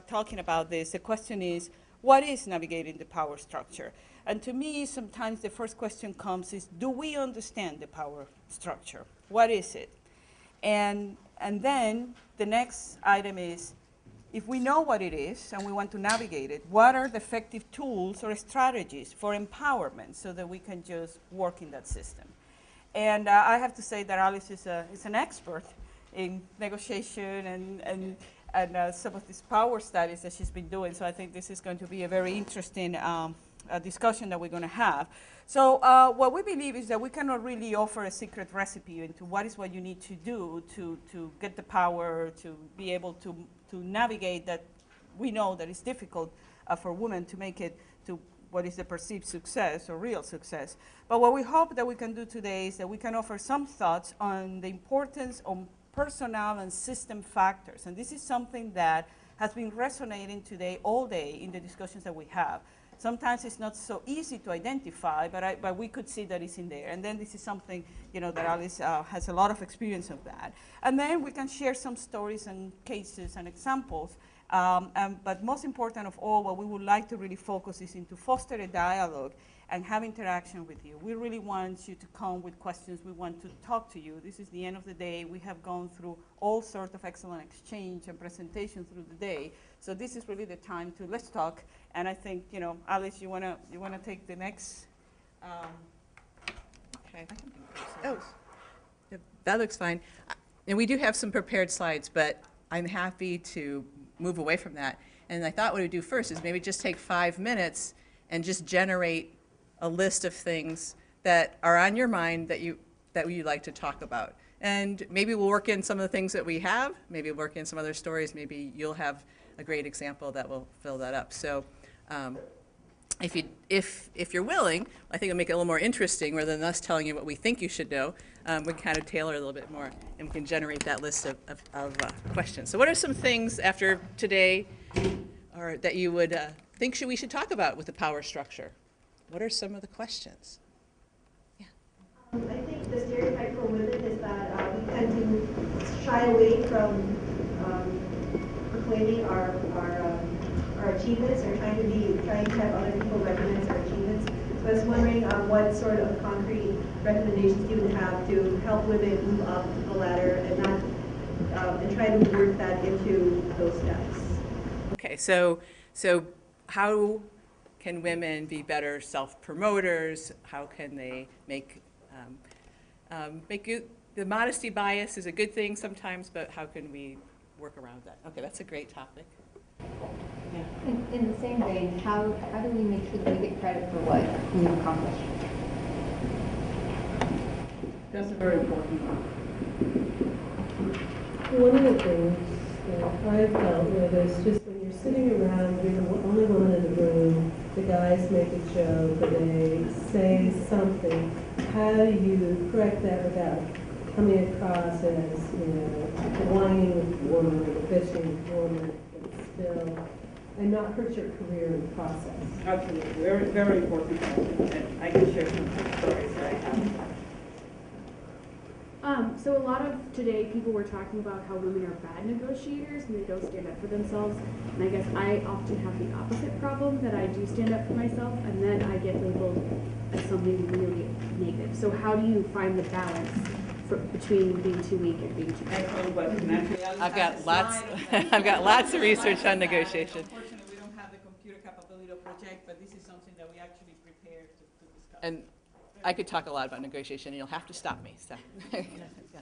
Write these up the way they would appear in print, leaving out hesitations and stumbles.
talking about this, the question is, what is navigating the power structure? And to me, sometimes the first question comes is, do we understand the power structure? What is it? And then the next item is, if we know what it is and we want to navigate it, what are the effective tools or strategies for empowerment so that we can just work in that system? And I have to say that Alice is an expert in negotiation and some of these power studies that she's been doing. So I think this is going to be a very interesting discussion that we're going to have. So what we believe is that we cannot really offer a secret recipe into what you need to do to get the power, to be able to navigate that. We know that it's difficult for women to make it to what is the perceived success or real success. But what we hope that we can do today is that we can offer some thoughts on the importance of personnel and system factors. And this is something that has been resonating today all day in the discussions that we have. Sometimes it's not so easy to identify, but we could see that it's in there. And then this is something, that Alice has a lot of experience of that. And then we can share some stories and cases and examples. But most important of all, what we would like to really focus is into foster a dialogue and have interaction with you. We really want you to come with questions. We want to talk to you. This is the end of the day. We have gone through all sorts of excellent exchange and presentation through the day. So this is really the time to let's talk. And I think, Alice, you wanna take the next. Okay. Oh, that looks fine. And we do have some prepared slides, but I'm happy to move away from that. And I thought what we'd do first is maybe just take 5 minutes and just generate a list of things that are on your mind that you'd like to talk about. And maybe we'll work in some of the things that we have, maybe work in some other stories, maybe you'll have a great example that will fill that up. So if you're willing, I think it'll make it a little more interesting rather than us telling you what we think you should know. We can kind of tailor a little bit more and we can generate that list of questions. So what are some things after today or that you would think we should talk about with the power structure? What are some of the questions? Yeah. I think the stereotype for women is that we tend to shy away from proclaiming our achievements or trying to have other people recognize our achievements. So I was wondering what sort of concrete recommendations you would have to help women move up the ladder and not and try to work that into those steps. Okay, so how can women be better self-promoters? How can they make the modesty bias is a good thing sometimes, but how can we work around that? Okay, that's a great topic. Yeah. In the same vein, how do we make sure that we get credit for what we've accomplished? That's a very important one. One of the things that I've felt with is just when you're sitting around, you're the only woman in the room, the guys make a joke, or they say something, how do you correct that without coming across as, the whining woman or the bitching woman, but still, and not hurt your career in the process? Absolutely, very, very important. And I can share some stories that I have. So a lot of today people were talking about how women are bad negotiators and they don't stand up for themselves. And I guess I often have the opposite problem, that I do stand up for myself and then I get labeled as something really negative. So how do you find the balance between being too weak and being too strong? I've got lots of research on negotiation. Unfortunately, we don't have the computer capability to project, but this is something that we actually prepared to discuss. And I could talk a lot about negotiation, and you'll have to stop me. So. Yeah.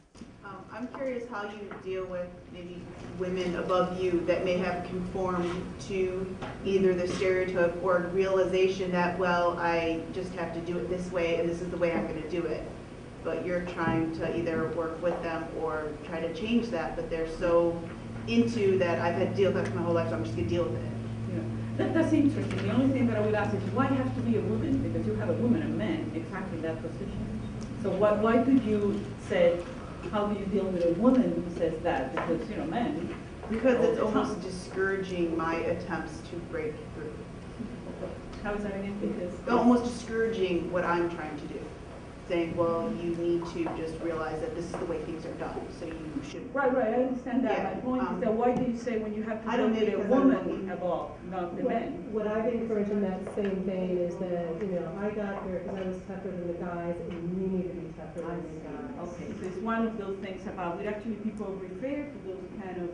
I'm curious how you deal with maybe women above you that may have conformed to either the stereotype or realization that, well, I just have to do it this way and this is the way I'm going to do it. But you're trying to either work with them or try to change that, but they're so into that I've had to deal with that for my whole life, so I'm just going to deal with it. That's interesting. The only thing that I would ask is why have to be a woman? Because you have a woman and men exactly in that position. So why could you say, how do you deal with a woman who says that? Because, men. Because it's almost discouraging my attempts to break through. How is that again? Because almost discouraging what I'm trying to do. saying, well, you need to just realize that this is the way things are done, so you should. Right, I understand that. Yeah, My point is that why do you say when you have to I don't deal with need it a 'cause I'm woman looking. above, not the men? What I've encouraged in that same vein is that, I got here because I was tougher than the guys, and you need to be tougher than the guys. Okay, so it's one of those things about, we actually people refer to those kind of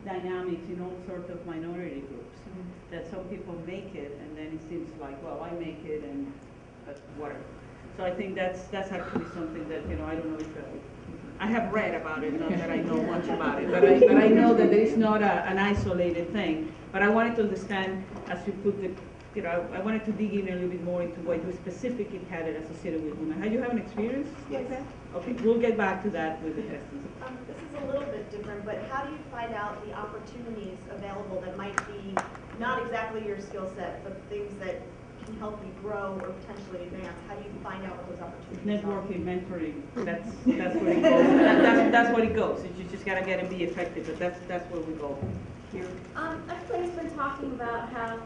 dynamics in all sorts of minority groups. That some people make it, and then it seems like, well, I make it, and but whatever. So I think that's actually something that, I don't know if, I have read about it, not that I know much about it, but I know that it's not an isolated thing. But I wanted to understand, as you put the, I wanted to dig in a little bit more into what you specifically had it associated with women. Have you have an experience like that? Okay, we'll get back to that with the testing. This is a little bit different, but how do you find out the opportunities available that might be not exactly your skill set, but things that can help you grow or potentially advance? How do you find out what those opportunities are? Networking, mentoring, that's where it goes. That's what it goes. You just gotta get and be effective, but that's where we go. Here. Everybody's been talking about how,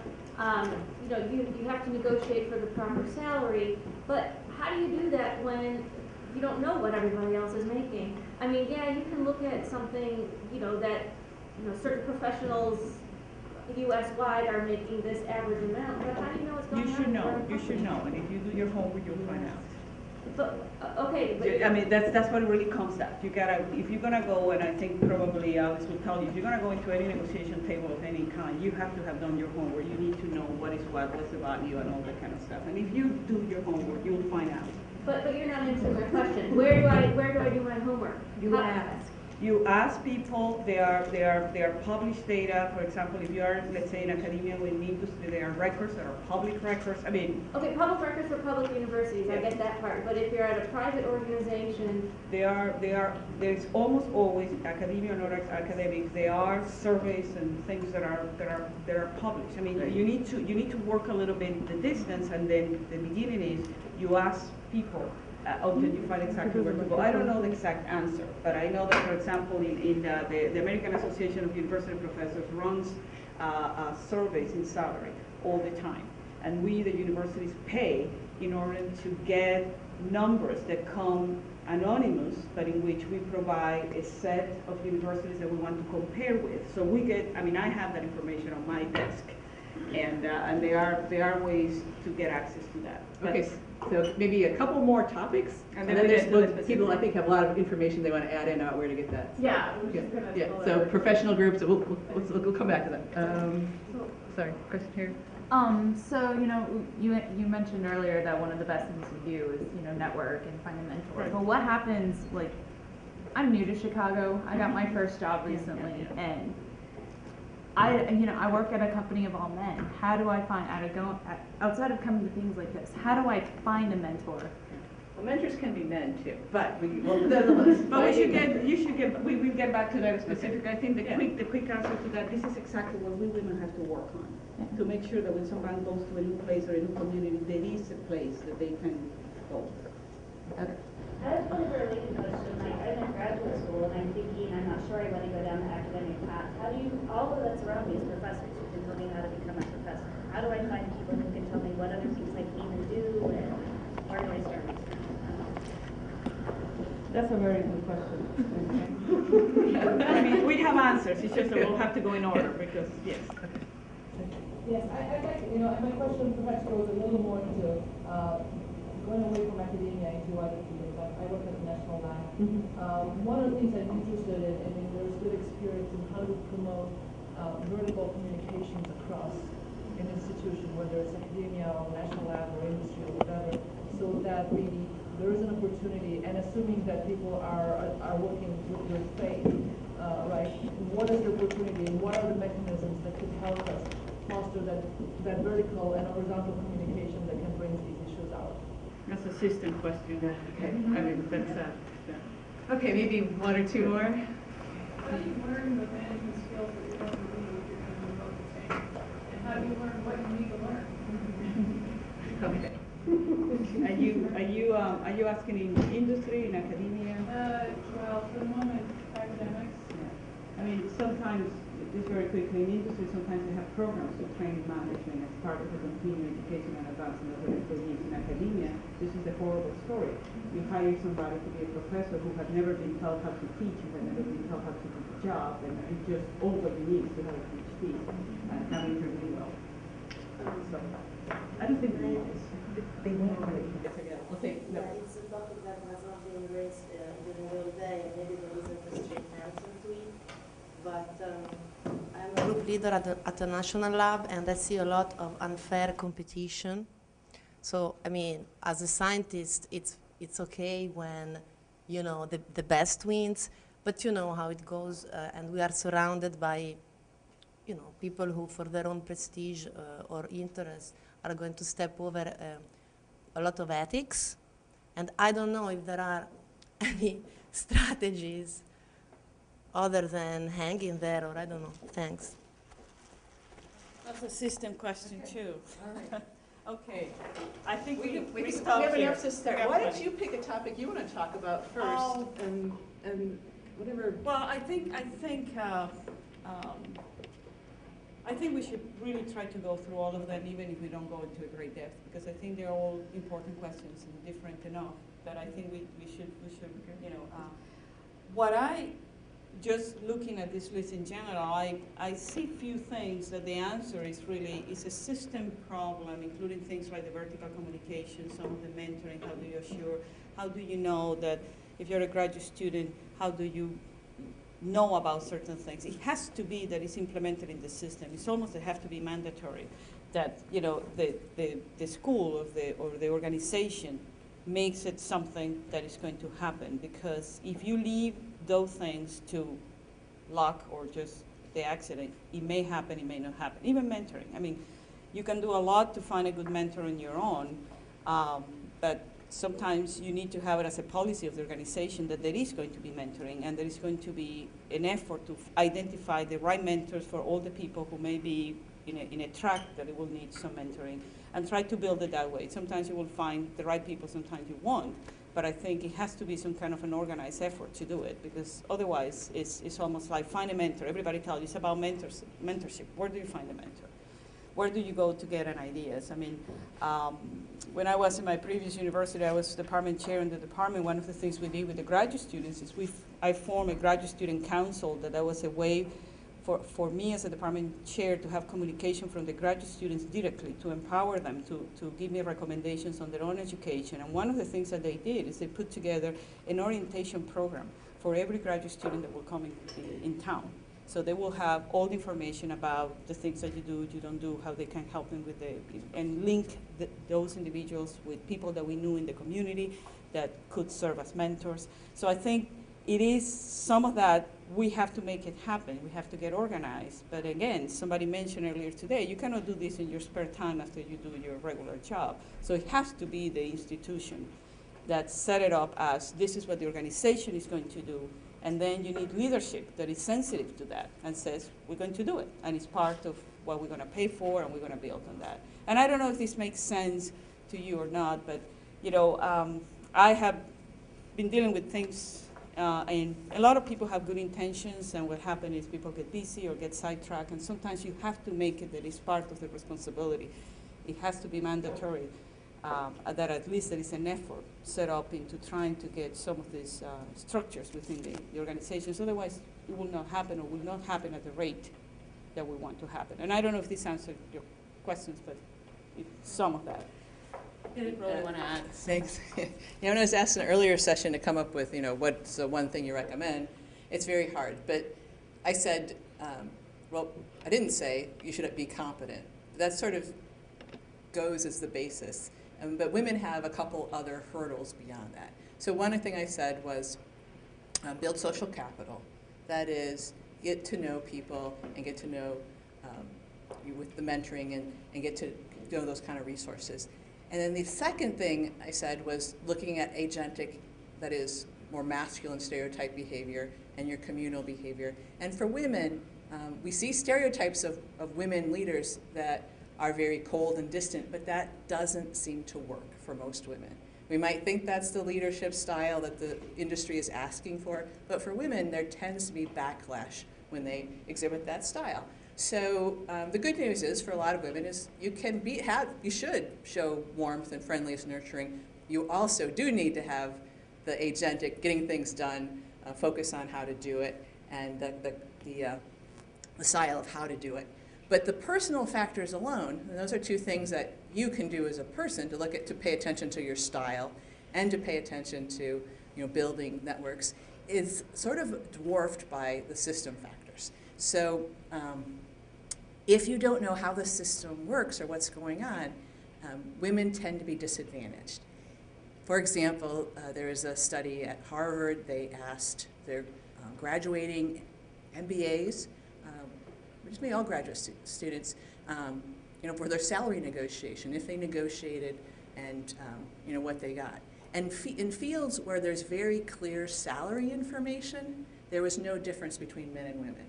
you have to negotiate for the proper salary, but how do you do that when you don't know what everybody else is making? I mean, yeah, you can look at something, that, certain professionals US-wide are making this average amount, but how do you know what's going on? You should know, and if you do your homework, you'll find out. But, okay, but. I mean, that's what it really comes down. You gotta, if you're gonna go, and I think probably Alice will tell you, if you're gonna go into any negotiation table of any kind, you have to have done your homework. You need to know what is what, what's the value, and all that kind of stuff. And if you do your homework, you'll find out. But you're not answering my question. Where do I do my homework? You ask. You ask people, they are published data. For example, if you are, let's say, in academia or in industry, there are records that are public records. I mean, okay, public records for public universities, yeah. I get that part. But if you're at a private organization, there's almost always academia or not academic. There are surveys and things that are published. I mean, right. you need to work a little bit the distance, and then the beginning is you ask people. Until you find exactly where to go. I don't know the exact answer, but I know that, for example, in the American Association of University Professors runs surveys in salary all the time. And we, the universities, pay in order to get numbers that come anonymous, but in which we provide a set of universities that we want to compare with. So we get, I mean, I have that information on my desk. And there are ways to get access to that. Okay, so maybe a couple more topics, and then there's people I think have a lot of information they want to add in about where to get that. Yeah, yeah. So professional groups, we'll come back to that. Sorry, question here. So you mentioned earlier that one of the best things you do is network and find a mentor. Right. But what happens, like, I'm new to Chicago. I got my first job recently, and I work at a company of all men. How do I find, outside of coming to things like this, how do I find a mentor? Well, mentors can be men too, but nonetheless. But we'll get back to that specific. I think the quick answer to that, this is exactly what we women have to work on, to make sure that when someone goes to a new place or a new community, there is a place that they can go. Okay. I have one related question. Like, I'm in graduate school and I'm thinking, I'm not sure I want to go down the academic path. How do you, all of that's around me is professors who can tell me how to become a professor. How do I find people who can tell me what other things I can even do, and where do I start? That's a very good question. I mean, we have answers. It's just that we'll have to go in order because, yes. Yes, I'd like, my question perhaps goes a little more into going away from academia into other fields. I work at the National Lab. One of the things I'm interested in, and there's good experience in how to promote vertical communications across an institution, whether it's academia or national lab or industry or whatever, so that really there is an opportunity, and assuming that people are working with good faith, right? What is the opportunity and what are the mechanisms that could help us foster that vertical and horizontal communication that can bring these issues out? That's a system question. Okay. I mean, that's Okay, maybe one or two more. How do you learn the management skills that you're going to need if you're going to be focusing? And how do you learn what you need to learn? Okay. Are you asking in industry, in academia? Well, for the moment, academics. Yeah. I mean, sometimes, just very quickly, in industry, sometimes they have programs to train in management as part of the continuing education and advancement of the employees in academia, this is a horrible story. You hire somebody to be a professor who has never been taught how to teach, who has never been taught how to do the job, and just all what you need is to have a PhD and having her do well. So I don't think we need this. They won't really. Okay, no. It's a topic that has not been raised during the whole day, and maybe there isn't a straight answer to it. But I'm a group leader at the national lab, and I see a lot of unfair competition. So, I mean, as a scientist, it's okay when, you know, the best wins, but you know how it goes, and we are surrounded by, you know, people who, for their own prestige or interest, are going to step over a lot of ethics. And I don't know if there are any strategies other than hanging there, or I don't know. Thanks. That's a system question too. All right. Okay, I think We we have stop here. enough to start. Why don't you pick a topic you want to talk about first, and whatever. Well, I think we should really try to go through all of them, even if we don't go into a great depth, because I think they're all important questions and different enough that I think we should you know. What I just looking at this list in general, I see few things that the answer is really is a system problem, including things like the vertical communication, some of the mentoring. How do you assure? How do you know that if you're a graduate student, how do you know about certain things? It has to be that it's implemented in the system. It's almost it have to be mandatory that, you know, the school or the organization makes it something that is going to happen, because if you leave those things to luck or just the accident, it may happen, it may not happen. Even mentoring. I mean, you can do a lot to find a good mentor on your own, but sometimes you need to have it as a policy of the organization that there is going to be mentoring, and there is going to be an effort to identify the right mentors for all the people who may be in a track that it will need some mentoring, and try to build it that way. Sometimes you will find the right people, sometimes you won't, but I think it has to be some kind of an organized effort to do it, because otherwise it's almost like find a mentor. Everybody tells you it's about mentorship. Where do you find a mentor? Where do you go to get an ideas? I mean, when I was in my previous university, I was department chair in the department. One of the things we did with the graduate students is I formed a graduate student council that was a way for me as a department chair to have communication from the graduate students directly, to empower them, to give me recommendations on their own education. And one of the things that they did is they put together an orientation program for every graduate student that will come in town. So they will have all the information about the things that you do, you don't do, how they can help them with and link those individuals with people that we knew in the community that could serve as mentors. So I think it is some of that. We have to make it happen. We have to get organized. But again, somebody mentioned earlier today, you cannot do this in your spare time after you do your regular job. So it has to be the institution that set it up as this is what the organization is going to do. And then you need leadership that is sensitive to that and says, we're going to do it. And it's part of what we're going to pay for, and we're going to build on that. And I don't know if this makes sense to you or not, but you know, I have been dealing with things, and a lot of people have good intentions, and what happens is people get busy or get sidetracked, and sometimes you have to make it that it's part of the responsibility. It has to be mandatory. That at least there is an effort set up into trying to get some of these structures within the organizations. Otherwise, it will not happen, or will not happen at the rate that we want to happen. And I don't know if this answered your questions, but some of that. You really want to add? Thanks. When I was asked in an earlier session to come up with, you know, what's the one thing you recommend, it's very hard. But I said, well, I didn't say you should be competent. That sort of goes as the basis. But women have a couple other hurdles beyond that. So one thing I said was build social capital. That is, get to know people and get to know you with the mentoring and get to know those kind of resources. And then the second thing I said was looking at agentic, that is more masculine stereotype behavior and your communal behavior. And for women, we see stereotypes of women leaders that are very cold and distant, but that doesn't seem to work for most women. We might think that's the leadership style that the industry is asking for, but for women, there tends to be backlash when they exhibit that style. So the good news is for a lot of women is you should show warmth and friendliness, nurturing. You also do need to have the agentic, getting things done, focus on how to do it, and the style of how to do it. But the personal factors alone, and those are two things that you can do as a person to pay attention to your style and to pay attention to building networks, is sort of dwarfed by the system factors. So if you don't know how the system works or what's going on, women tend to be disadvantaged. For example, there is a study at Harvard. They asked their graduating MBAs, which means all graduate students, for their salary negotiation, if they negotiated and what they got. And in fields where there's very clear salary information, there was no difference between men and women,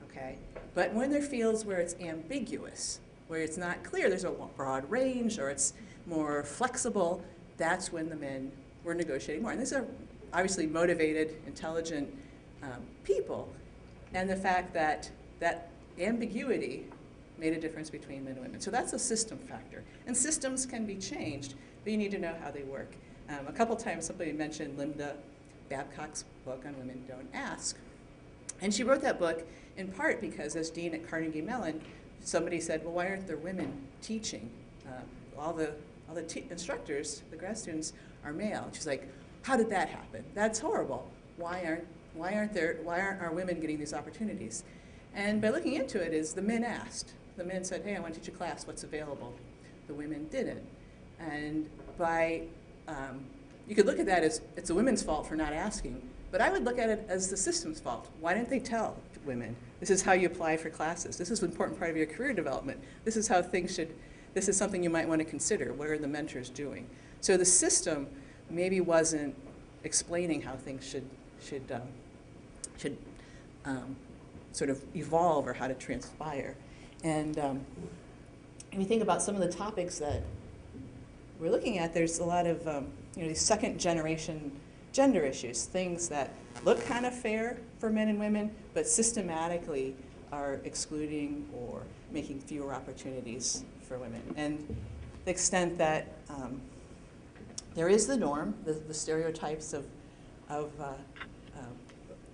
okay? But when there are fields where it's ambiguous, where it's not clear, there's a broad range or it's more flexible, that's when the men were negotiating more. And these are obviously motivated, intelligent people. And the fact that that ambiguity made a difference between men and women. So that's a system factor. And systems can be changed, but you need to know how they work. A couple times somebody mentioned Linda Babcock's book on Women Don't Ask. And she wrote that book in part because as dean at Carnegie Mellon, somebody said, well, why aren't there women teaching? All the instructors, the grad students, are male. She's like, how did that happen? That's horrible. Why aren't our women getting these opportunities? And by looking into it is the men asked. The men said, hey, I want to teach a class, what's available? The women didn't. And you could look at that as it's the women's fault for not asking, but I would look at it as the system's fault. Why didn't they tell women? This is how you apply for classes. This is an important part of your career development. This is how this is something you might want to consider. What are the mentors doing? So the system maybe wasn't explaining how things should sort of evolve or how to transpire. And when you think about some of the topics that we're looking at, there's a lot of these second generation gender issues, things that look kind of fair for men and women, but systematically are excluding or making fewer opportunities for women. And the extent that there is the norm, the stereotypes of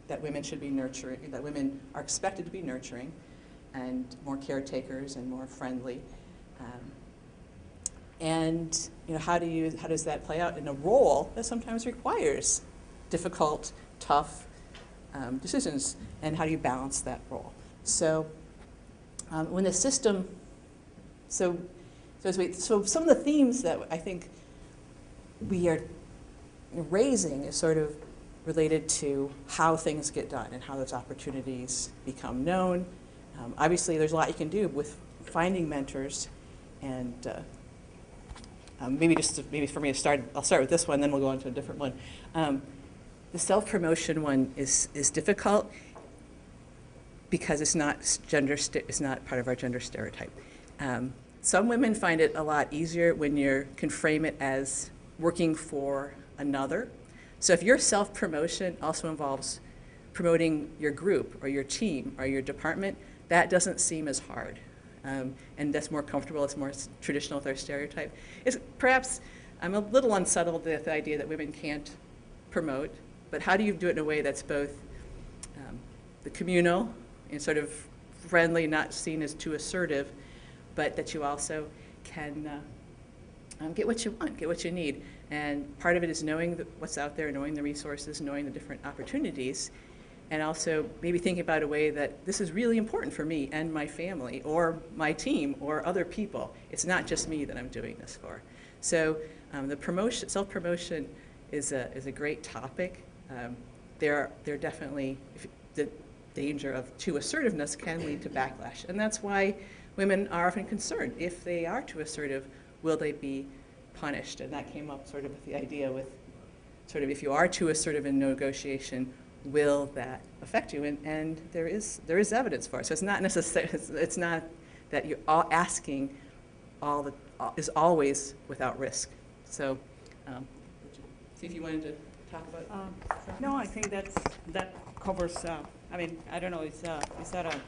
that women should be nurturing, that women are expected to be nurturing, and more caretakers and more friendly. And how does that play out in a role that sometimes requires difficult, tough decisions, and how do you balance that role? So when the system, so some of the themes that I think we are raising is sort of related to how things get done and how those opportunities become known. Obviously, there's a lot you can do with finding mentors, and maybe for me to start, I'll start with this one, then we'll go on to a different one. The self-promotion one is difficult because it's not part of our gender stereotype. Some women find it a lot easier when you can frame it as working for another. So if your self-promotion also involves promoting your group or your team or your department, that doesn't seem as hard. And that's more comfortable, it's more traditional with our stereotype. Perhaps I'm a little unsettled with the idea that women can't promote, but how do you do it in a way that's both the communal and sort of friendly, not seen as too assertive, but that you also can get what you want, get what you need. And part of it is knowing what's out there, knowing the resources, knowing the different opportunities, and also maybe thinking about a way that this is really important for me and my family or my team or other people. It's not just me that I'm doing this for. So the self-promotion is a great topic. There definitely, the danger of too assertiveness can lead to backlash. And that's why women are often concerned. If they are too assertive, will they be punished? And that came up sort of with the idea with sort of if you are too assertive in negotiation, will that affect you? And there is evidence for it. So it's not necessarily, it's not that you're asking is always without risk. So see if you wanted to talk about No, I think that covers, I mean, I don't know, is that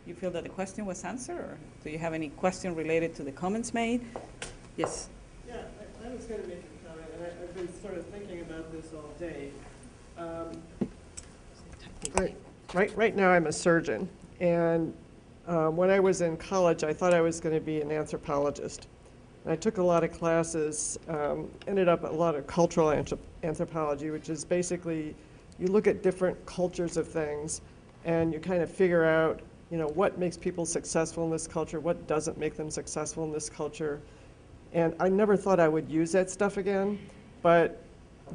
you feel that the question was answered, or do you have any question related to the comments made? Yes. Yeah, I was going to make a comment, and I've been sort of thinking about this all day. Right now I'm a surgeon, and when I was in college, I thought I was going to be an anthropologist. And I took a lot of classes, ended up a lot of cultural anthropology, which is basically you look at different cultures of things, and you kind of figure out, you know, what makes people successful in this culture, what doesn't make them successful in this culture. And I never thought I would use that stuff again, but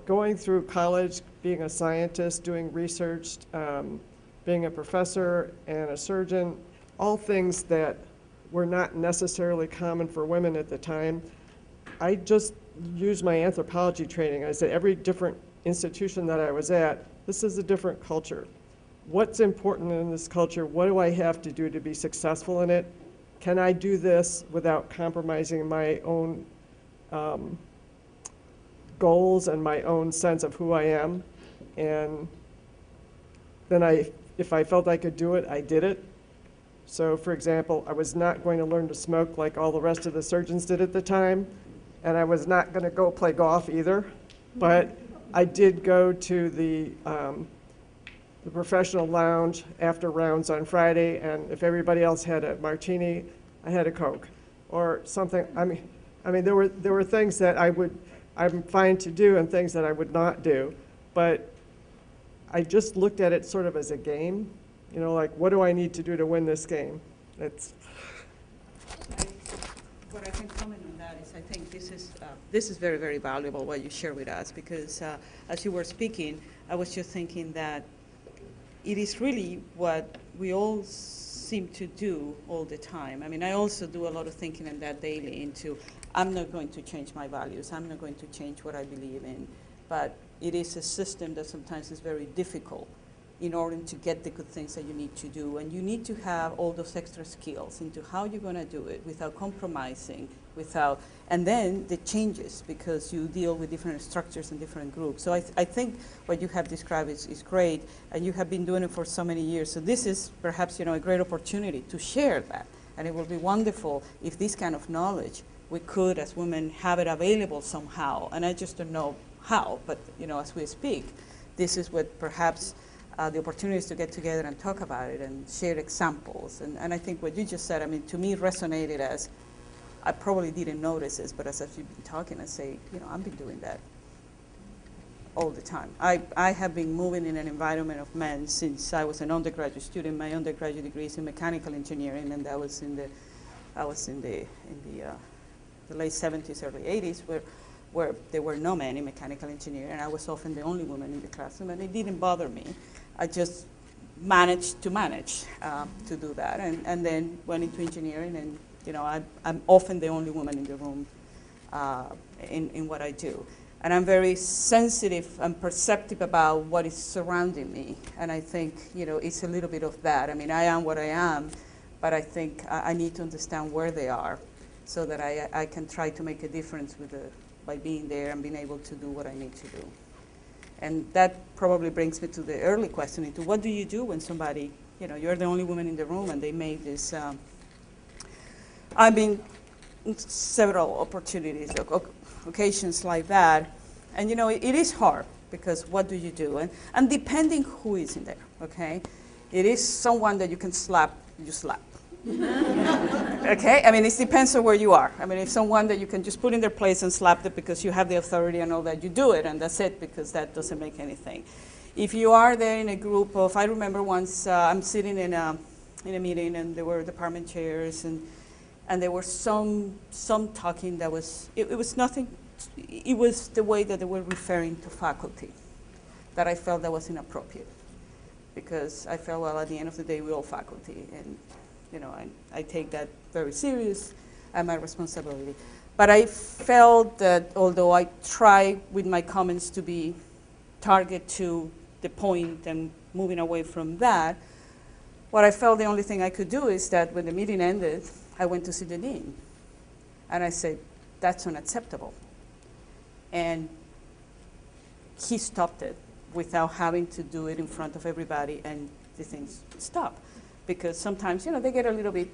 going through college, being a scientist, doing research, being a professor and a surgeon, all things that were not necessarily common for women at the time, I just used my anthropology training. I said every different institution that I was at, this is a different culture. What's important in this culture? What do I have to do to be successful in it? Can I do this without compromising my own goals and my own sense of who I am? And then if I felt I could do it, I did it. So for example, I was not going to learn to smoke like all the rest of the surgeons did at the time, and I was not going to go play golf either, but I did go to the professional lounge after rounds on Friday, and if everybody else had a martini, I had a Coke or something. I mean, there were things that I'm fine to do and things that I would not do, but I just looked at it sort of as a game. You know, like, what do I need to do to win this game? What I can comment on that is I think this is very, very valuable what you share with us, because as you were speaking, I was just thinking that it is really what we all seem to do all the time. I mean, I also do a lot of thinking in that daily into, I'm not going to change my values, I'm not going to change what I believe in, but it is a system that sometimes is very difficult in order to get the good things that you need to do. And you need to have all those extra skills into how you're going to do it without compromising, and then the changes, because you deal with different structures and different groups. So I think what you have described is great, and you have been doing it for so many years. So this is perhaps, you know, a great opportunity to share that. And it will be wonderful if this kind of knowledge, we could, as women, have it available somehow. And I just don't know how, but, you know, as we speak, this is what perhaps the opportunities to get together and talk about it and share examples. And I think what you just said, I mean, to me resonated as, I probably didn't notice this, but as you've been talking, I say, you know, I've been doing that all the time. I have been moving in an environment of men since I was an undergraduate student. My undergraduate degree is in mechanical engineering, and that was in the late 70s, early 80s, where there were no men in mechanical engineering, and I was often the only woman in the classroom, and it didn't bother me. I just managed to do that, and then went into engineering, and you know, I'm often the only woman in the room in what I do. And I'm very sensitive and perceptive about what is surrounding me, and I think, you know, it's a little bit of that. I mean, I am what I am, but I think I need to understand where they are so that I can try to make a difference by being there and being able to do what I need to do. And that probably brings me to the early question into what do you do when somebody, you know, you're the only woman in the room and they make this, I've been in several opportunities, occasions like that, and you know, it is hard because what do you do? And depending who is in there, okay? It is someone that you can slap, you slap. Okay, I mean, it depends on where you are. I mean, if someone that you can just put in their place and slap them because you have the authority and all that, you do it, and that's it, because that doesn't make anything. If you are there in a group of, I remember once I'm sitting in a meeting, and there were department chairs, and there were some talking that was, it was nothing, it was the way that they were referring to faculty that I felt that was inappropriate, because I felt, well, at the end of the day, we're all faculty, and you know, I take that very serious and my responsibility. But I felt that although I try with my comments to be target to the point and moving away from that, what I felt the only thing I could do is that when the meeting ended, I went to see the dean. And I said, that's unacceptable. And he stopped it without having to do it in front of everybody, and the things stopped. because sometimes, you know, they get a little bit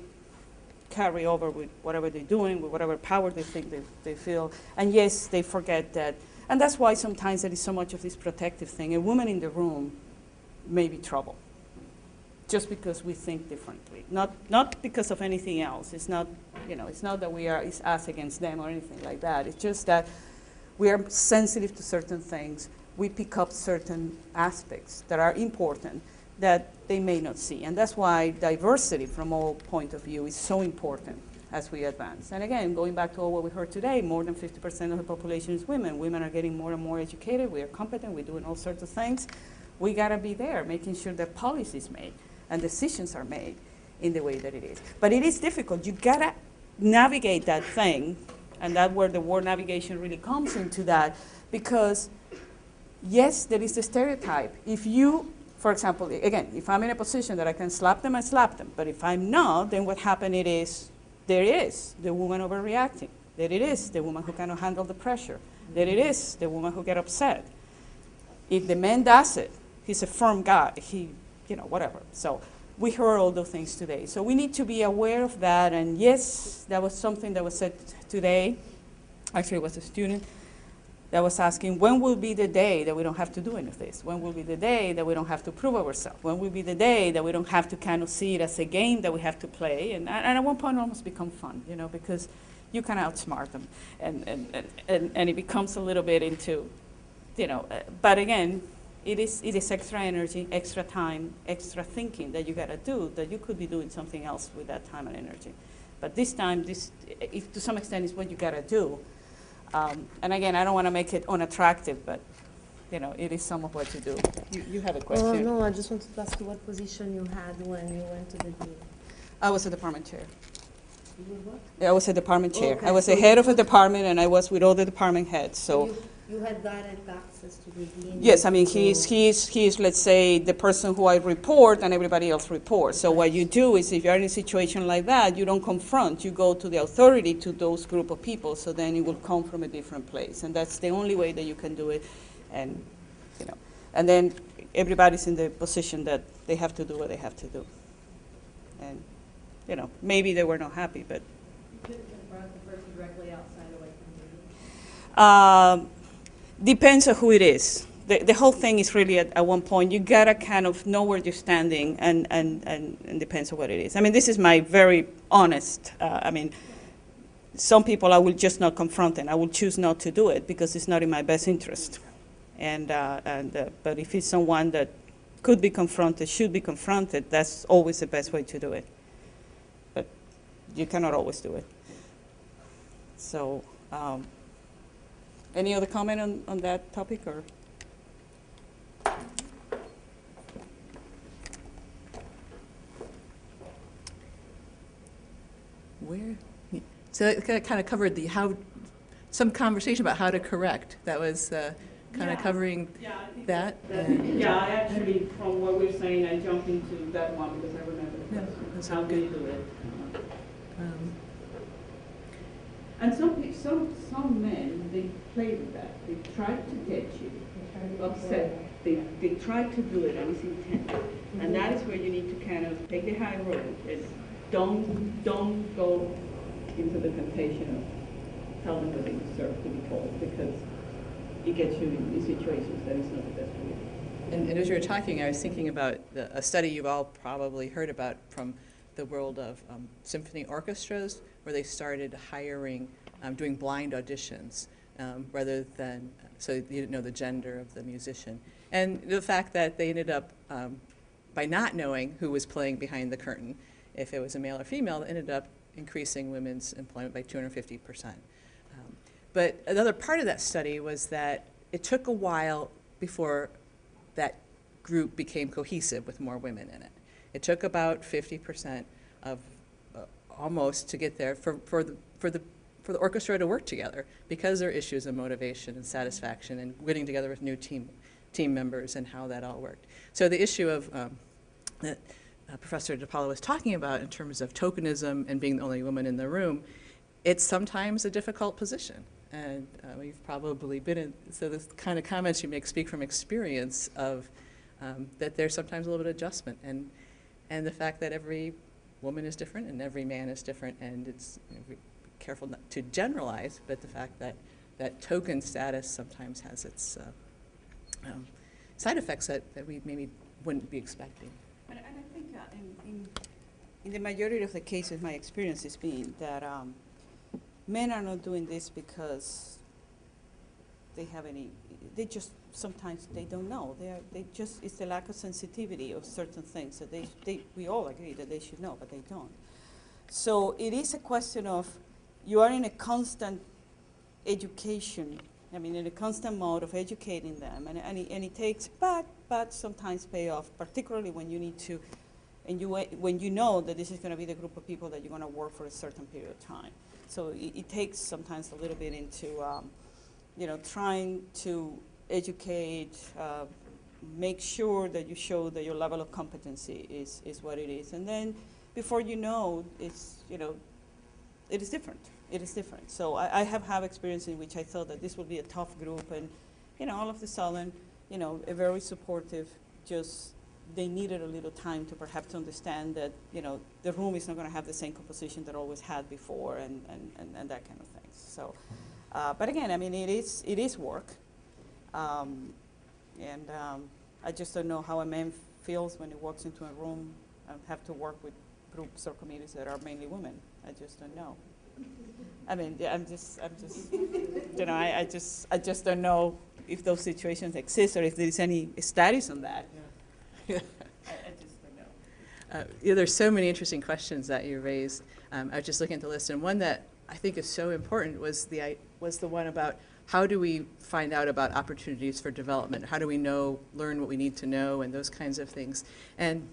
carry over with whatever they're doing, with whatever power they think they feel. And yes, they forget that. And that's why sometimes there is so much of this protective thing. A woman in the room may be trouble, just because we think differently. Not because of anything else. It's not, you know, it's not that it's us against them or anything like that. It's just that we are sensitive to certain things. We pick up certain aspects that are important that they may not see. And that's why diversity from all point of view is so important as we advance. And again, going back to all what we heard today, more than 50% of the population is women. Women are getting more and more educated. We are competent. We're doing all sorts of things. We gotta be there, making sure that policy is made and decisions are made in the way that it is. But it is difficult. You gotta navigate that thing, and that's where the word navigation really comes into that, because yes, there is a stereotype. If you, for example, again, if I'm in a position that I can slap them, I slap them. But if I'm not, then what happened there is the woman overreacting. There it is the woman who cannot handle the pressure. There it is the woman who get upset. If the man does it, he's a firm guy, you know, whatever. So we heard all those things today. So we need to be aware of that. And yes, that was something that was said today. Actually, it was a student that was asking, when will be the day that we don't have to do any of this? When will be the day that we don't have to prove ourselves? When will be the day that we don't have to kind of see it as a game that we have to play? And at one point, it almost become fun, you know, because you can outsmart them. And it becomes a little bit into, you know, but again, it is extra energy, extra time, extra thinking that you gotta do, that you could be doing something else with that time and energy. But this time, to some extent, is what you gotta do. And again, I don't want to make it unattractive, but you know, it is some of what you do. You have a question? Oh, no, I just wanted to ask you what position you had when you went to the dean. I was a department chair. You were what? Yeah, I was a department chair. Okay, I was so the head of a department, and I was with all the department heads. So you had direct access to the dean? yes, I mean, he is, let's say, the person who I report, and everybody else reports. So what you do is, if you're in a situation like that, you don't confront. You go to the authority, to those group of people, so then it will come from a different place. And that's the only way that you can do it. And, you know, and then everybody's in the position that they have to do what they have to do. And, you know, maybe they were not happy, but. You couldn't confront the person directly outside away from the meeting? Depends on who it is. The whole thing is really at one point, you gotta kind of know where you're standing, and depends on what it is. I mean, this is my very honest, I mean, some people I will just not confront them. I will choose not to do it because it's not in my best interest. But if it's someone that could be confronted, should be confronted, that's always the best way to do it. But you cannot always do it. So, any other comment on that topic, or? Where? So it kind of covered some conversation about how to correct. That was kind of covering that. Yeah, I actually, from what we're saying, I jumped into that one because I remember the question. How do you do it? And some men, they play with that. They try to get you upset. They try to do it, and it's intended. And that is where you need to kind of take the high road. Is don't go into the temptation of telling them that they deserve to be told, because it gets you in situations that is not the best for you. And as you were talking, I was thinking about a study you've all probably heard about from the world of symphony orchestras, where they started hiring, doing blind auditions rather than, so you didn't know the gender of the musician. And the fact that they ended up, by not knowing who was playing behind the curtain, if it was a male or female, it ended up increasing women's employment by 250%. But another part of that study was that it took a while before that group became cohesive with more women in it. It took about 50% of almost to get there for the orchestra to work together, because there are issues of motivation and satisfaction and getting together with new team members and how that all worked. So the issue of that Professor DePaul was talking about in terms of tokenism and being the only woman in the room, it's sometimes a difficult position. And we've probably been in, so the kind of comments you make speak from experience of that there's sometimes a little bit of adjustment. And and the fact that every woman is different and every man is different, and it's, be careful not to generalize, but the fact that that token status sometimes has its side effects that we maybe wouldn't be expecting. And I think in the majority of the cases, my experience has been that men are not doing this because they have they just, sometimes they don't know. It's the lack of sensitivity of certain things that we all agree that they should know, but they don't. So it is a question of, you are in a constant education, in a constant mode of educating them, and it takes, but sometimes pay off, particularly when you need to, and when you know that this is going to be the group of people that you're going to work for a certain period of time. So it takes sometimes a little bit into, trying to educate, make sure that you show that your level of competency is what it is. And then before you know, it is different. It is different. So I have had experience in which I thought that this would be a tough group, and all of a sudden, a very supportive, just they needed a little time to perhaps understand that, the room is not going to have the same composition that it always had before, and that kind of thing. So, but again, it is work. I just don't know how a man feels when he walks into a room and have to work with groups or committees that are mainly women. I just don't know. I'm just, I just don't know if those situations exist or if there's any studies on that. Yeah. I just don't know. There's so many interesting questions that you raised. I was just looking at the list, and one that I think is so important was the one about how do we find out about opportunities for development? How do we learn what we need to know, and those kinds of things? And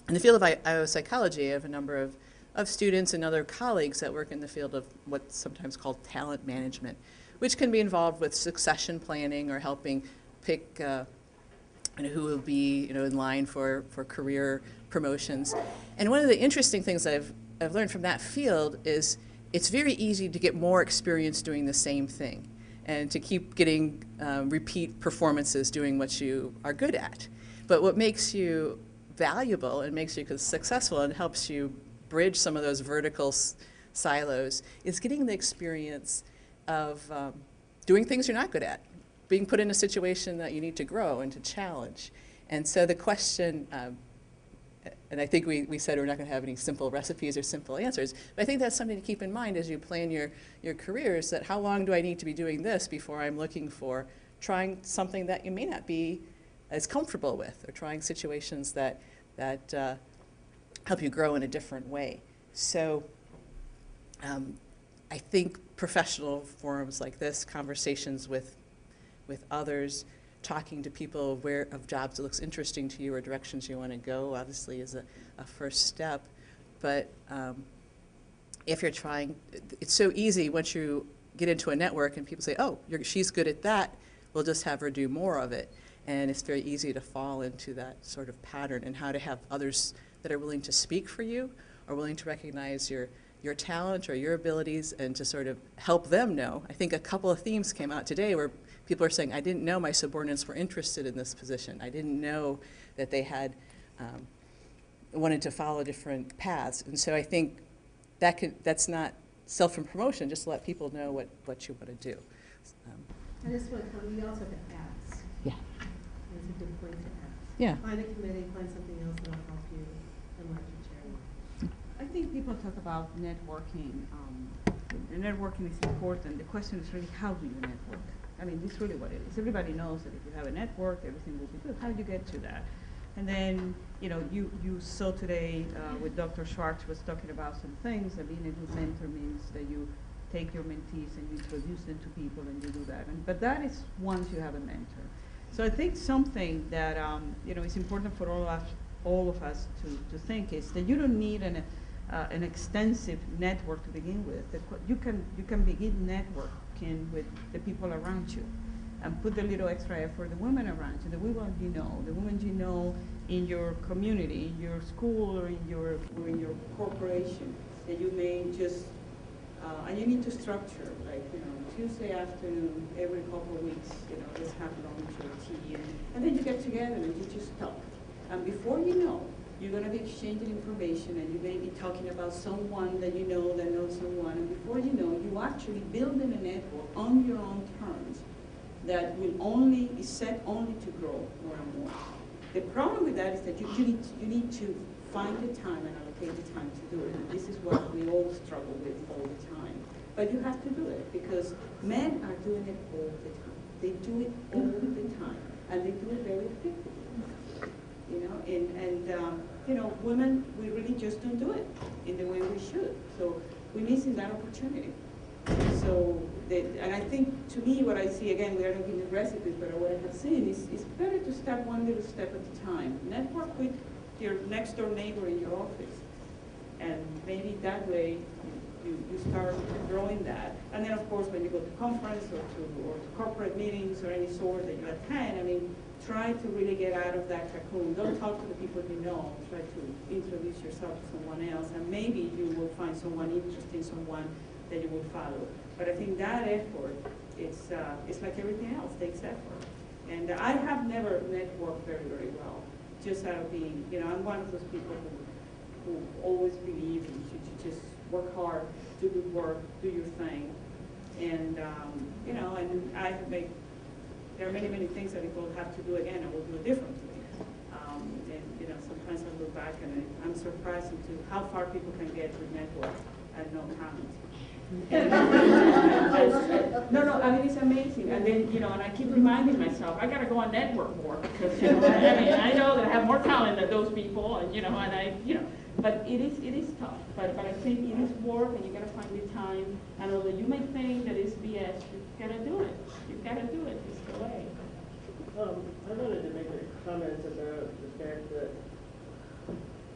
in the field of IO psychology, I have a number of students and other colleagues that work in the field of what's sometimes called talent management, which can be involved with succession planning or helping pick who will be in line for career promotions. And one of the interesting things I've learned from that field is it's very easy to get more experience doing the same thing and to keep getting repeat performances doing what you are good at. But what makes you valuable and makes you successful and helps you bridge some of those vertical silos is getting the experience of doing things you're not good at, being put in a situation that you need to grow and to challenge. And so the question, and I think we said we're not going to have any simple recipes or simple answers, but I think that's something to keep in mind as you plan your careers, that how long do I need to be doing this before I'm looking for trying something that you may not be as comfortable with, or trying situations that help you grow in a different way. So I think professional forums like this, conversations with others, talking to people of jobs that looks interesting to you or directions you want to go, obviously is a first step. But if you're trying, it's so easy once you get into a network and people say, oh, she's good at that, we'll just have her do more of it. And it's very easy to fall into that sort of pattern, and how to have others that are willing to speak for you, or willing to recognize your talent or your abilities, and to sort of help them know. I think a couple of themes came out today where people are saying, I didn't know my subordinates were interested in this position. I didn't know that they had wanted to follow different paths. And so I think that's not self-promotion, just to let people know what you want to do. I just want to, we also have ask. Yeah. It's a good point to ask. Yeah. Find a committee, find something else that'll help you, and let you chair. I think people talk about networking. The networking is important. The question is really, how do you network? It's really what it is. Everybody knows that if you have a network, everything will be good. How do you get to that? And then, you saw today with Dr. Schwartz was talking about some things, that being a good mentor means that you take your mentees and you introduce them to people and you do that. But that is once you have a mentor. So I think something that is important for all of us to think is that you don't need an extensive network to begin with. You can begin networking with the people around you, and put a little extra effort. The women around you, the women you know in your community, in your school, or in your corporation, that you may just and you need to structure, like Tuesday afternoon, every couple of weeks, let's have lunch or tea, and then you get together and you just talk. And before you know, you're going to be exchanging information, and you may be talking about someone that you know that knows someone, and before you know, you actually building a network on your own terms that will only be set only to grow more and more. The problem with that is that you need to find the time and allocate the time to do it. And this is what we all struggle with all the time. But you have to do it because men are doing it all the time. They do it all the time, and they do it very effectively. You know, and you know, women, we really just don't do it in the way we should. So we're missing that opportunity. So, and I think, to me, what I see, again, we are not giving recipes, but what I have seen is it's better to start one little step at a time. Network with your next door neighbor in your office. And maybe that way you start growing that. And then, of course, when you go to conference or to corporate meetings or any sort that you attend, I mean, try to really get out of that cocoon. Don't talk to the people you know. Try to introduce yourself to someone else, and maybe you will find someone interesting, someone that you will follow. But I think that effort, it's like everything else, takes effort. And I have never networked very, very well, just out of being, you know, I'm one of those people who always believe you should just work hard, do good work, do your thing. And, you know, and I have made, there are many, many things that if we'll have to do again, I will do it differently. And, you know, sometimes I look back and I'm surprised into how far people can get with network and no talent. No, I mean, it's amazing. And then, you know, and I keep reminding myself, I gotta go on network more because, you know, I mean, I know that I have more talent than those people, and, you know, and I, you know, but it is tough. But I think it is work, and you gotta find the time. And although you may think that it's BS, you gotta do it. You gotta do it. It's the way. I wanted to make a comment about the fact that,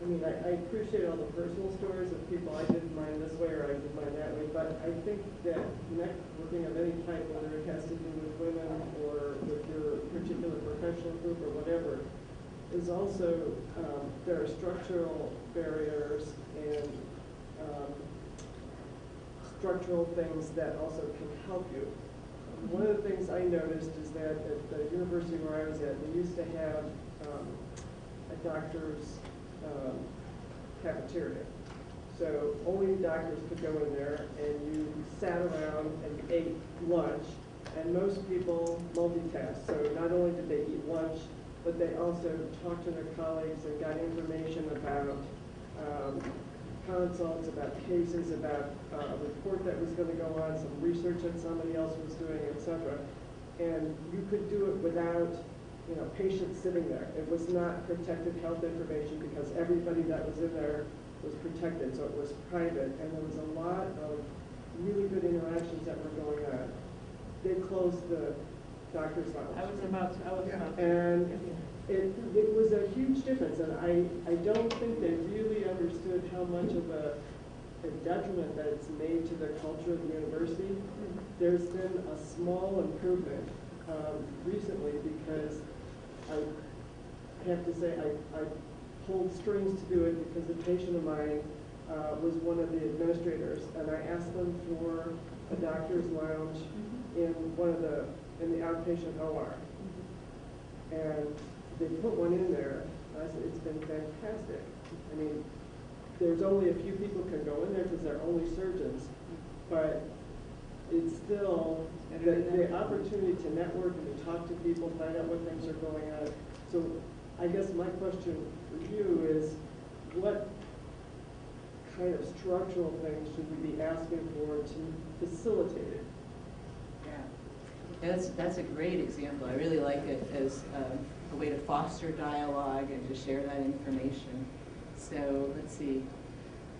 I mean, I appreciate all the personal stories of people I did mine this way or I did mine that way, but I think that networking of any type, whether it has to do with women or with your particular professional group or whatever, is also, there are structural barriers and structural things that also can help you. One of the things I noticed is that at the university where I was at, they used to have a doctor's cafeteria. So only doctors could go in there, and you sat around and ate lunch, and most people multitask. So not only did they eat lunch, but they also talked to their colleagues and got information about consults, about cases, about a report that was going to go on, some research that somebody else was doing, etc. And you could do it without, you know, patients sitting there. It was not protected health information because everybody that was in there was protected, so it was private, and there was a lot of really good interactions that were going on. They closed the doctor's lounge. I was about to. And it was a huge difference, and I don't think they really understood how much of a detriment that it's made to the culture of the university. There's been a small improvement recently because I have to say I pulled strings to do it because a patient of mine was one of the administrators, and I asked them for a doctor's lounge in the outpatient OR. And they put one in there. I said, it's been fantastic. I mean, there's only a few people can go in there because they're only surgeons, but it's still the opportunity to network and to talk to people, find out what things are going on. So I guess my question for you is, what kind of structural things should we be asking for to facilitate it? Yeah, that's a great example. I really like it as a way to foster dialogue and to share that information. So let's see.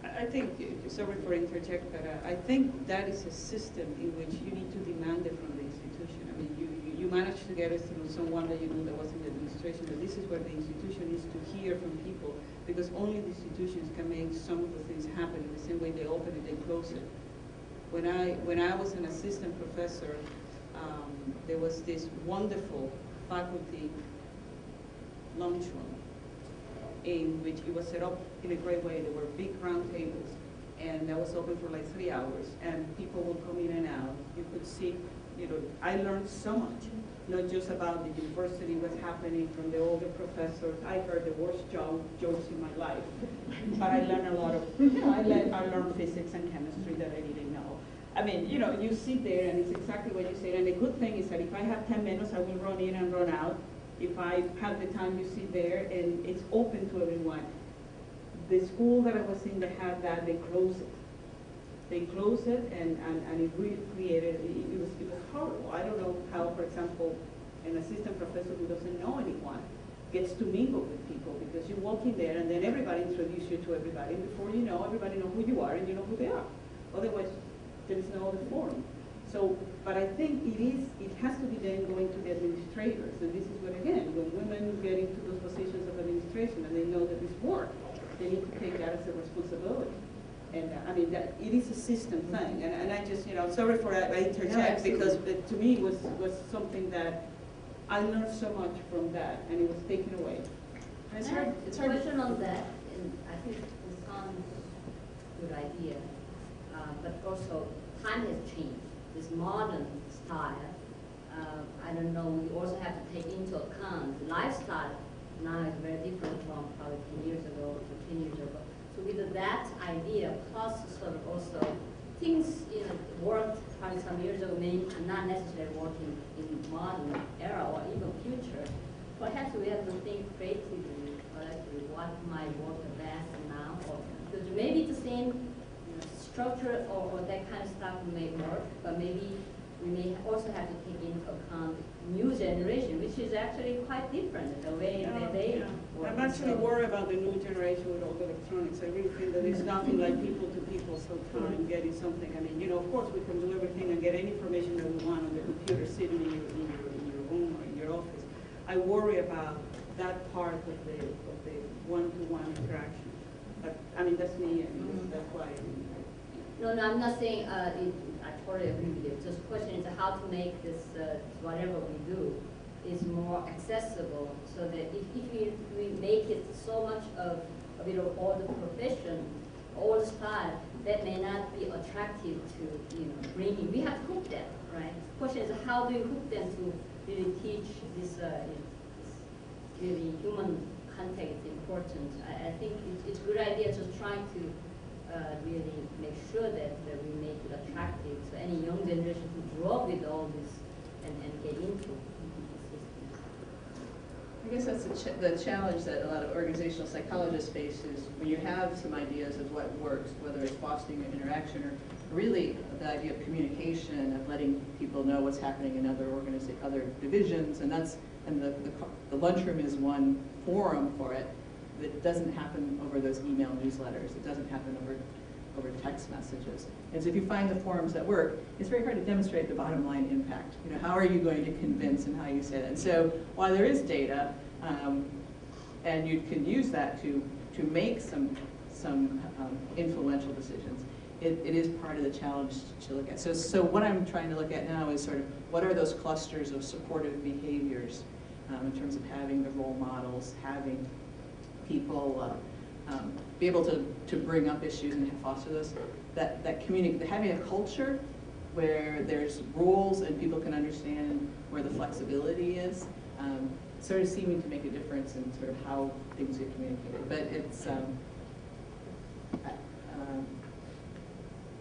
I think, sorry for interject, but I think that is a system in which you need to demand it from the institution. I mean, you managed to get it through someone that you knew that was in the administration, but this is where the institution needs to hear from people, because only the institutions can make some of the things happen in the same way they open it, they close it. When I was an assistant professor, there was this wonderful faculty lunchroom in which it was set up in a great way. There were big round tables, and that was open for like 3 hours, and people would come in and out. You could sit I learned so much, not just about the university, what's happening from the older professors. I heard the worst jokes in my life, but I learned a lot of, I learned physics and chemistry that I didn't know. I mean, you sit there and it's exactly what you said. And the good thing is that if I have 10 minutes, I will run in and run out. If I have the time, you sit there and it's open to everyone. The school that I was in, they had that, they closed it. They closed it and it really created, it was horrible. I don't know how, for example, an assistant professor who doesn't know anyone gets to mingle with people, because you walk in there and then everybody introduces you to everybody. And before you know, everybody knows who you are and you know who they are. Otherwise, there is no other forum. So, but I think it has to be then going to the administrators. And this is what, again, when women get into those positions of administration and they know that it's work, they need to take that as a responsibility. And I mean, that it is a system thing. And I just, sorry for I interject, because to me it was something that I learned so much from that, and it was taken away. It's hard. Question on that, and I think it sounds a good idea, but also time has changed. This modern style, I don't know, we also have to take into account the lifestyle now is very different from probably 10 years ago, 15 years ago. So with that idea, plus sort of also things worked probably some years ago, maybe not necessarily working in modern era or even future. Perhaps we have to think creatively, what might work the best now, or because maybe the same structure or that kind of stuff may work, but maybe we may also have to take into account new generation, which is actually quite different the way that they work. I'm actually worried about the new generation with all the electronics. I really feel that it's nothing like people to people sometime getting something. I mean, of course we can do everything and get any information that we want on the computer sitting in your home or in your office. I worry about that part of the one-to-one interaction. But I mean, that's me, and that's why. No, I'm not saying I totally agree with you. Just the question is how to make this, whatever we do, is more accessible, so that if we make it so much of all the profession, all the style, that may not be attractive to bringing. We have to hook them, right? The question is how do you hook them to really teach this really human contact is important. I think it's a good idea just trying to really make sure that we make it attractive so any young generation who grow up with all this and get into the system. I guess that's the challenge that a lot of organizational psychologists face is when you have some ideas of what works, whether it's fostering an interaction or really the idea of communication, of letting people know what's happening in other divisions, and the lunchroom is one forum for it. That doesn't happen over those email newsletters. It doesn't happen over text messages. And so if you find the forums that work, it's very hard to demonstrate the bottom line impact. How are you going to convince and how you say that? And so while there is data, and you can use that to make some influential decisions, it is part of the challenge to look at. So what I'm trying to look at now is sort of what are those clusters of supportive behaviors in terms of having the role models, having people be able to bring up issues and foster those, that community, having a culture where there's rules and people can understand where the flexibility is, sort of seeming to make a difference in sort of how things get communicated. But it's,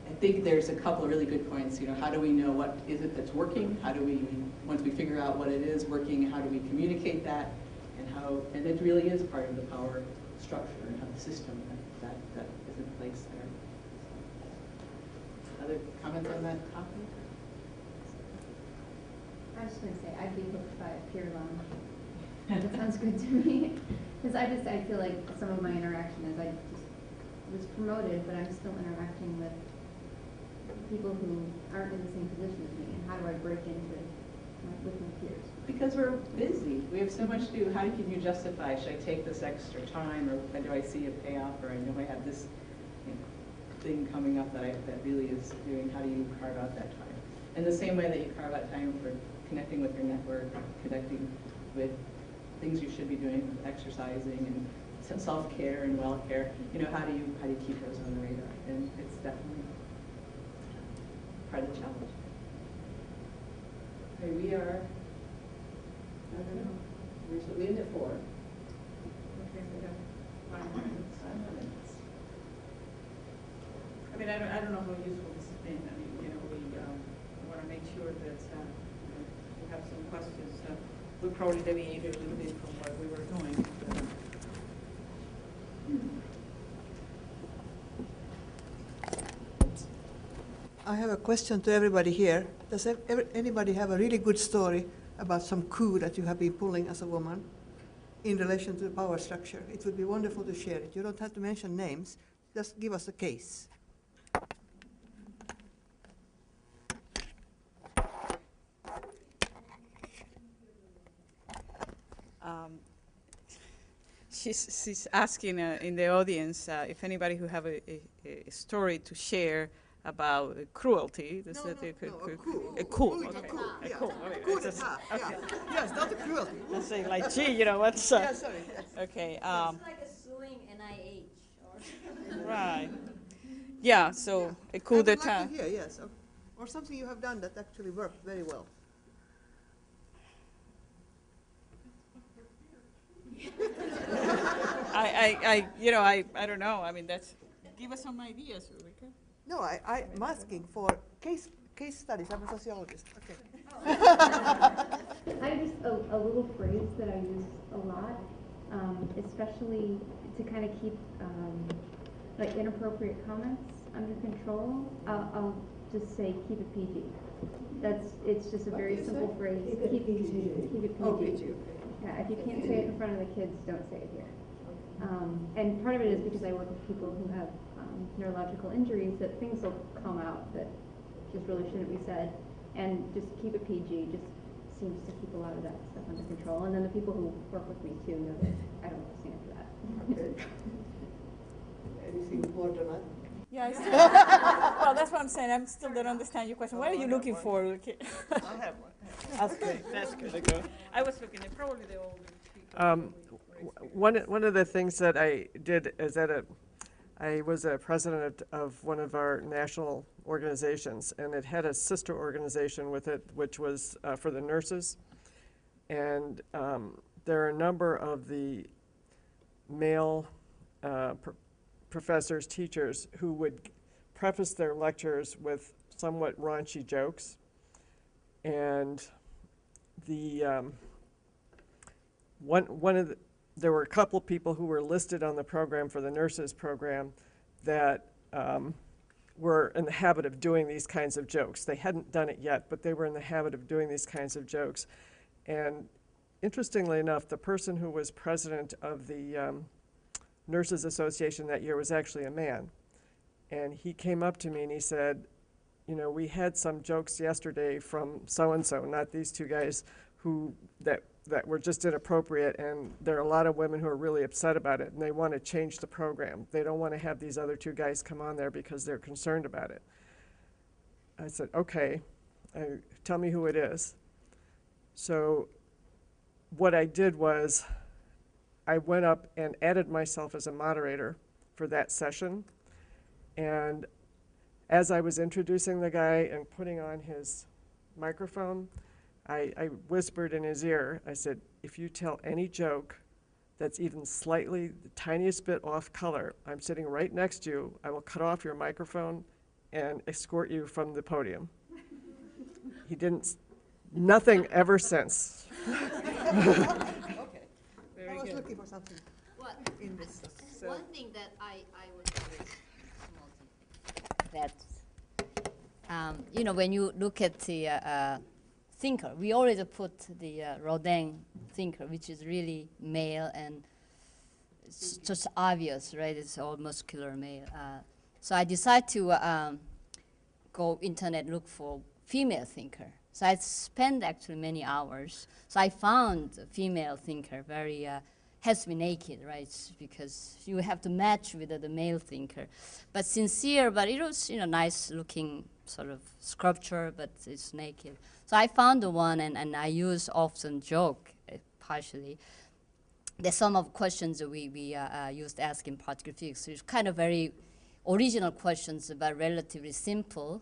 I think there's a couple of really good points. How do we know what is it that's working? How do we, once we figure out what it is working, how do we communicate that? And it really is part of the power structure and the system that is in place there. Other comments on that topic? I was just going to say, I'd be hooked by a peer lounge. That sounds good to me. Because I feel like some of my interaction is I just was promoted, but I'm still interacting with people who aren't in the same position as me. And how do I break into with my peers? Because we're busy. We have so much to do. How can you justify, should I take this extra time, or do I see a payoff, or I know I have this thing coming up that really is doing, how do you carve out that time? In the same way that you carve out time for connecting with your network, connecting with things you should be doing, exercising and self-care and well-care, how do you keep those on the radar? And it's definitely part of the challenge. Okay, we are, I don't know, we're in the 4. Okay, we have 5 minutes. 5 minutes. I mean, I don't know how useful this has been. I mean, you know, we want to make sure that we have some questions. We probably deviated a little bit from what we were doing. I have a question to everybody here. Does anybody have a really good story about some coup that you have been pulling as a woman in relation to the power structure? It would be wonderful to share it. You don't have to mention names. Just give us a case. She's asking in the audience if anybody who have a story to share about cruelty. A coup. Okay. Yeah. A coup. Coup d'etat, yeah. Yes, not a cruelty. Let's say like, gee, you know, what's... Yeah, sorry. Yes. Okay. It's like a suing NIH. Right. Yeah, so a coup d'etat. I would like to hear, yes. Or something you have done that actually worked very well. I don't know. I mean, give us some ideas, Ulrika. No, I'm asking for case studies. I'm a sociologist. Okay. I just a little phrase that I use a lot, especially to kind of keep like inappropriate comments under control. I'll just say keep it PG. It's just a very simple phrase. Keep it PG. Oh, PG. Yeah, if you can't say it in front of the kids, don't say it here. And part of it is because I work with people who have neurological injuries, that things will come out that just really shouldn't be said. And just keep it PG just seems to keep a lot of that stuff under control. And then the people who work with me too know that I don't stand for that. Anything more than that? Yeah, well, that's what I'm saying. I still don't understand your question. What are you looking for? Okay. I have one. That's good. That's good. Okay. I was looking at probably the older people. One of the things that I did is that I was a president of one of our national organizations, and it had a sister organization with it, which was for the nurses. And there are a number of the male professors, teachers, who would preface their lectures with somewhat raunchy jokes. And there were a couple people who were listed on the program for the nurses program that were in the habit of doing these kinds of jokes. They hadn't done it yet, but they were in the habit of doing these kinds of jokes. And interestingly enough, the person who was president of the Nurses Association that year was actually a man. And he came up to me and he said, you know, we had some jokes yesterday from so-and-so, not these two guys, that were just inappropriate, and there are a lot of women who are really upset about it, and they want to change the program. They don't want to have these other two guys come on there because they're concerned about it. I said, okay, tell me who it is. So what I did was I went up and added myself as a moderator for that session, and as I was introducing the guy and putting on his microphone, I whispered in his ear, I said, if you tell any joke that's even slightly the tiniest bit off color, I'm sitting right next to you, I will cut off your microphone and escort you from the podium. He didn't, nothing ever since. Okay. Very I was good. looking for something in this. So. One thing that I was small thing, that you know, when you look at the thinker, we always put the broaden thinker, which is really male, and it's just obvious, right? It's all muscular male. So I decided to go internet, look for female thinker. So I spent actually many hours. So I found a female thinker, very has to be naked, right? Because you have to match with the male thinker. But sincere, but it was, you know, nice looking sort of sculpture, but it's naked. So I found the one, and I use often joke, partially. There's some of questions that we used to ask in particle physics. So it's kind of very original questions, but relatively simple.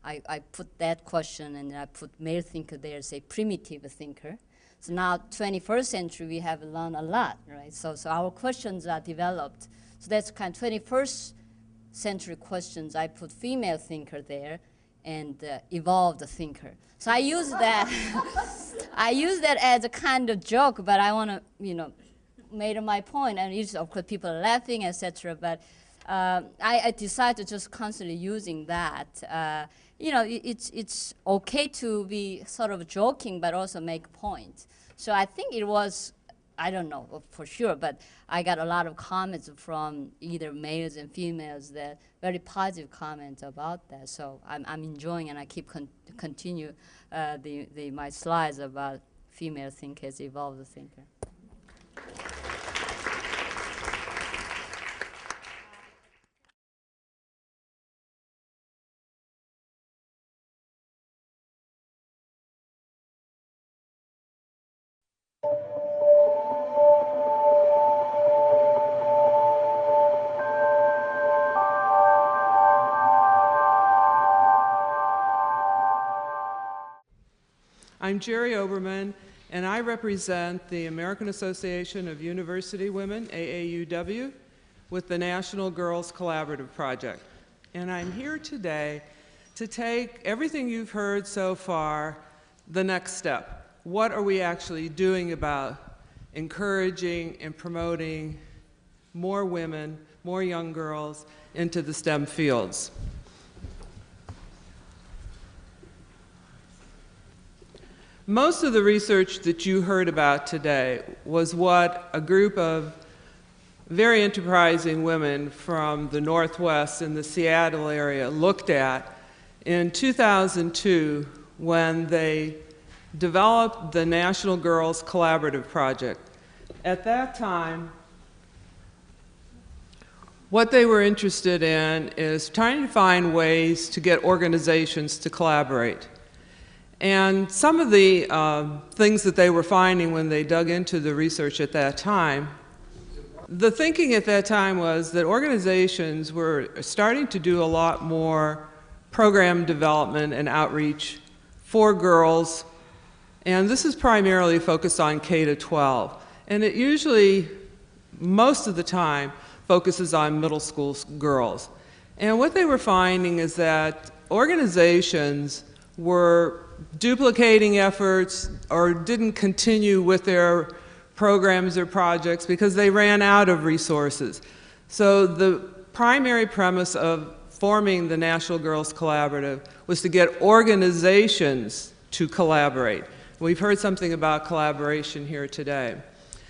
I put that question and I put male thinker there, say primitive thinker. So now 21st century, we have learned a lot, right? So our questions are developed. So that's kind of 21st century questions. I put female thinker there and evolved thinker. So I use that, I use that as a kind of joke, but I want to, you know, made my point, and it's, of course people are laughing, etc. But I decided to just constantly using that. You know, it's okay to be sort of joking, but also make points. So I think it was, I don't know for sure, but I got a lot of comments from either males and females, that very positive comments about that. So I'm enjoying, and I keep continue my slides about female thinkers, evolved thinker. I'm Jerry Oberman, and I represent the American Association of University Women, AAUW, with the National Girls Collaborative Project. And I'm here today to take everything you've heard so far the next step. What are we actually doing about encouraging and promoting more women, more young girls into the STEM fields? Most of the research that you heard about today was what a group of very enterprising women from the Northwest and the Seattle area looked at in 2002 when they developed the National Girls Collaborative Project. At that time, what they were interested in is trying to find ways to get organizations to collaborate. And some of the things that they were finding when they dug into the research at that time, the thinking at that time was that organizations were starting to do a lot more program development and outreach for girls, and this is primarily focused on K-12. And it usually, most of the time, focuses on middle school girls. And what they were finding is that organizations were duplicating efforts or didn't continue with their programs or projects because they ran out of resources. So the primary premise of forming the National Girls Collaborative was to get organizations to collaborate. We've heard something about collaboration here today.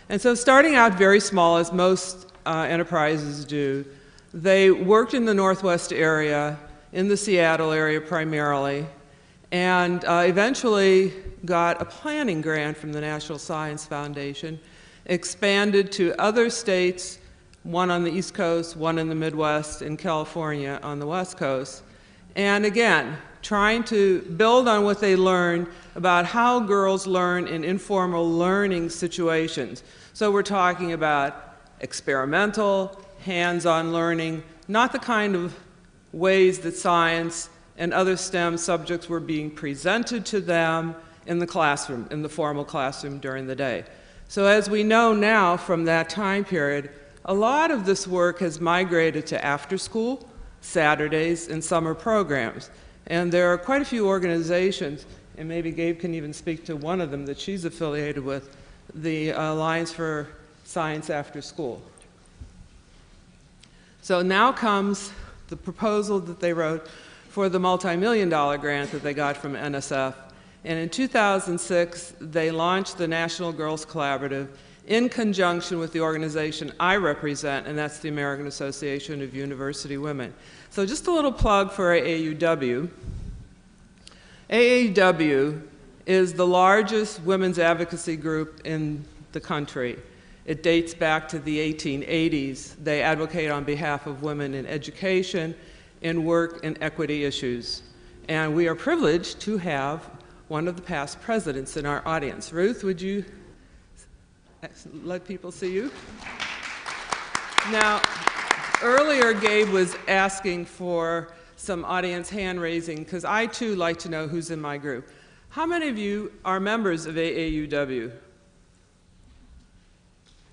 And so starting out very small, as most enterprises do, they worked in the Northwest area, in the Seattle area primarily, and eventually got a planning grant from the National Science Foundation, expanded to other states, one on the East Coast, one in the Midwest, and California on the West Coast. And again, trying to build on what they learned about how girls learn in informal learning situations. So we're talking about experimental, hands-on learning, not the kind of ways that science and other STEM subjects were being presented to them in the classroom, in the formal classroom during the day. So as we know now from that time period, a lot of this work has migrated to after school, Saturdays, and summer programs. And there are quite a few organizations, and maybe Gabe can even speak to one of them that she's affiliated with, the Alliance for Science After School. So now comes the proposal that they wrote for the multi-million-dollar grant that they got from NSF. And in 2006, they launched the National Girls Collaborative in conjunction with the organization I represent, and that's the American Association of University Women. So just a little plug for AAUW. AAUW is the largest women's advocacy group in the country. It dates back to the 1880s. They advocate on behalf of women in education, in work, and equity issues. And we are privileged to have one of the past presidents in our audience. Ruth, would you let people see you? Now, earlier Gabe was asking for some audience hand raising, because I too like to know who's in my group. How many of you are members of AAUW?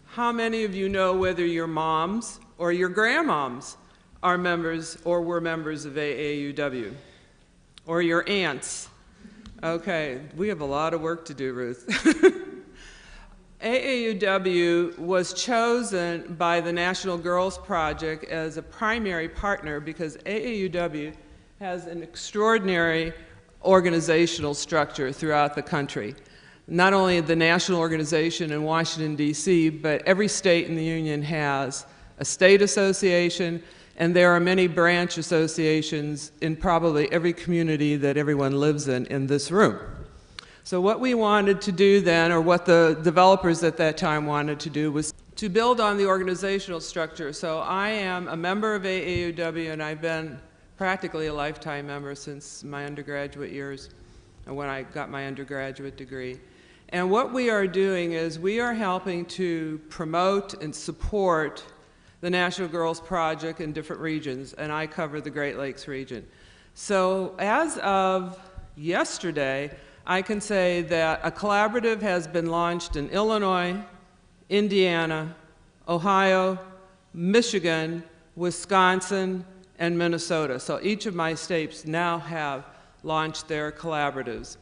How many of you know whether your moms or your grandmoms are members or were members of AAUW? Or your aunts? Okay, we have a lot of work to do, Ruth. AAUW was chosen by the National Girls Project as a primary partner because AAUW has an extraordinary organizational structure throughout the country. Not only the national organization in Washington, D.C., but every state in the union has a state association, and there are many branch associations in probably every community that everyone lives in this room. So what we wanted to do then, or what the developers at that time wanted to do, was to build on the organizational structure. So I am a member of AAUW, and I've been practically a lifetime member since my undergraduate years, when I got my undergraduate degree. And what we are doing is we are helping to promote and support the National Girls Project in different regions, and I cover the Great Lakes region. So as of yesterday, I can say that a collaborative has been launched in Illinois, Indiana, Ohio, Michigan, Wisconsin, and Minnesota. So each of my states now have launched their collaboratives.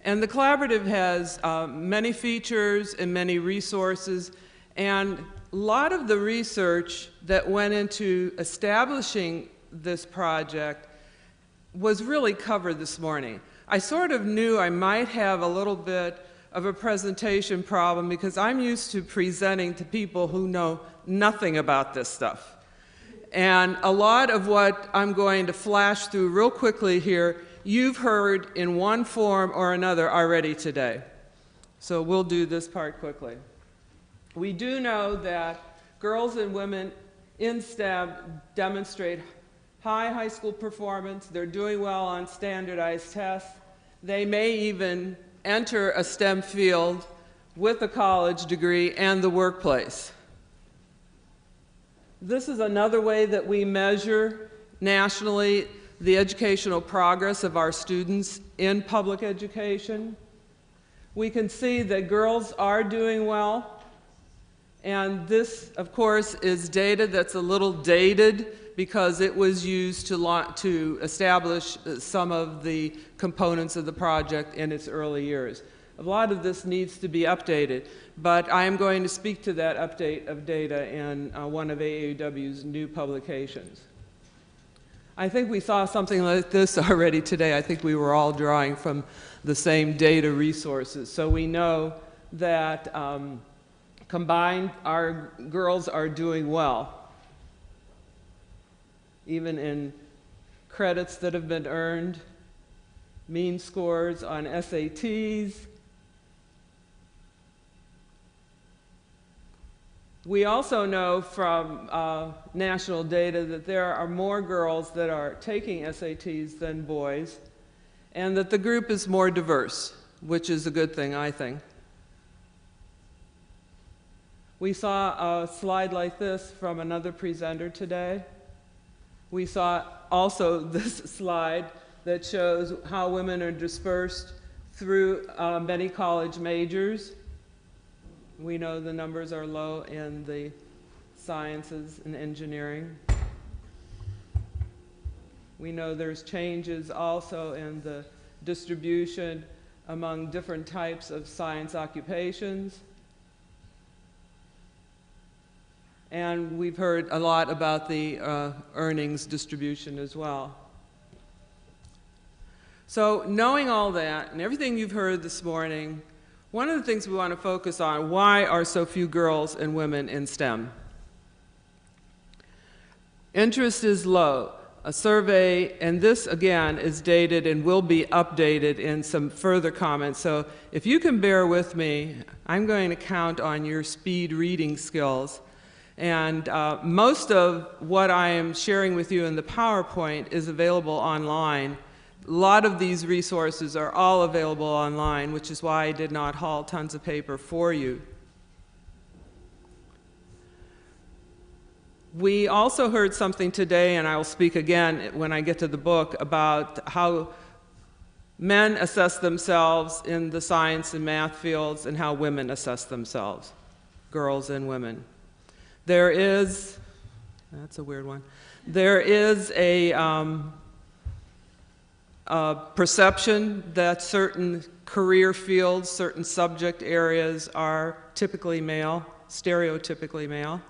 And the collaborative has many features and many resources, and a lot of the research that went into establishing this project was really covered this morning. I sort of knew I might have a little bit of a presentation problem because I'm used to presenting to people who know nothing about this stuff. And a lot of what I'm going to flash through real quickly here, you've heard in one form or another already today. So we'll do this part quickly. We do know that girls and women in STEM demonstrate high school performance. They're doing well on standardized tests. They may even enter a STEM field with a college degree and the workplace. This is another way that we measure nationally the educational progress of our students in public education. We can see that girls are doing well. And this, of course, is data that's a little dated because it was used to establish some of the components of the project in its early years. A lot of this needs to be updated, but I am going to speak to that update of data in one of AAUW's new publications. I think we saw something like this already today. I think we were all drawing from the same data resources. So we know that combined, our girls are doing well, even in credits that have been earned, mean scores on SATs. We also know from national data that there are more girls that are taking SATs than boys, and that the group is more diverse, which is a good thing, I think. We saw a slide like this from another presenter today. We saw also this slide that shows how women are dispersed through many college majors. We know the numbers are low in the sciences and engineering. We know there's changes also in the distribution among different types of science occupations. And we've heard a lot about the earnings distribution as well. So knowing all that and everything you've heard this morning, one of the things we want to focus on, why are so few girls and women in STEM? Interest is low. A survey, and this again is dated and will be updated in some further comments. So if you can bear with me, I'm going to count on your speed reading skills. And most of what I am sharing with you in the PowerPoint is available online. A lot of these resources are all available online, which is why I did not haul tons of paper for you. We also heard something today, and I will speak again when I get to the book, about how men assess themselves in the science and math fields and how women assess themselves, girls and women. There is, that's a weird one, there is a perception that certain career fields, certain subject areas are typically male, stereotypically male.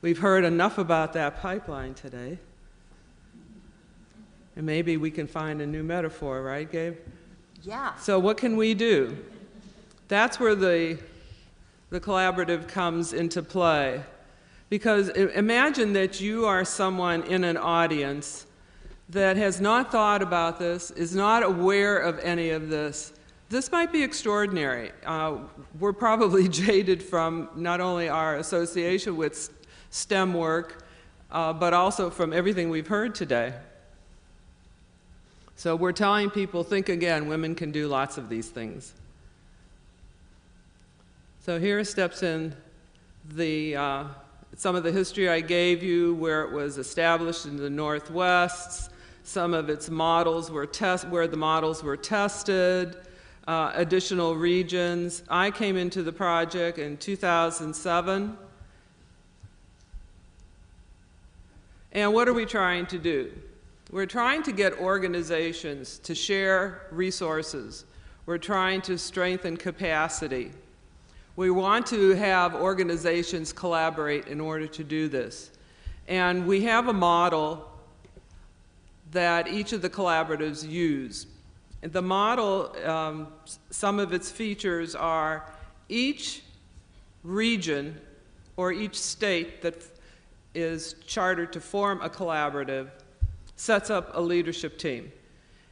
We've heard enough about that pipeline today. And maybe we can find a new metaphor, right, Gabe? Yeah. So what can we do? That's where the collaborative comes into play. Because imagine that you are someone in an audience that has not thought about this, is not aware of any of this. This might be extraordinary. We're probably jaded from not only our association with STEM work, but also from everything we've heard today. So we're telling people, think again, women can do lots of these things. So here steps in some of the history I gave you, where it was established in the Northwest, some of its models were where the models were tested, additional regions. I came into the project in 2007. And what are we trying to do? We're trying to get organizations to share resources. We're trying to strengthen capacity. We want to have organizations collaborate in order to do this. And we have a model that each of the collaboratives use. The model, some of its features are each region or each state that is chartered to form a collaborative sets up a leadership team.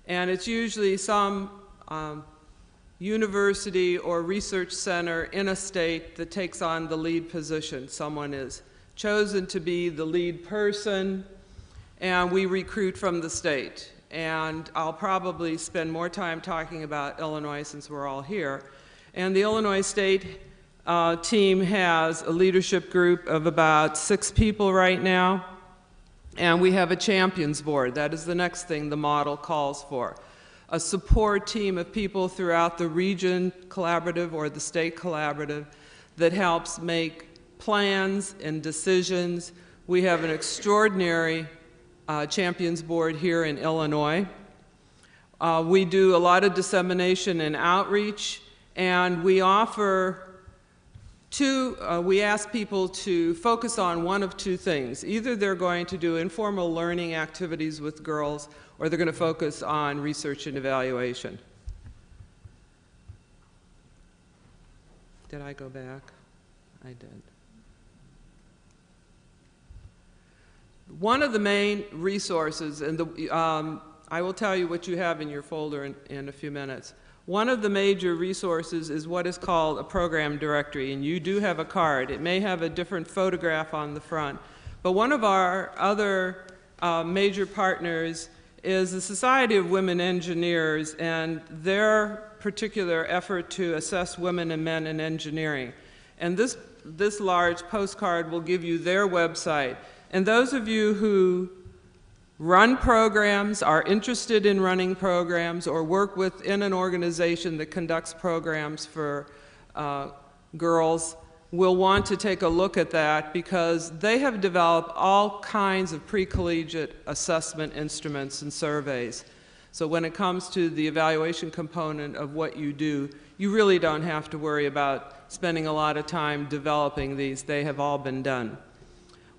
And it's usually some university or research center in a state that takes on the lead position. Someone is chosen to be the lead person, and we recruit from the state. And I'll probably spend more time talking about Illinois since we're all here. And the Illinois State team has a leadership group of about 6 people right now. And we have a champions board. That is the next thing the model calls for. A support team of people throughout the region collaborative or the state collaborative that helps make plans and decisions. We have an extraordinary champions board here in Illinois. We do a lot of dissemination and outreach, and we offer we ask people to focus on one of 2 things. Either they're going to do informal learning activities with girls, or they're going to focus on research and evaluation. Did I go back? I did. One of the main resources, and I will tell you what you have in your folder in a few minutes. One of the major resources is what is called a program directory, and you do have a card. It may have a different photograph on the front, but one of our other major partners is the Society of Women Engineers and their particular effort to assess women and men in engineering. And this large postcard will give you their website. And those of you who run programs, are interested in running programs, or work within an organization that conducts programs for girls will want to take a look at that, because they have developed all kinds of pre-collegiate assessment instruments and surveys. So when it comes to the evaluation component of what you do, you really don't have to worry about spending a lot of time developing these. They have all been done.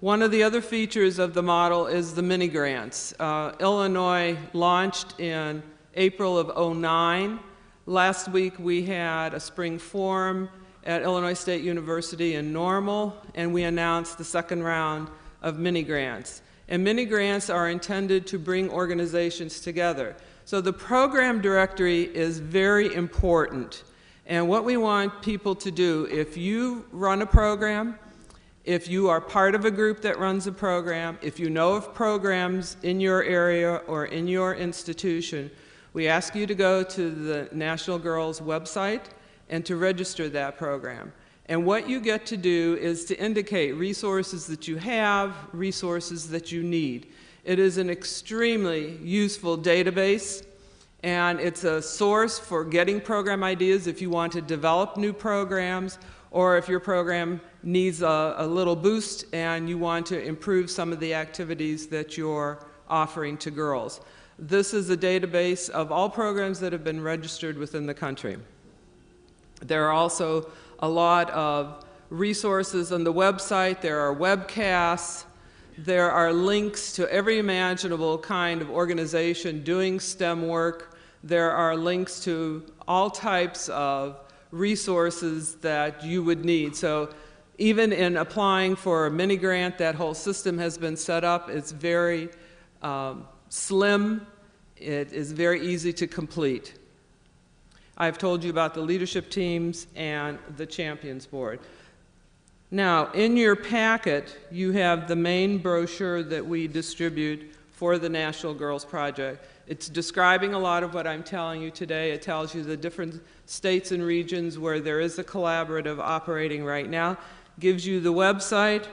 One of the other features of the model is the mini grants. Illinois launched in April of '09. Last week we had a spring forum at Illinois State University in Normal, and we announced the 2nd round of mini grants. And mini grants are intended to bring organizations together. So the program directory is very important. And what we want people to do, if you run a program, if you are part of a group that runs a program, if you know of programs in your area or in your institution, we ask you to go to the National Girls website and to register that program. And what you get to do is to indicate resources that you have, resources that you need. It is an extremely useful database, and it's a source for getting program ideas if you want to develop new programs, or if your program needs a little boost and you want to improve some of the activities that you're offering to girls. This is a database of all programs that have been registered within the country. There are also a lot of resources on the website. There are webcasts. There are links to every imaginable kind of organization doing STEM work. There are links to all types of resources that you would need. So even in applying for a mini grant, that whole system has been set up. It's very slim. It is very easy to complete. I've told you about the leadership teams and the Champions Board. Now, in your packet, you have the main brochure that we distribute for the National Girls Project. It's describing a lot of what I'm telling you today. It tells you the different states and regions where there is a collaborative operating right now. Gives you the website,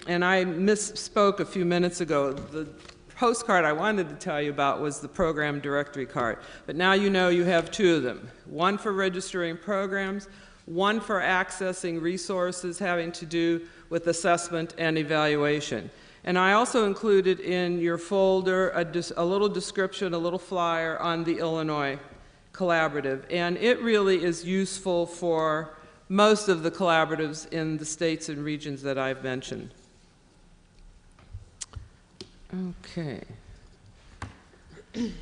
and I misspoke a few minutes ago. The postcard I wanted to tell you about was the program directory card. But now you know you have two of them. One for registering programs, one for accessing resources having to do with assessment and evaluation. And I also included in your folder a little description, a little flyer on the Illinois Collaborative. And it really is useful for most of the collaboratives in the states and regions that I've mentioned. Okay.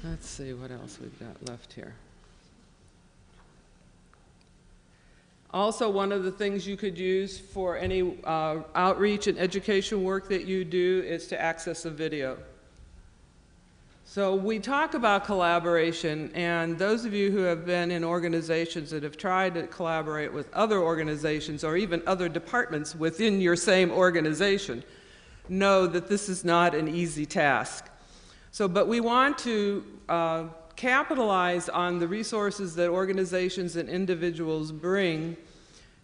Let's see what else we've got left here. Also, one of the things you could use for any outreach and education work that you do is to access a video. So we talk about collaboration, and those of you who have been in organizations that have tried to collaborate with other organizations or even other departments within your same organization know that this is not an easy task. So, but we want to capitalize on the resources that organizations and individuals bring,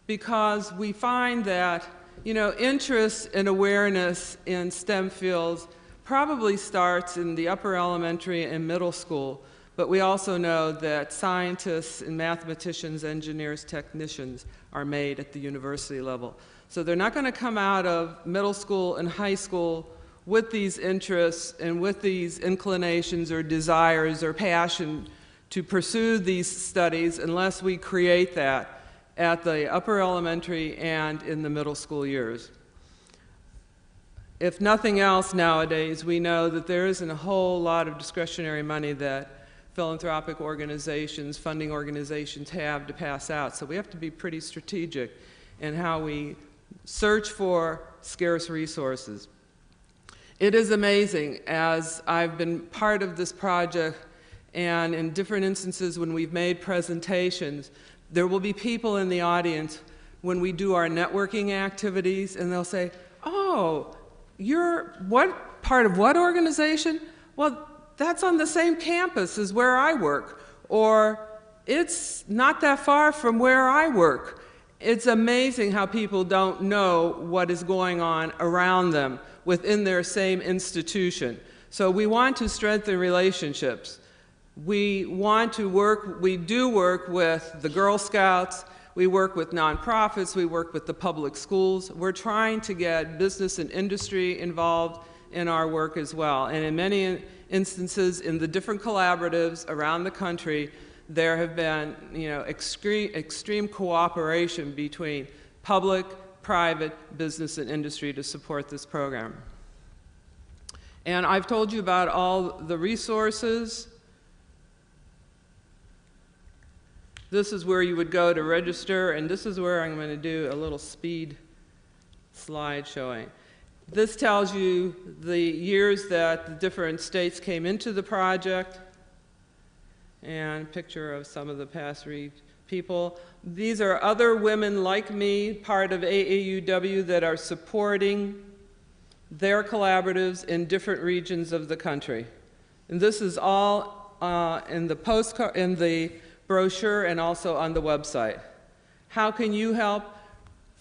because we find that, you know, interest and awareness in STEM fields probably starts in the upper elementary and middle school, but we also know that scientists and mathematicians, engineers, technicians are made at the university level. So they're not going to come out of middle school and high school with these interests and with these inclinations or desires or passion to pursue these studies unless we create that at the upper elementary and in the middle school years. If nothing else nowadays, we know that there isn't a whole lot of discretionary money that philanthropic organizations, funding organizations have to pass out. So we have to be pretty strategic in how we search for scarce resources. It is amazing, as I've been part of this project, and in different instances when we've made presentations, there will be people in the audience when we do our networking activities, and they'll say, "Oh, you're what part of what organization?" "Well, that's on the same campus as where I work," or "It's not that far from where I work." It's amazing how people don't know what is going on around them within their same institution. So we want to strengthen relationships. We want to work, we do work with the Girl Scouts, we work with nonprofits, we work with the public schools. We're trying to get business and industry involved in our work as well. And in many instances, in the different collaboratives around the country, there have been, you know, extreme cooperation between public, private, business, and industry to support this program. And I've told you about all the resources. This is where you would go to register, and this is where I'm going to do a little speed slide showing. This tells you the years that the different states came into the project, and a picture of some of the past people. These are other women like me, part of AAUW, that are supporting their collaboratives in different regions of the country. And this is all in the postcard, in the brochure, and also on the website. How can you help?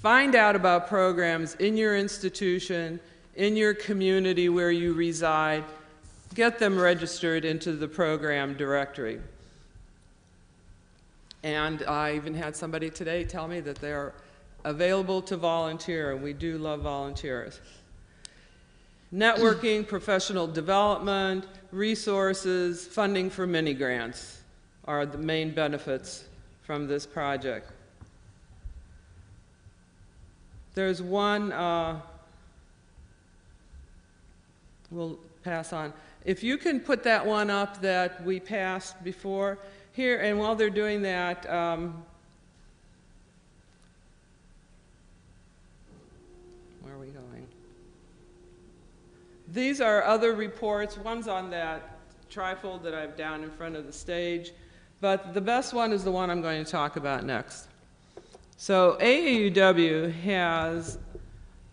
Find out about programs in your institution, in your community where you reside. Get them registered into the program directory. And I even had somebody today tell me that they're available to volunteer, and we do love volunteers. Networking, professional development, resources, funding for mini grants are the main benefits from this project. There's one, we'll pass on. If you can put that one up that we passed before here, and while they're doing that, where are we going? These are other reports. One's on that trifold that I have down in front of the stage, but the best one is the one I'm going to talk about next. So AAUW has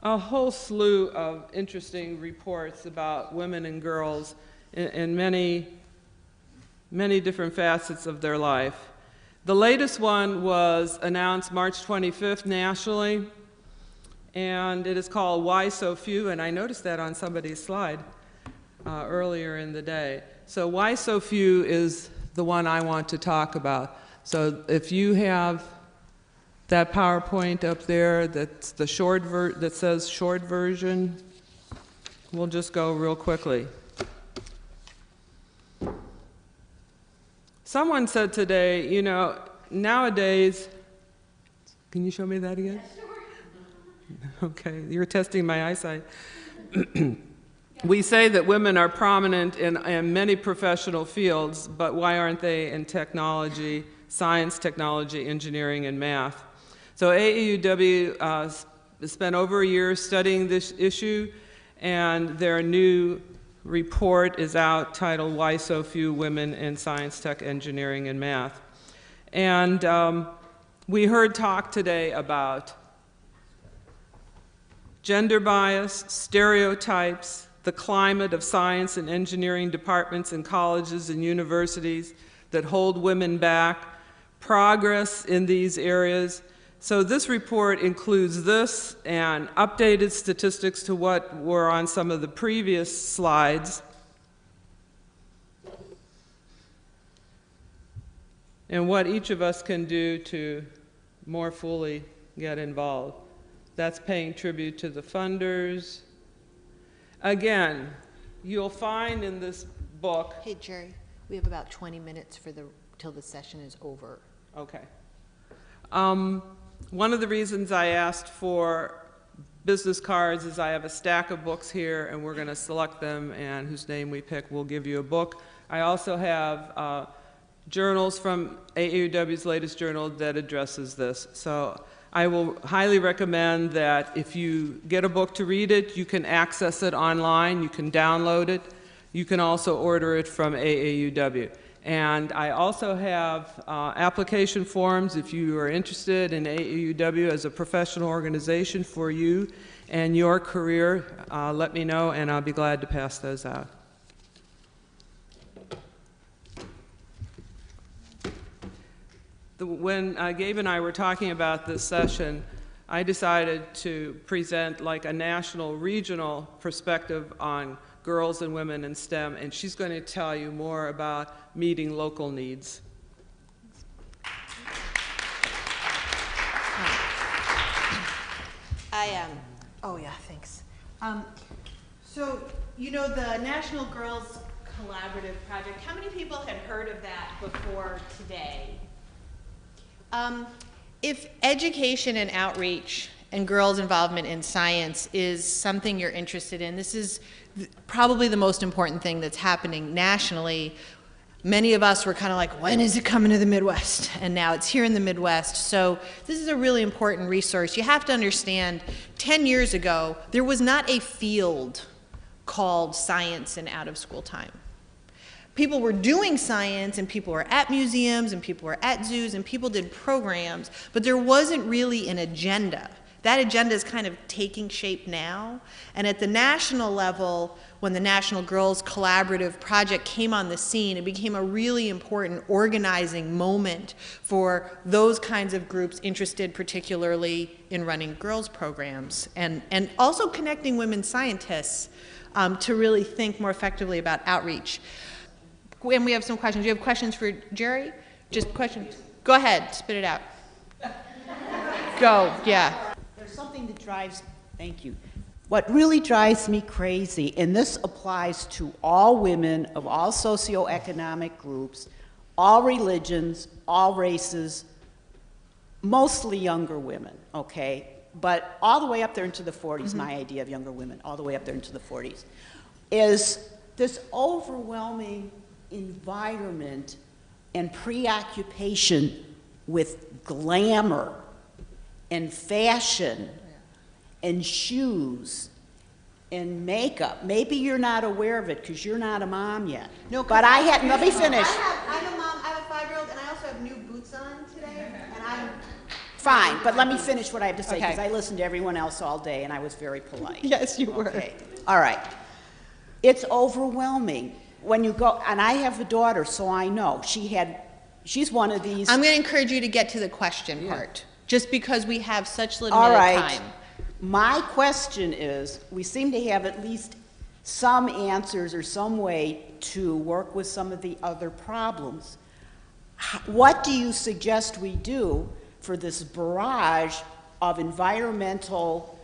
a whole slew of interesting reports about women and girls in many different facets of their life. The latest one was announced March 25th nationally, and it is called Why So Few, and I noticed that on somebody's slide earlier in the day. So Why So Few is the one I want to talk about. So if you have that PowerPoint up there that's the that says short version, we'll just go real quickly. Someone said today, you know, nowadays, can you show me that again? Yeah, sure. Okay, you're testing my eyesight. We say that women are prominent in many professional fields, but why aren't they in technology, science, technology, engineering, and math? So AAUW spent over a year studying this issue, and their new report is out titled Why So Few Women in Science, Tech, Engineering, and Math. And we heard talk today about gender bias, stereotypes, the climate of science and engineering departments in colleges and universities that hold women back, progress in these areas. So this report includes this and updated statistics to what were on some of the previous slides. And what each of us can do to more fully get involved. That's paying tribute to the funders. Again, you'll find in this book. Hey, Jerry, we have about 20 minutes till the session is over. Okay. One of the reasons I asked for business cards is I have a stack of books here, and we're going to select them, and whose name we pick will give you a book. I also have journals from AAUW's latest journal that addresses this. So I will highly recommend that if you get a book to read it, you can access it online, you can download it, you can also order it from AAUW. And I also have application forms if you are interested in AAUW as a professional organization for you and your career. Let me know, and I'll be glad to pass those out. When Gabe and I were talking about this session, I decided to present like a national, regional perspective on girls and women in STEM, and she's going to tell you more about meeting local needs. Oh yeah, thanks. So, you know, the National Girls Collaborative Project, how many people had heard of that before today? If education and outreach and girls' involvement in science is something you're interested in, this is probably the most important thing that's happening nationally. Many of us were kind of like, when is it coming to the Midwest? And now it's here in the Midwest. So this is a really important resource. You have to understand, 10 years ago, there was not a field called science in out-of-school time. People were doing science, and people were at museums, and people were at zoos, and people did programs, but there wasn't really an agenda. That agenda is kind of taking shape now. And at the national level, when the National Girls Collaborative Project came on the scene, it became a really important organizing moment for those kinds of groups interested particularly in running girls programs and also connecting women scientists to really think more effectively about outreach. And we have some questions. Do you have questions for Jerry? Just questions. Go ahead, spit it out. Go, yeah. There's something that drives, thank you. What really drives me crazy, and this applies to all women of all socioeconomic groups, all religions, all races, mostly younger women, okay? But all the way up there into the 40s, my idea of younger women, all the way up there into the 40s, is this overwhelming environment and preoccupation with glamour and fashion and shoes and makeup. Maybe you're not aware of it because you're not a mom yet. No, but let me finish. I'm a mom, I have a 5-year-old, and I also have new boots on today, and I'm... Fine, but let me finish what I have to say because Okay. I listened to everyone else all day and I was very polite. Yes, you were. Okay, all right. It's overwhelming when you go, and I have a daughter, so I know. She's one of these. I'm going to encourage you to get to the question part, just because we have such limited All right. time. My question is, we seem to have at least some answers or some way to work with some of the other problems. What do you suggest we do for this barrage of environmental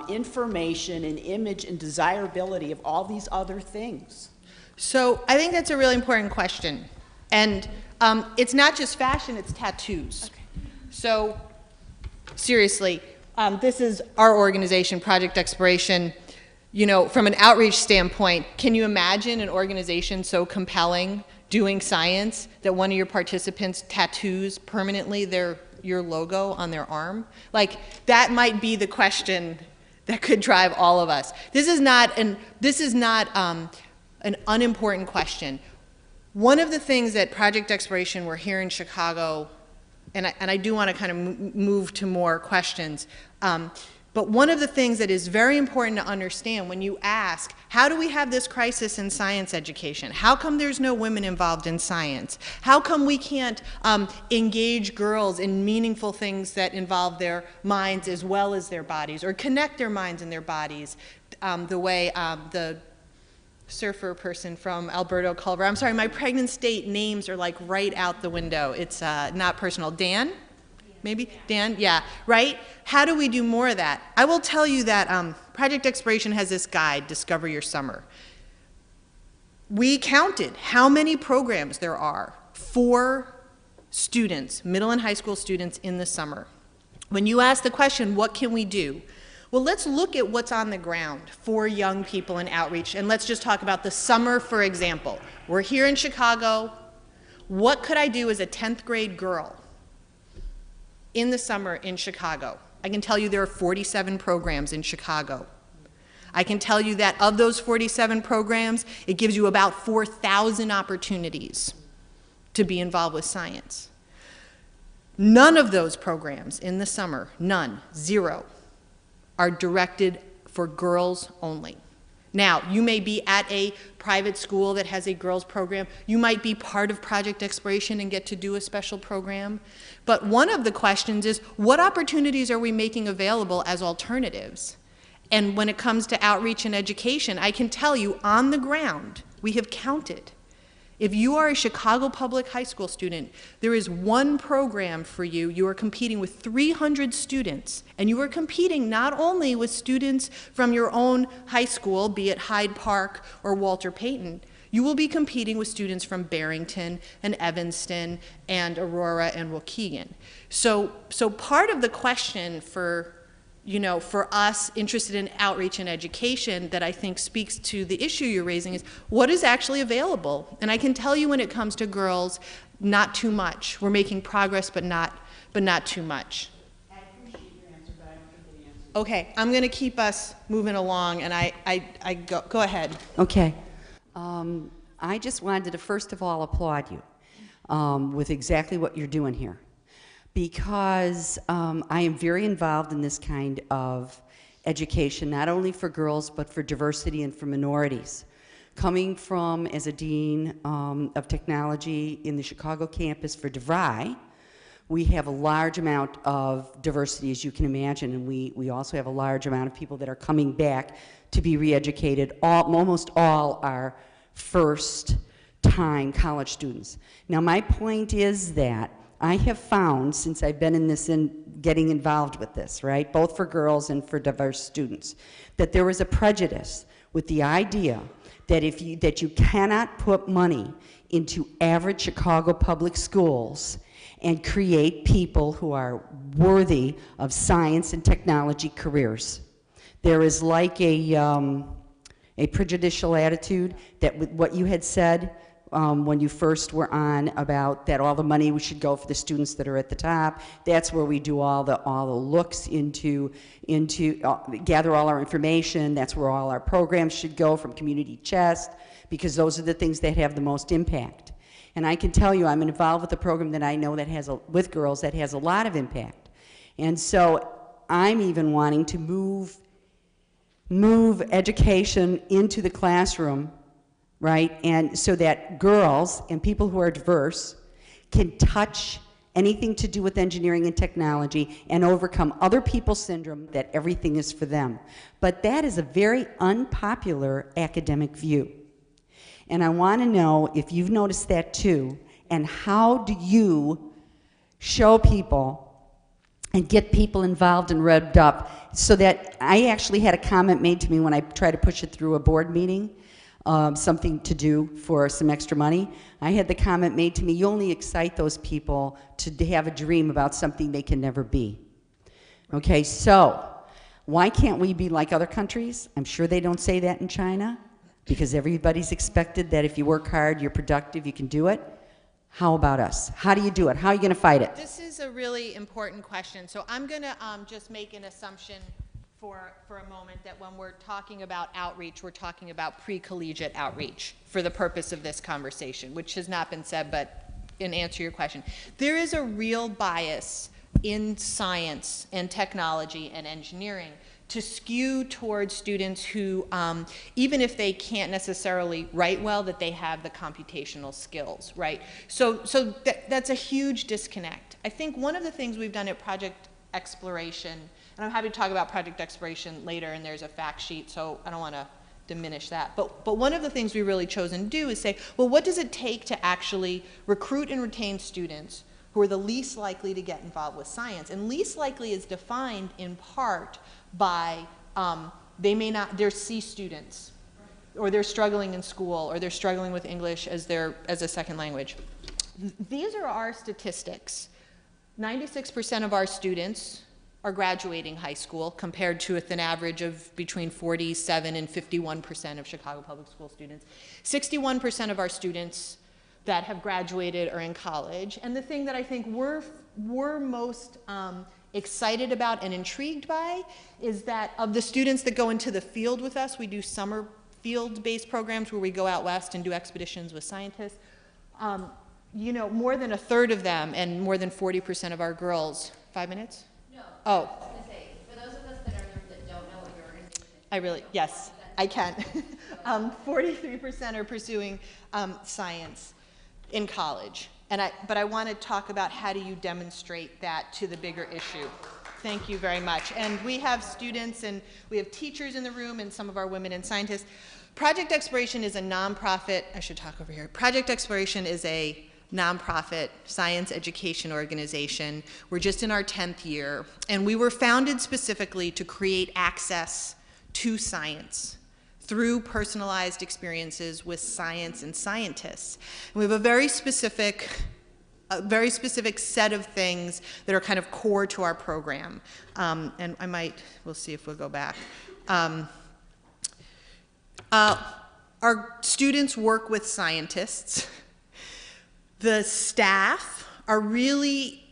information and image and desirability of all these other things? So I think that's a really important question. And it's not just fashion, it's tattoos. Okay. So seriously, this is our organization, Project Exploration. You know, from an outreach standpoint, can you imagine an organization so compelling doing science that one of your participants tattoos permanently your logo on their arm? Like, that might be the question that could drive all of us. This is not an unimportant question. One of the things that Project Exploration, we're here in Chicago, and I do want to kind of move to more questions, but one of the things that is very important to understand when you ask, how do we have this crisis in science education? How come there's no women involved in science? How come we can't engage girls in meaningful things that involve their minds as well as their bodies, or connect their minds and their bodies the way the surfer person from Alberto Culver, I'm sorry, my pregnant state names are like right out the window. It's not personal. Dan? Maybe? Dan? Yeah, right? How do we do more of that? I will tell you that Project Exploration has this guide, Discover Your Summer. We counted how many programs there are for students, middle and high school students in the summer. When you ask the question, what can we do? Well, let's look at what's on the ground for young people in outreach, and let's just talk about the summer, for example. We're here in Chicago. What could I do as a 10th grade girl in the summer in Chicago? I can tell you there are 47 programs in Chicago. I can tell you that of those 47 programs, it gives you about 4,000 opportunities to be involved with science. None of those programs in the summer, none, zero, are directed for girls only. Now, you may be at a private school that has a girls program. You might be part of Project Exploration and get to do a special program. But one of the questions is, what opportunities are we making available as alternatives? And when it comes to outreach and education, I can tell you on the ground, we have counted. If you are a Chicago Public High School student, there is one program for you. You are competing with 300 students, and you are competing not only with students from your own high school, be it Hyde Park or Walter Payton, you will be competing with students from Barrington and Evanston and Aurora and Waukegan. So part of the question for us interested in outreach and education that I think speaks to the issue you're raising is what is actually available. And I can tell you when it comes to girls, not too much. We're making progress, but not too much. I appreciate your answer, but I don't think the answer. Okay, I'm going to keep us moving along, and I go ahead. Okay. I just wanted to first of all applaud you with exactly what you're doing here. Because I am very involved in this kind of education, not only for girls, but for diversity and for minorities. Coming from, as a dean of technology in the Chicago campus for DeVry, we have a large amount of diversity, as you can imagine, and we also have a large amount of people that are coming back to be re-educated. Almost all are first-time college students. Now, my point is that I have found, since I've been in this, getting involved with this, right, both for girls and for diverse students, that there is a prejudice with the idea that that you cannot put money into average Chicago public schools and create people who are worthy of science and technology careers. There is like a prejudicial attitude that with what you had said when you first were on about that all the money should go for the students that are at the top. That's where we do all the looks into gather all our information. That's where all our programs should go, from community chest, because those are the things that have the most impact. And I can tell you, I'm involved with a program that I know that has with girls that has a lot of impact. And so I'm even wanting to move education into the classroom, right? And so that girls and people who are diverse can touch anything to do with engineering and technology and overcome other people's syndrome that everything is for them. But that is a very unpopular academic view. And I want to know if you've noticed that too, and how do you show people and get people involved and revved up, so that I actually had a comment made to me when I tried to push it through a board meeting, something to do for some extra money. I had the comment made to me, you only excite those people to have a dream about something they can never be. Okay, so why can't we be like other countries? I'm sure they don't say that in China, because everybody's expected that if you work hard, you're productive, you can do it. How about us? How do you do it? How are you going to fight it? This is a really important question. So I'm going to just make an assumption for a moment that when we're talking about outreach, we're talking about pre-collegiate outreach for the purpose of this conversation, which has not been said, but in answer to your question. There is a real bias in science and technology and engineering to skew towards students who, even if they can't necessarily write well, that they have the computational skills, right? So that's a huge disconnect. I think one of the things we've done at Project Exploration, and I'm happy to talk about Project Exploration later, and there's a fact sheet, so I don't want to diminish that. But one of the things we really chosen to do is say, well, what does it take to actually recruit and retain students who are the least likely to get involved with science? And least likely is defined in part by they're C students, or they're struggling in school, or they're struggling with English as a second language. These are our statistics. 96% of our students are graduating high school, compared to an average of between 47 and 51% of Chicago public school students. 61% of our students that have graduated are in college. And the thing that I think we're most excited about and intrigued by is that of the students that go into the field with us, we do summer field-based programs where we go out west and do expeditions with scientists. You know, more than a third of them and more than 40% of our girls. 5 minutes? No. Oh. I was going to say, for those of us that don't know what your organization is. Yes, I can. 43% are pursuing science in college. But I want to talk about how do you demonstrate that to the bigger issue. Thank you very much. And we have students and we have teachers in the room and some of our women and scientists. Project Exploration is a nonprofit. I should talk over here. Project Exploration is a nonprofit science education organization. We're just in our 10th year, and we were founded specifically to create access to science through personalized experiences with science and scientists. And we have a very specific set of things that are kind of core to our program. And we'll see if we'll go back. Our students work with scientists. The staff are really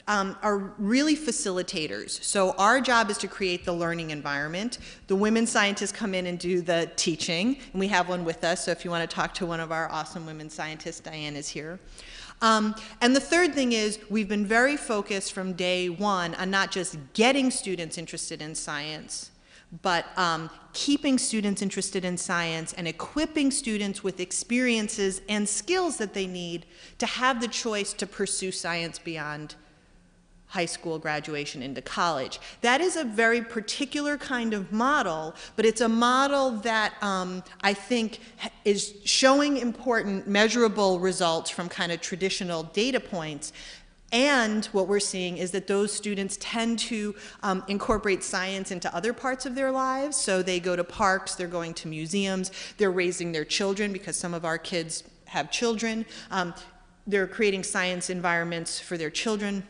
are really facilitators. So our job is to create the learning environment. The women scientists come in and do the teaching, and we have one with us, so if you want to talk to one of our awesome women scientists, Diane is here. And the third thing is we've been very focused from day one on not just getting students interested in science, but keeping students interested in science and equipping students with experiences and skills that they need to have the choice to pursue science beyond high school graduation into college. That is a very particular kind of model, but it's a model that I think is showing important measurable results from kind of traditional data points. And what we're seeing is that those students tend to incorporate science into other parts of their lives. So they go to parks, they're going to museums, they're raising their children because some of our kids have children. They're creating science environments for their children.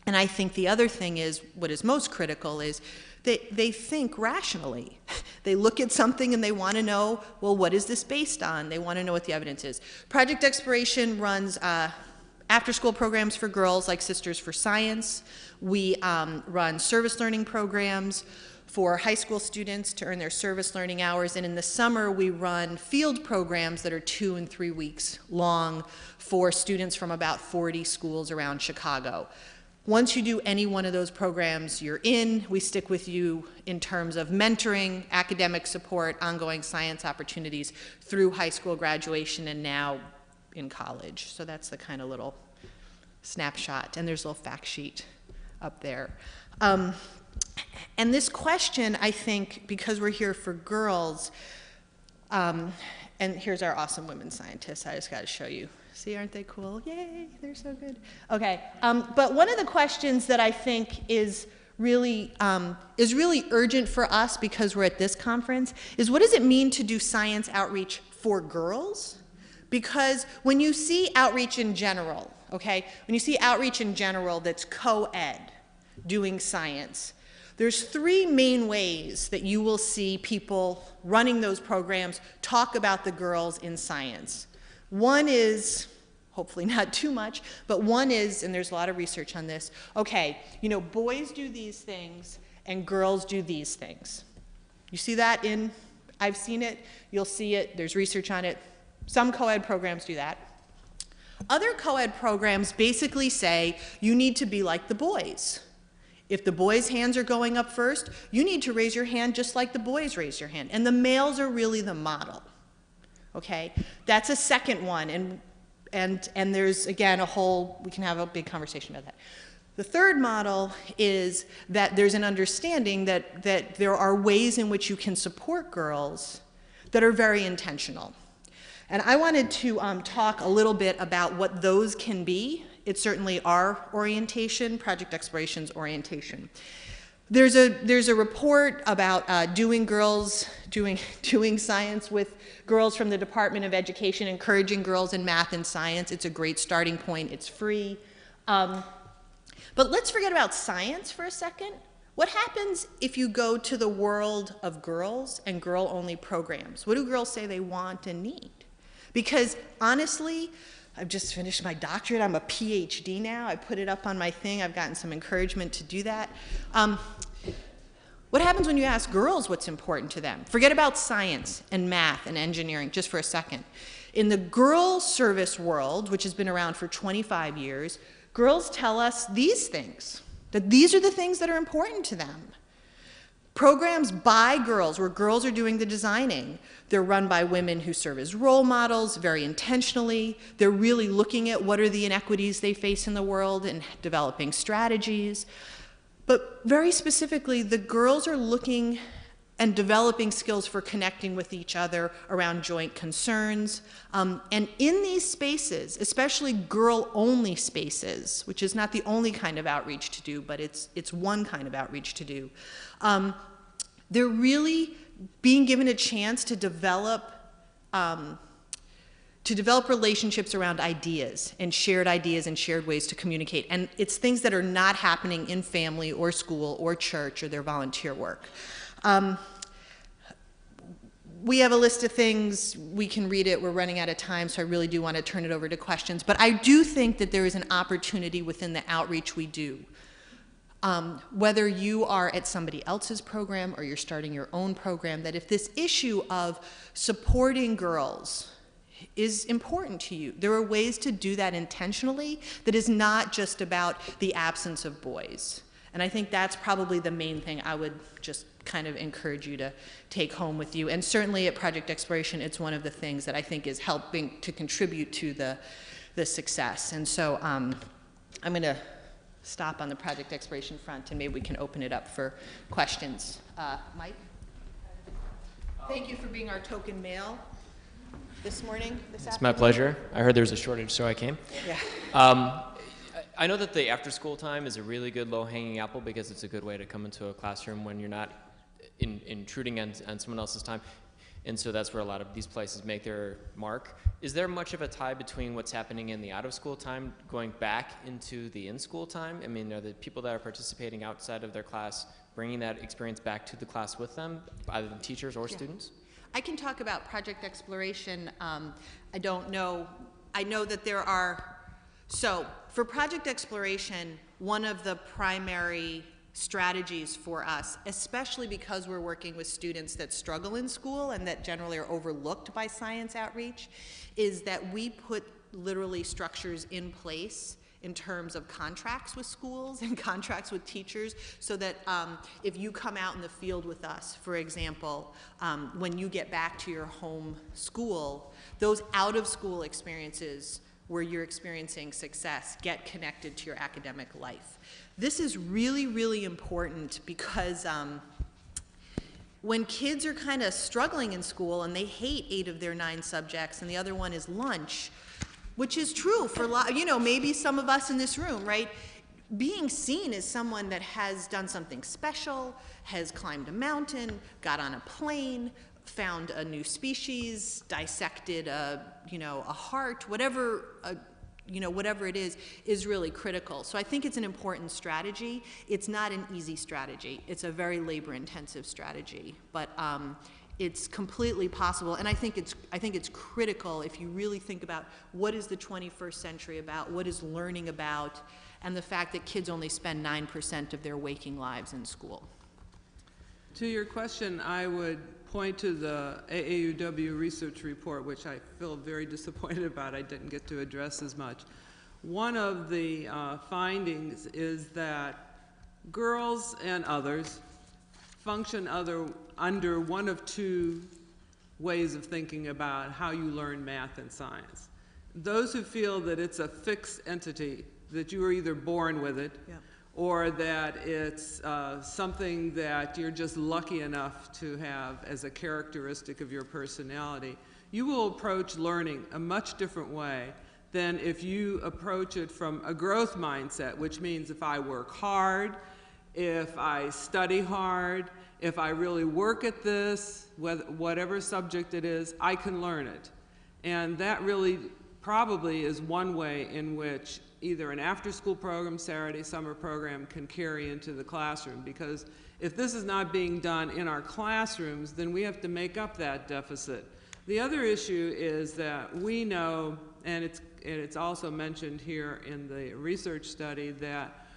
And I think the other thing is, what is most critical is they think rationally. They look at something and they want to know, well, what is this based on? They want to know what the evidence is. Project Exploration runs after-school programs for girls like Sisters for Science. We run service learning programs for high school students to earn their service learning hours. And in the summer, we run field programs that are 2 and 3 weeks long for students from about 40 schools around Chicago. Once you do any one of those programs, you're in. We stick with you in terms of mentoring, academic support, ongoing science opportunities through high school graduation and now in college. So that's the kind of little snapshot. And there's a little fact sheet up there. And this question, I think, because we're here for girls, and here's our awesome women scientists. I just got to show you. See, aren't they cool? Yay, they're so good. Okay, but one of the questions that I think is really urgent for us because we're at this conference is, what does it mean to do science outreach for girls? Because when you see outreach in general, okay, when you see outreach in general that's co-ed, doing science, there's 3 main ways that you will see people running those programs talk about the girls in science. One is, hopefully not too much, but one is, and there's a lot of research on this, okay, you know, boys do these things and girls do these things. You see that in, I've seen it, you'll see it, there's research on it. Some co-ed programs do that. Other co-ed programs basically say you need to be like the boys. If the boys' hands are going up first, you need to raise your hand just like the boys raise your hand. And the males are really the model. Okay? That's a second one. And there's, again, we can have a big conversation about that. The third model is that there's an understanding that there are ways in which you can support girls that are very intentional. And I wanted to talk a little bit about what those can be. It's certainly our orientation, Project Exploration's orientation. There's a report about doing science with girls from the Department of Education, encouraging girls in math and science. It's a great starting point. It's free. But let's forget about science for a second. What happens if you go to the world of girls and girl-only programs? What do girls say they want and need? Because honestly, I've just finished my doctorate. I'm a PhD now. I put it up on my thing. I've gotten some encouragement to do that. What happens when you ask girls what's important to them? Forget about science and math and engineering just for a second. In the girl service world, which has been around for 25 years, girls tell us these things, that these are the things that are important to them. Programs by girls, where girls are doing the designing, they're run by women who serve as role models very intentionally. They're really looking at what are the inequities they face in the world and developing strategies. But very specifically, the girls are looking and developing skills for connecting with each other around joint concerns. And in these spaces, especially girl-only spaces, which is not the only kind of outreach to do, but it's one kind of outreach to do, they're really being given a chance to develop relationships around ideas and shared ways to communicate. And it's things that are not happening in family or school or church or their volunteer work. we have a list of things, we can read it, we're running out of time, so I really do want to turn it over to questions. But I do think that there is an opportunity within the outreach we do. Whether you are at somebody else's program or you're starting your own program, that if this issue of supporting girls is important to you, there are ways to do that intentionally that is not just about the absence of boys. And I think that's probably the main thing I would just kind of encourage you to take home with you. And certainly at Project Exploration, it's one of the things that I think is helping to contribute to the success. And so I'm going to stop on the Project Exploration front, and maybe we can open it up for questions. Mike? Thank you for being our token male this morning, this afternoon. It's my pleasure. I heard there was a shortage, so I came. Yeah. I know that the after-school time is a really good low-hanging apple because it's a good way to come into a classroom when you're not intruding on someone else's time. And so that's where a lot of these places make their mark. Is there much of a tie between what's happening in the out-of-school time going back into the in-school time? I mean, are the people that are participating outside of their class bringing that experience back to the class with them, either the teachers or students? I can talk about Project Exploration. I don't know. I know that there are. So for Project Exploration, one of the primary strategies for us, especially because we're working with students that struggle in school and that generally are overlooked by science outreach, is that we put literally structures in place in terms of contracts with schools and contracts with teachers, so that if you come out in the field with us, for example, when you get back to your home school, those out-of-school experiences where you're experiencing success get connected to your academic life. This is really, really important because when kids are kind of struggling in school and they hate 8 of their 9 subjects and the other one is lunch, which is true for maybe some of us in this room, right? Being seen as someone that has done something special, has climbed a mountain, got on a plane, found a new species, dissected a heart, whatever it is really critical. So I think it's an important strategy. It's not an easy strategy. It's a very labor-intensive strategy, but it's completely possible. And I think it's critical if you really think about what is the 21st century about, what is learning about, and the fact that kids only spend 9% of their waking lives in school. To your question, I would point to the AAUW research report, which I feel very disappointed about. I didn't get to address as much. One of the findings is that girls and others function under one of 2 ways of thinking about how you learn math and science. Those who feel that it's a fixed entity, that you are either born with it, or that it's something that you're just lucky enough to have as a characteristic of your personality, you will approach learning a much different way than if you approach it from a growth mindset, which means if I work hard, if I study hard, if I really work at this, whatever subject it is, I can learn it. And that really probably is one way in which either an after-school program, Saturday summer program can carry into the classroom, because if this is not being done in our classrooms, then we have to make up that deficit. The other issue is that we know, and it's also mentioned here in the research study, that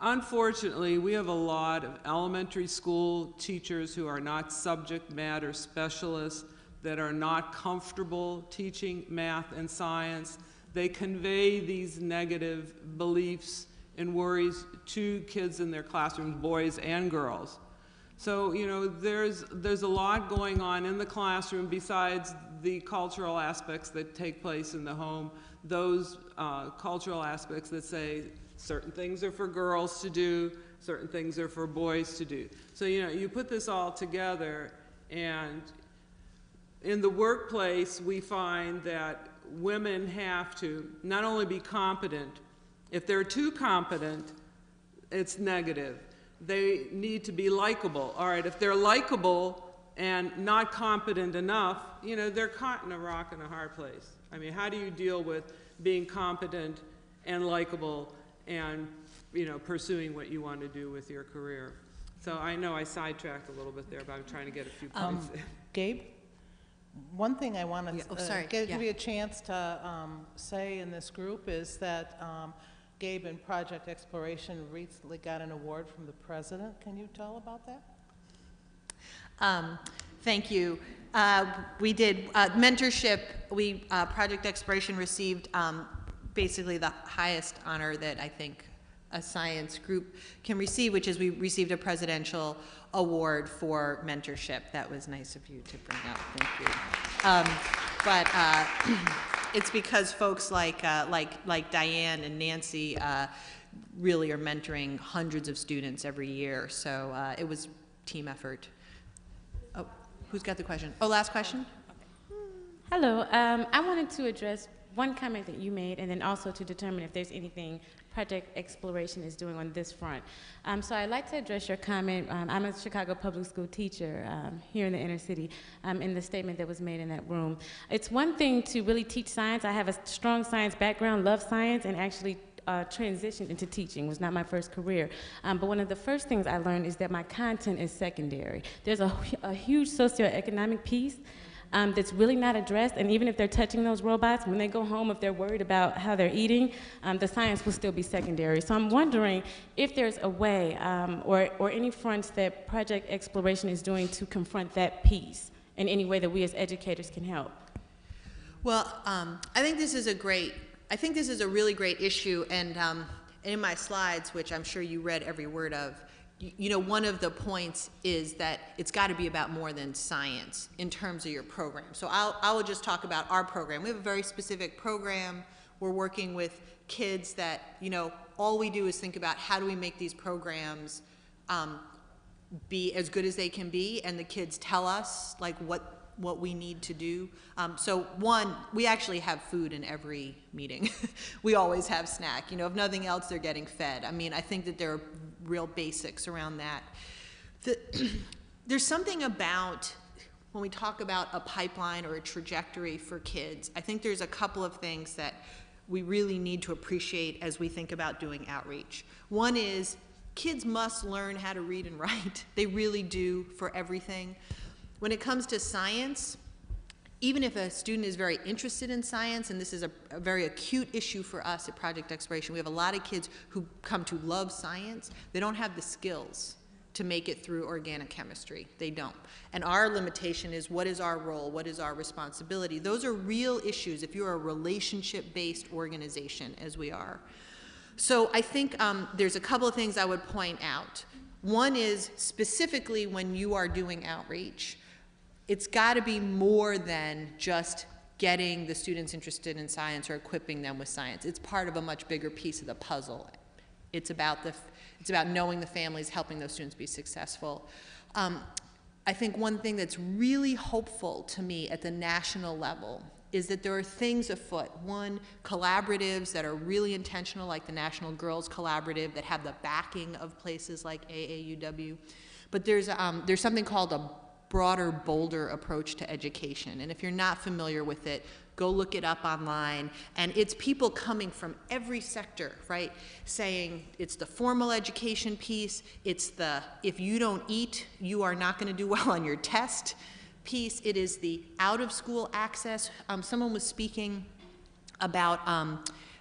unfortunately we have a lot of elementary school teachers who are not subject matter specialists, that are not comfortable teaching math and science. They convey these negative beliefs and worries to kids in their classrooms, boys and girls. So, there's a lot going on in the classroom besides the cultural aspects that take place in the home, those cultural aspects that say certain things are for girls to do, certain things are for boys to do. So, you put this all together, and in the workplace, we find that women have to not only be competent, if they're too competent, it's negative. They need to be likable. All right, if they're likable and not competent enough, they're caught in a rock and a hard place. I mean, how do you deal with being competent and likable and, pursuing what you want to do with your career? So I know I sidetracked a little bit there, but I'm trying to get a few points. Gabe? One thing I want to give you a chance to say in this group is that Gabe in Project Exploration recently got an award from the president. Can you tell about that? Thank you. We did mentorship. Project Exploration received basically the highest honor that I think a science group can receive, which is we received a presidential award for mentorship. That was nice of you to bring up. Thank you. But it's because folks like Diane and Nancy really are mentoring hundreds of students every year. So it was team effort. Oh, who's got the question? Oh, last question. Hello. I wanted to address one comment that you made, and then also to determine if there's anything Project Exploration is doing on this front. So I'd like to address your comment. I'm a Chicago public school teacher here in the inner city, in the statement that was made in that room. It's one thing to really teach science. I have a strong science background, love science, and actually transitioned into teaching. It was not my first career. But one of the first things I learned is that my content is secondary. There's a huge socioeconomic piece that's really not addressed, and even if they're touching those robots, when they go home, if they're worried about how they're eating, the science will still be secondary. So I'm wondering if there's a way or any fronts that Project Exploration is doing to confront that piece in any way that we as educators can help. Well, I think this is a really great issue, and in my slides, which I'm sure you read every word of, you know, one of the points is that it's got to be about more than science in terms of your program. So I will just talk about our program. We have a very specific program. We're working with kids that, you know, all we do is think about how do we make these programs be as good as they can be, and the kids tell us like what we need to do. So one, we actually have food in every meeting. We always have snack. You know, if nothing else, they're getting fed. I mean, I think that there are real basics around that. There's something about when we talk about a pipeline or a trajectory for kids, I think there's a couple of things that we really need to appreciate as we think about doing outreach. One is kids must learn how to read and write. They really do for everything. When it comes to science, even if a student is very interested in science, and this is a very acute issue for us at Project Exploration, we have a lot of kids who come to love science. They don't have the skills to make it through organic chemistry. They don't. And our limitation is, what is our role? What is our responsibility? Those are real issues if you're a relationship-based organization, as we are. So I think there's a couple of things I would point out. One is specifically when you are doing outreach, it's got to be more than just getting the students interested in science or equipping them with science. It's part of a much bigger piece of the puzzle. It's about knowing the families, helping those students be successful. I think one thing that's really hopeful to me at the national level is that there are things afoot. One, collaboratives that are really intentional, like the National Girls Collaborative, that have the backing of places like AAUW. But there's something called a broader, bolder approach to education. And if you're not familiar with it, go look it up online. And it's people coming from every sector, right? Saying it's the formal education piece, it's the if you don't eat, you are not going to do well on your test piece. It is the out-of-school access. Someone was speaking about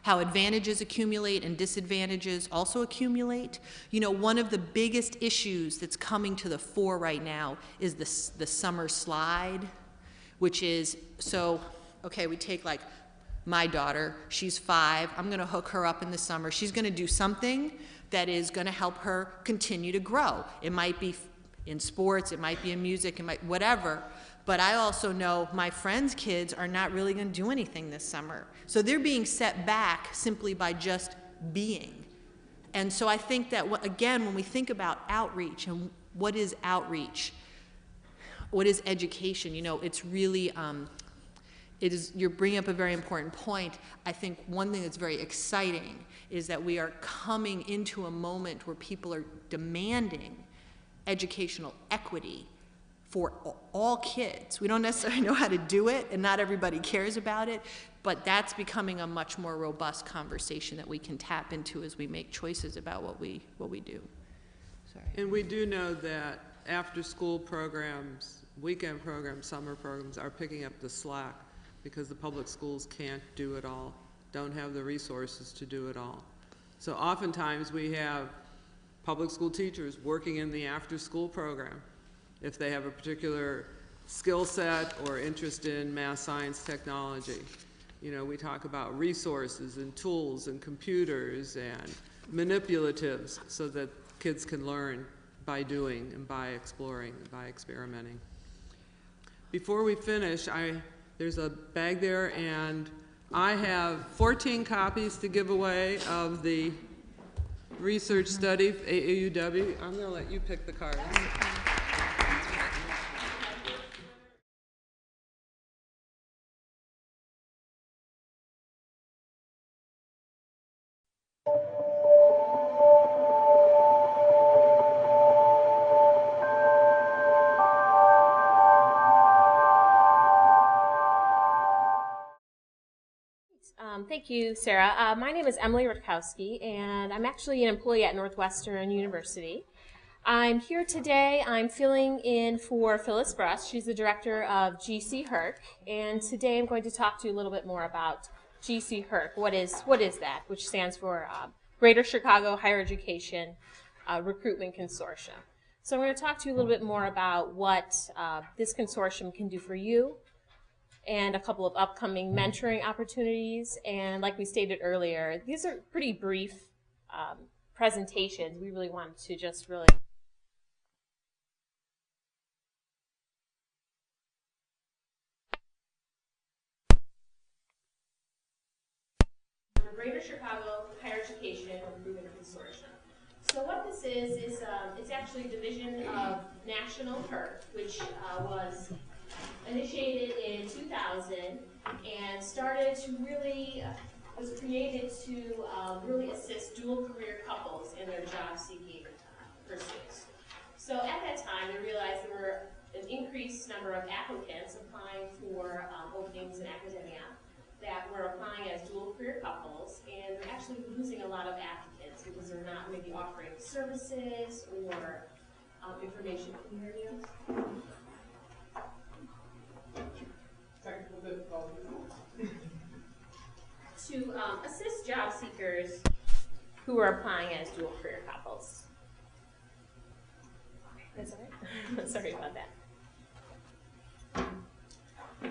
how advantages accumulate and disadvantages also accumulate. You know, one of the biggest issues that's coming to the fore right now is the summer slide, which is, so, okay, we take like my daughter, she's 5, I'm gonna hook her up in the summer. She's gonna do something that is gonna help her continue to grow. It might be in sports, it might be in music, it might, whatever. But I also know my friends' kids are not really going to do anything this summer. So they're being set back simply by just being. And so I think that, again, when we think about outreach and what is outreach, what is education, you know, it's really, you're bringing up a very important point. I think one thing that's very exciting is that we are coming into a moment where people are demanding educational equity for all kids. We don't necessarily know how to do it, and not everybody cares about it, but that's becoming a much more robust conversation that we can tap into as we make choices about what we do. Sorry. And we do know that after-school programs weekend programs, summer programs are picking up the slack because the public schools can't do it all, don't have the resources to do it all. So oftentimes we have public school teachers working in the after-school program if they have a particular skill set or interest in math, science, technology. You know, we talk about resources and tools and computers and manipulatives so that kids can learn by doing and by exploring and by experimenting. Before we finish, there's a bag there, and I have 14 copies to give away of the research study, AAUW. I'm going to let you pick the cards. Thank you, Sarah. My name is Emily Rutkowski, and I'm actually an employee at Northwestern University. I'm here today. I'm filling in for Phyllis Bruss. She's the director of GC HERC, and today I'm going to talk to you a little bit more about GC HERC. What is that? Which stands for Greater Chicago Higher Education Recruitment Consortium. So I'm going to talk to you a little bit more about what this consortium can do for you, and a couple of upcoming mentoring opportunities. And like we stated earlier, these are pretty brief presentations. We really wanted to just really the Greater Chicago Higher Education Recruitment Consortium. So what this is it's actually a division of National HERC, which was initiated in 2000 and started to really, was created to really assist dual career couples in their job seeking pursuits. So at that time, they realized there were an increased number of applicants applying for openings in academia that were applying as dual career couples, and they're actually losing a lot of applicants because they're not maybe offering services or information. Can you hear me? To assist job seekers who are applying as dual career couples. That's all right. Sorry about that.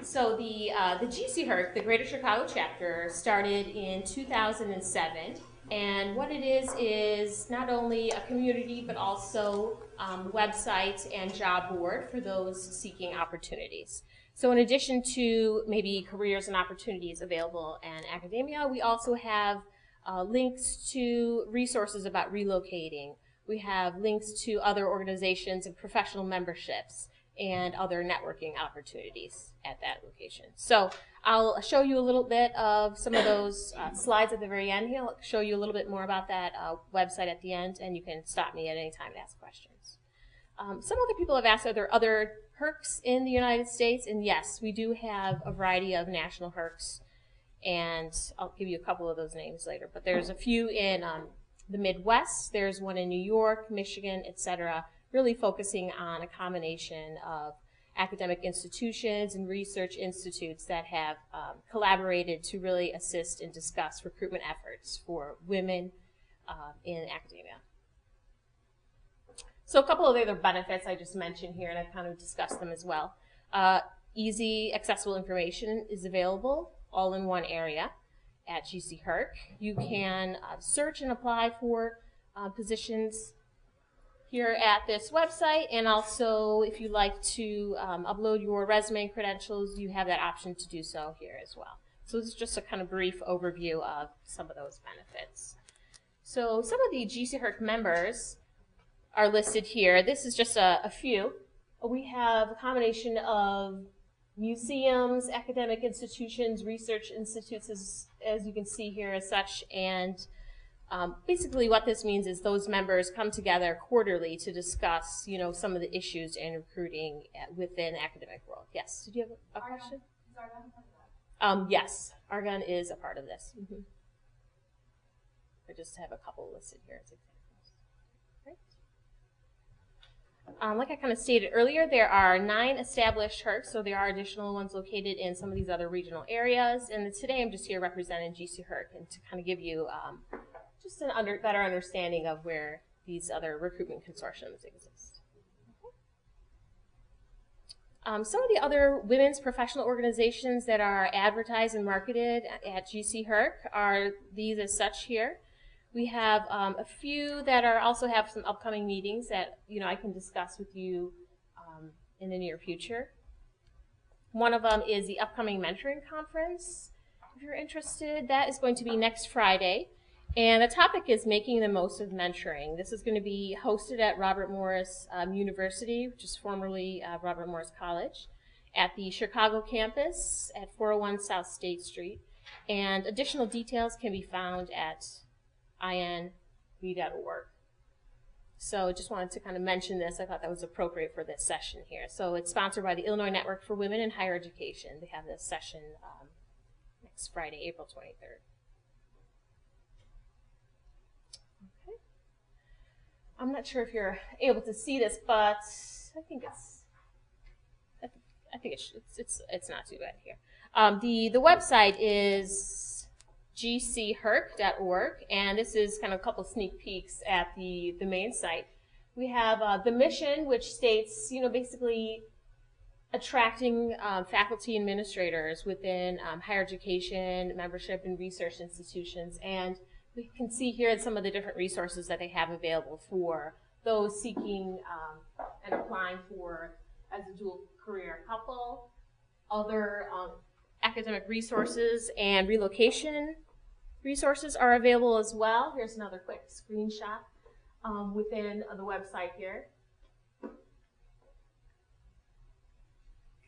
So the GC HERC, the Greater Chicago Chapter, started in 2007, and what it is not only a community but also website and job board for those seeking opportunities. So in addition to maybe careers and opportunities available in academia, we also have links to resources about relocating. We have links to other organizations and professional memberships and other networking opportunities at that location. So I'll show you a little bit of some of those slides at the very end here. I'll show you a little bit more about that website at the end, and you can stop me at any time to ask questions. Some other people have asked, are there other HERCs in the United States? And yes, we do have a variety of national HERCs, and I'll give you a couple of those names later. But there's a few in the Midwest. There's one in New York, Michigan, etc., really focusing on a combination of academic institutions and research institutes that have collaborated to really assist and discuss recruitment efforts for women in academia. So a couple of other benefits I just mentioned here, and I've kind of discussed them as well. Easy, accessible information is available all in one area at GC HERC. You can search and apply for positions here at this website, and also if you'd like to upload your resume and credentials, you have that option to do so here as well. So this is just a kind of brief overview of some of those benefits. So some of the GC HERC members are listed here. This is just a few. We have a combination of museums, academic institutions, research institutes, as you can see here as such, and basically what this means is those members come together quarterly to discuss, you know, some of the issues in recruiting within the academic world. Yes, did you have a question? Yes, Argonne is a part of this. Mm-hmm. I just have a couple listed here as examples. Right. Like I kind of stated earlier, there are 9 established HERCs, so there are additional ones located in some of these other regional areas. And today I'm just here representing GC HERC and to kind of give you just an better understanding of where these other recruitment consortiums exist. Some of the other women's professional organizations that are advertised and marketed at GC HERC are these as such here. We have a few that are also have some upcoming meetings that I can discuss with you in the near future. One of them is the upcoming mentoring conference. If you're interested, that is going to be next Friday, and the topic is making the most of mentoring. This is going to be hosted at Robert Morris University, which is formerly Robert Morris College, at the Chicago campus at 401 South State Street, and additional details can be found at inv.org. So just wanted to kind of mention this. I thought that was appropriate for this session here. So it's sponsored by the Illinois Network for Women in Higher Education. They have this session next Friday, April 23rd. Okay. I'm not sure if you're able to see this, but I think it's not too bad here. The website is gcherc.org, and this is kind of a couple sneak peeks at the main site. We have the mission, which states, basically attracting faculty administrators within higher education, membership, and research institutions. And we can see here some of the different resources that they have available for those seeking and applying for as a dual career couple, other academic resources and relocation resources are available as well. Here's another quick screenshot within the website here.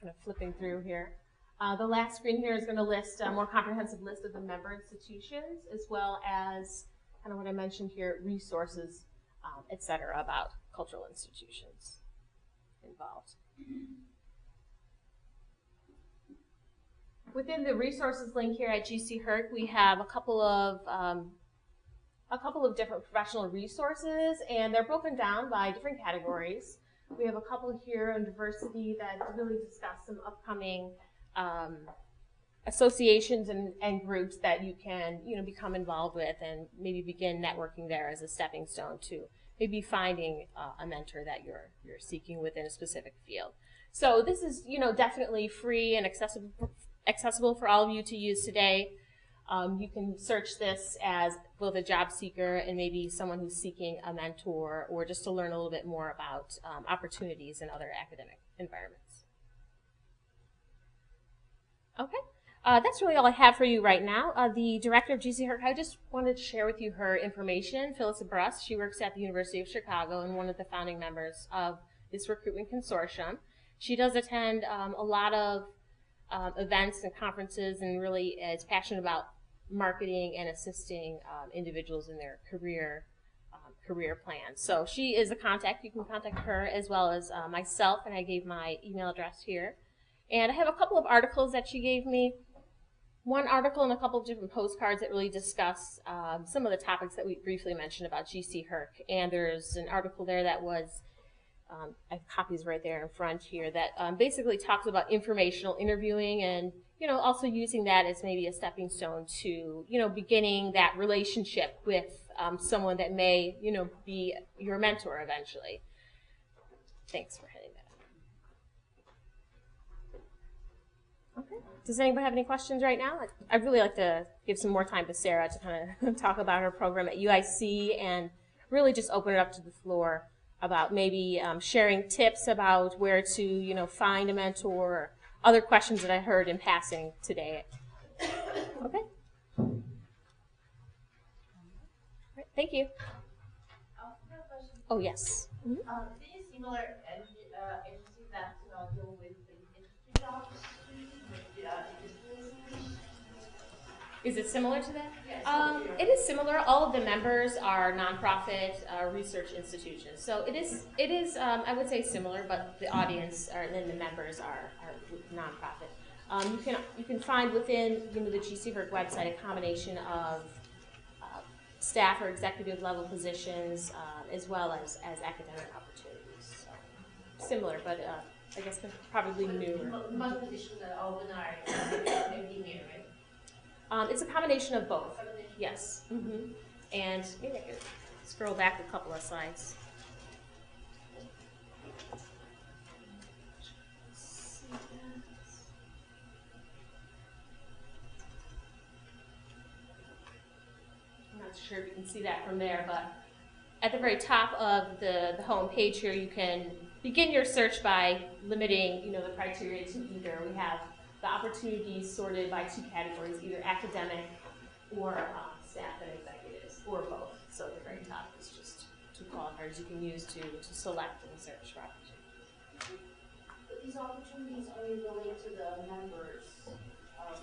Kind of flipping through here. The last screen here is going to list a more comprehensive list of the member institutions, as well as kind of what I mentioned here, resources, et cetera, about cultural institutions involved. Within the resources link here at GC HERC, we have a couple of different professional resources, and they're broken down by different categories. We have a couple here on diversity that really discuss some upcoming associations and groups that you can become involved with and maybe begin networking there as a stepping stone to maybe finding a mentor that you're seeking within a specific field. So this is definitely free and accessible for all of you to use today. You can search this as both a job seeker and maybe someone who's seeking a mentor, or just to learn a little bit more about opportunities in other academic environments. Okay, that's really all I have for you right now. The director of GC HERC, I just wanted to share with you her information, Phyllis Bruss. She works at the University of Chicago and one of the founding members of this recruitment consortium. She does attend a lot of events and conferences, and really is passionate about marketing and assisting individuals in their career plans. So she is a contact. You can contact her as well as myself, and I gave my email address here. And I have a couple of articles that she gave me. One article and a couple of different postcards that really discuss some of the topics that we briefly mentioned about GC HERC. And there's an article there that was I have copies right there in front here that basically talks about informational interviewing, and also using that as maybe a stepping stone to beginning that relationship with someone that may be your mentor eventually. Thanks for hitting that. Okay. Does anybody have any questions right now? I'd really like to give some more time to Sarah to kind of talk about her program at UIC and really just open it up to the floor about maybe sharing tips about where to, find a mentor, or other questions that I heard in passing today. Okay. All right, thank you. Oh, yes. Mm-hmm. This is similar agencies that deal with the industry jobs. Is it similar to that? Yes. It is similar. All of the members are nonprofit research institutions. So it is I would say similar, but the audience and the members are nonprofit. You can find within the GC HERC website a combination of staff or executive level positions as well as academic opportunities. So. similar, but I guess they're probably newer. Most positions that all women are maybe here, right? It's a combination of both. Yes. Mm-hmm. And maybe I could scroll back a couple of slides. I'm not sure if you can see that from there, but at the very top of the home page here, you can begin your search by limiting, the criteria to either. We have the opportunities sorted by two categories, either academic or staff and executives, or both. So at the very top is just two qualifiers you can use to select and search for opportunities. But these opportunities only relate to the members of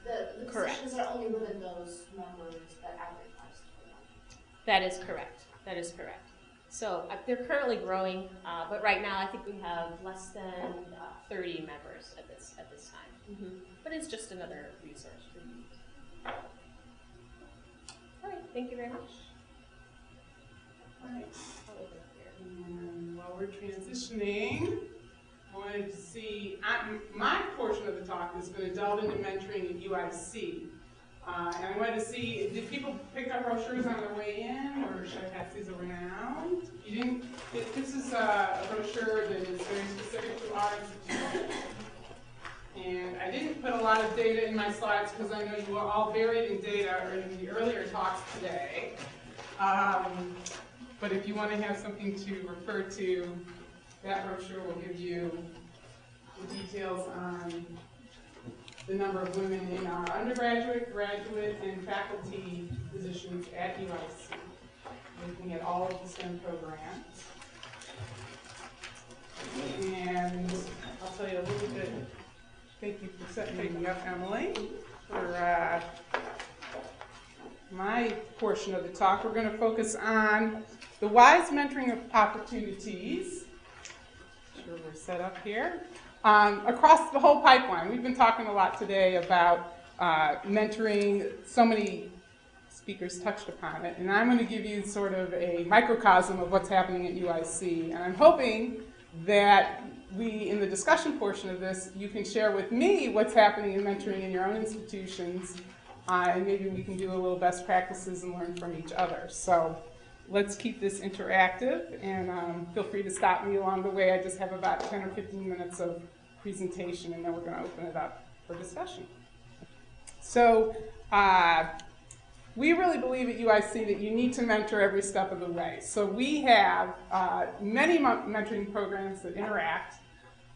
the Correct. positions are only within those members that advertised for them. That is correct. That is correct. So they're currently growing, but right now I think we have less than 30 members at this time. Mm-hmm. But it's just another resource for you. All right. Thank you very much. All right. And while we're transitioning, I wanted to see, my portion of the talk is going to delve into mentoring at UIC. And I wanted to see, did people pick up brochures on their way in, or should I pass these around? You didn't, this is a brochure that is very specific to our institution. And I didn't put a lot of data in my slides because I know you are all buried in data in the earlier talks today. But if you want to have something to refer to, that brochure will give you the details on the number of women in our undergraduate, graduate, and faculty positions at UIC, looking at all of the STEM programs. And I'll tell you a little bit, thank you for setting me up, Emily, for my portion of the talk. We're going to focus on the WISE mentoring opportunities. Sure we're set up here. Across the whole pipeline. We've been talking a lot today about mentoring. So many speakers touched upon it, and I'm going to give you sort of a microcosm of what's happening at UIC. And I'm hoping that we, in the discussion portion of this, you can share with me what's happening in mentoring in your own institutions, and maybe we can do a little best practices and learn from each other. So let's keep this interactive, and feel free to stop me along the way. I just have about 10 or 15 minutes of presentation, and then we're going to open it up for discussion. So we really believe at UIC that you need to mentor every step of the way. So we have many mentoring programs that interact.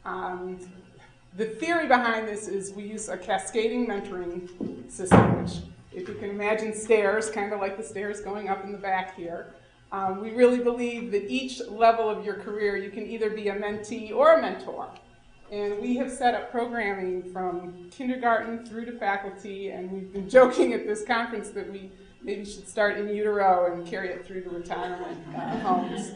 The theory behind this is we use a cascading mentoring system, which, if you can imagine stairs, kind of like the stairs going up in the back here. We really believe that each level of your career, you can either be a mentee or a mentor. And we have set up programming from kindergarten through to faculty, and we've been joking at this conference that we maybe should start in utero and carry it through to retirement homes.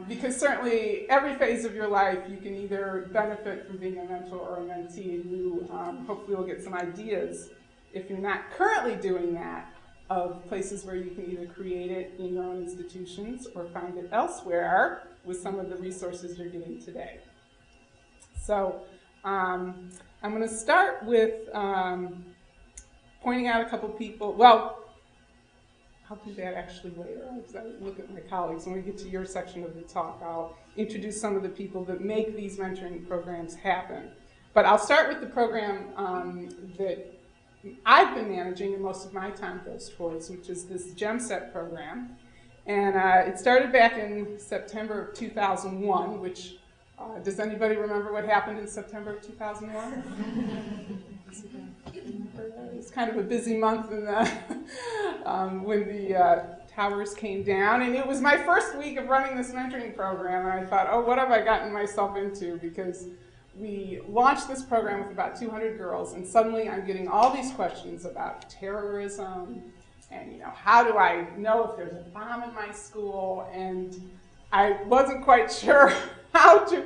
Because certainly every phase of your life, you can either benefit from being a mentor or a mentee, and you hopefully will get some ideas, if you're not currently doing that, of places where you can either create it in your own institutions or find it elsewhere with some of the resources you're getting today. So I'm going to start with pointing out a couple people. Well, I'll do that actually later. I'll look at my colleagues. When we get to your section of the talk, I'll introduce some of the people that make these mentoring programs happen. But I'll start with the program that I've been managing and most of my time goes towards, which is this GEMSET program. And it started back in September of 2001, which, does anybody remember what happened in September of 2001? It was kind of a busy month in the, when the towers came down. And it was my first week of running this mentoring program, and I thought, oh, what have I gotten myself into? Because we launched this program with about 200 girls, and suddenly I'm getting all these questions about terrorism, and how do I know if there's a bomb in my school? And I wasn't quite sure how to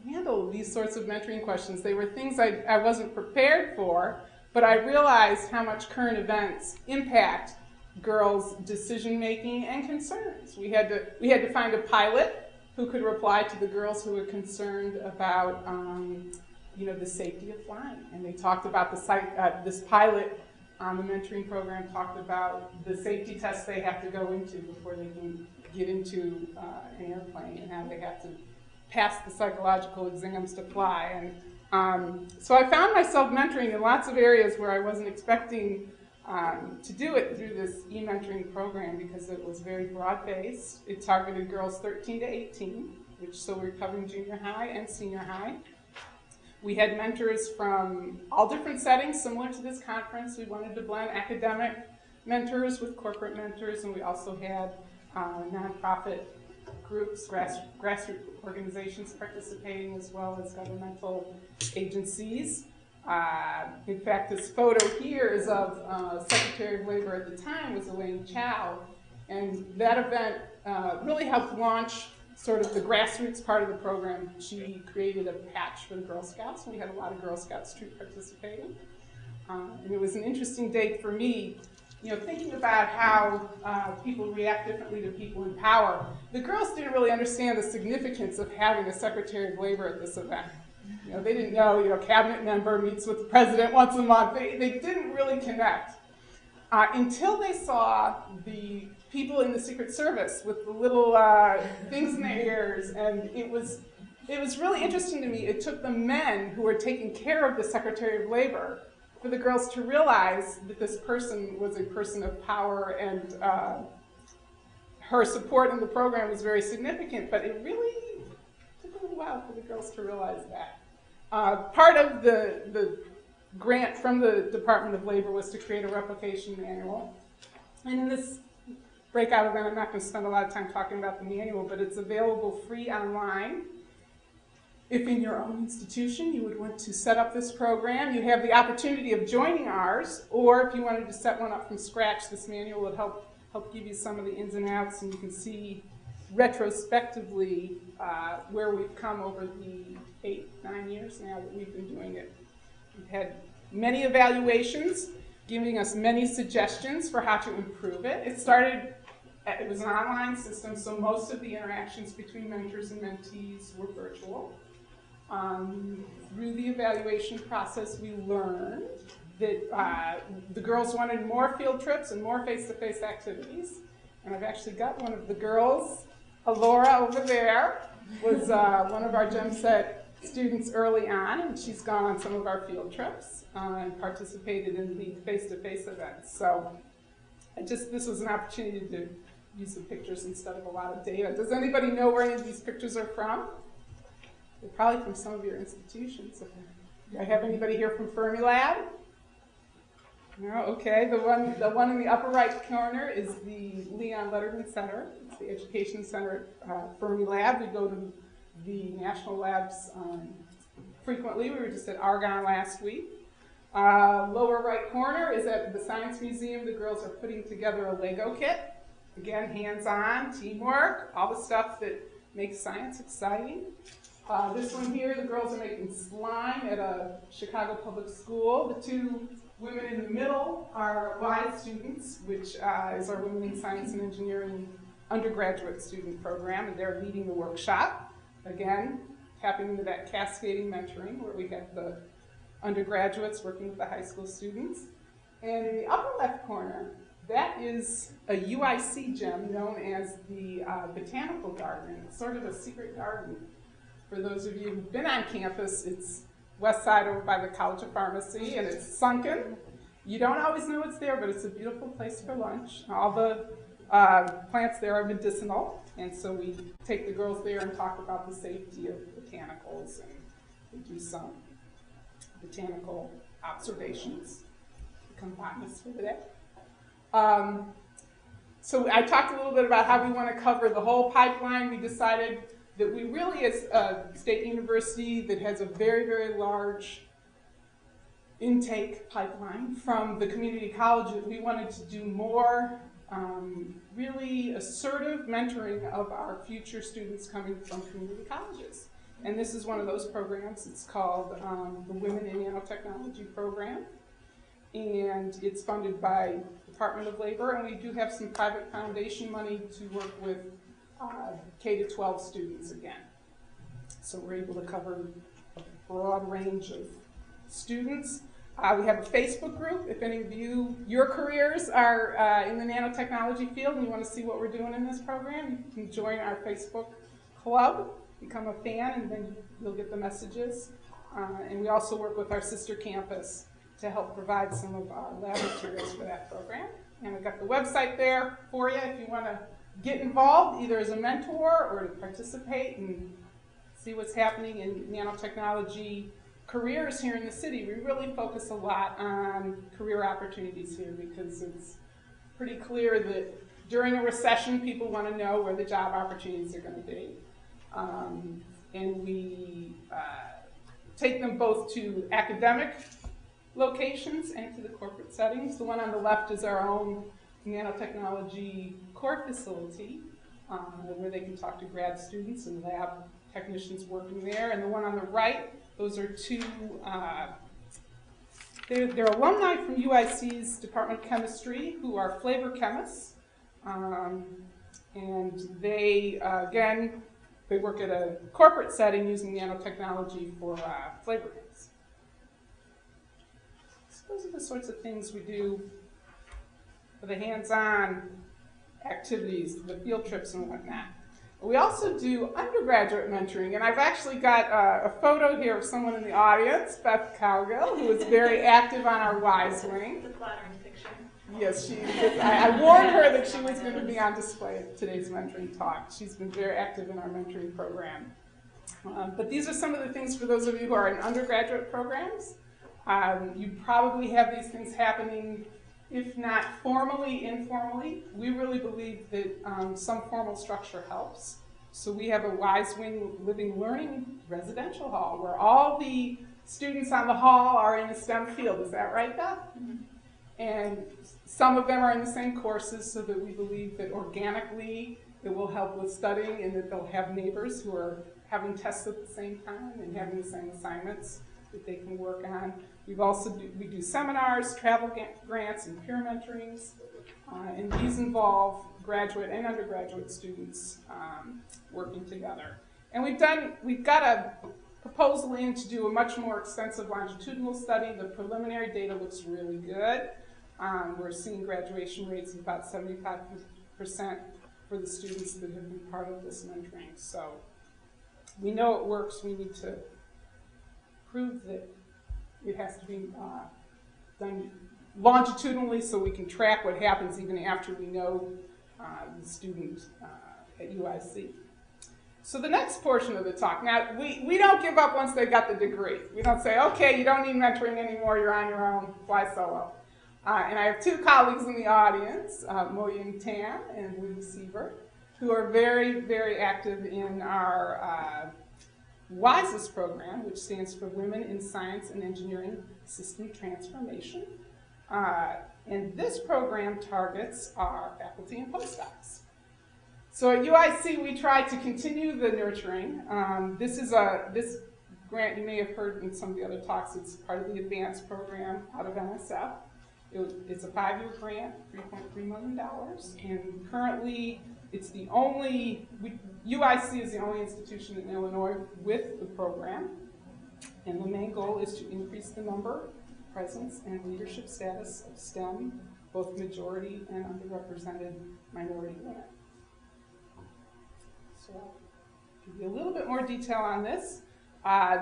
handle these sorts of mentoring questions. They were things I wasn't prepared for, but I realized how much current events impact girls' decision-making and concerns. We had to find a pilot who could reply to the girls who were concerned about the safety of flying. And they talked about this pilot on the mentoring program talked about the safety tests they have to go into before they can get into an airplane, and how they have to pass the psychological exams to fly. And so I found myself mentoring in lots of areas where I wasn't expecting to do it through this e-mentoring program, because it was very broad-based. It targeted girls 13 to 18, so we're covering junior high and senior high. We had mentors from all different settings, similar to this conference. We wanted to blend academic mentors with corporate mentors, and we also had nonprofit groups, grassroots organizations participating, as well as governmental agencies. In fact, this photo here is of Secretary of Labor at the time was Elaine Chao, and that event really helped launch sort of the grassroots part of the program. She created a patch for the Girl Scouts, and we had a lot of Girl Scouts participating. And it was an interesting day for me, thinking about how people react differently to people in power. The girls didn't really understand the significance of having a Secretary of Labor at this event. They didn't know, cabinet member meets with the president once a month. They didn't really connect until they saw the people in the Secret Service with the little things in their ears, and it was really interesting to me. It took the men who were taking care of the Secretary of Labor for the girls to realize that this person was a person of power, and her support in the program was very significant, but it really took a little while for the girls to realize that. Part of the grant from the Department of Labor was to create a replication manual. And in this breakout event, I'm not going to spend a lot of time talking about the manual, but it's available free online. If in your own institution you would want to set up this program, you have the opportunity of joining ours, or if you wanted to set one up from scratch, this manual would help give you some of the ins and outs, and you can see retrospectively where we've come over the 8-9 years now that we've been doing it. We've had many evaluations, giving us many suggestions for how to improve it. It was an online system, so most of the interactions between mentors and mentees were virtual. Through the evaluation process, we learned that the girls wanted more field trips and more face-to-face activities. And I've actually got one of the girls, Alora over there, was one of our GEMSET students early on, and she's gone on some of our field trips and participated in the face-to-face events. So this was an opportunity to use the pictures instead of a lot of data. Does anybody know where any of these pictures are from? They're probably from some of your institutions. Do I have anybody here from Fermilab? No? Okay. The one in the upper right corner is the Lyon Letterman Center. It's the education center at Fermilab. We go to the national labs frequently. We were just at Argonne last week. Lower right corner is at the Science Museum. The girls are putting together a Lego kit. Again, hands-on, teamwork, all the stuff that makes science exciting. This one here, the girls are making slime at a Chicago public school. The two women in the middle are AWIS students, which is our Women in Science and Engineering undergraduate student program, and they're leading the workshop. Again, tapping into that cascading mentoring where we have the undergraduates working with the high school students. And in the upper left corner, that is a UIC gem known as the Botanical Garden. It's sort of a secret garden. For those of you who've been on campus, it's west side over by the College of Pharmacy, and it's sunken. You don't always know it's there, but it's a beautiful place for lunch. All the plants there are medicinal, and so we take the girls there and talk about the safety of botanicals, and we do some botanical observations. Become botanists for the day. So I talked a little bit about how we want to cover the whole pipeline. We decided that we really, as a state university that has a very, very large intake pipeline from the community colleges, we wanted to do more really assertive mentoring of our future students coming from community colleges. And this is one of those programs. It's called the Women in Nanotechnology program. And it's funded by the Department of Labor, and we do have some private foundation money to work with K-12 students again. So we're able to cover a broad range of students. We have a Facebook group. If any of your careers are in the nanotechnology field and you want to see what we're doing in this program, you can join our Facebook club, become a fan, and then you'll get the messages. And we also work with our sister campus to help provide some of our lab materials for that program. And I've got the website there for you if you want to get involved, either as a mentor or to participate and see what's happening in nanotechnology careers here in the city. We really focus a lot on career opportunities here because it's pretty clear that during a recession, people want to know where the job opportunities are going to be. And we take them both to academic locations and to the corporate settings. The one on the left is our own nanotechnology core facility, where they can talk to grad students and lab technicians working there. And the one on the right, those are two, they're alumni from UIC's Department of Chemistry who are flavor chemists. And they, again, they work at a corporate setting using nanotechnology for flavor kits. So those are the sorts of things we do for the hands-on activities, the field trips and whatnot. We also do undergraduate mentoring, and I've actually got a photo here of someone in the audience, Beth Cowgill, who is very active on our WISE wing. The flattering picture. Yes, she is. I warned her that she was going to be on display at today's mentoring talk. She's been very active in our mentoring program. But these are some of the things for those of you who are in undergraduate programs. You probably have these things happening, if not formally, informally. We really believe that some formal structure helps. So we have a WISE Wing Living Learning residential hall where all the students on the hall are in a STEM field. Is that right, Beth? Mm-hmm. And some of them are in the same courses so that we believe that organically it will help with studying and that they'll have neighbors who are having tests at the same time and having the same assignments that they can work on. We do seminars, travel grants, and peer mentorings, and these involve graduate and undergraduate students working together. And we've got a proposal in to do a much more extensive longitudinal study. The preliminary data looks really good. We're seeing graduation rates of about 75% for the students that have been part of this mentoring. So we know it works. We need to prove that it has to be done longitudinally so we can track what happens even after we know the student at UIC. So the next portion of the talk, now we don't give up once they got the degree. We don't say, okay, you don't need mentoring anymore, you're on your own, fly solo. And I have two colleagues in the audience, Mo-Ying Tan and Lee Sievert, who are very, very active in our WISES program, which stands for Women in Science and Engineering System Transformation. And this program targets our faculty and postdocs. So at UIC, we try to continue the nurturing. This grant you may have heard in some of the other talks. It's part of the advanced program out of NSF. It's a 5-year grant, $3.3 million, and currently it's the only, UIC is the only institution in Illinois with the program, and the main goal is to increase the number, presence, and leadership status of STEM, both majority and underrepresented minority women. So I'll give you a little bit more detail on this.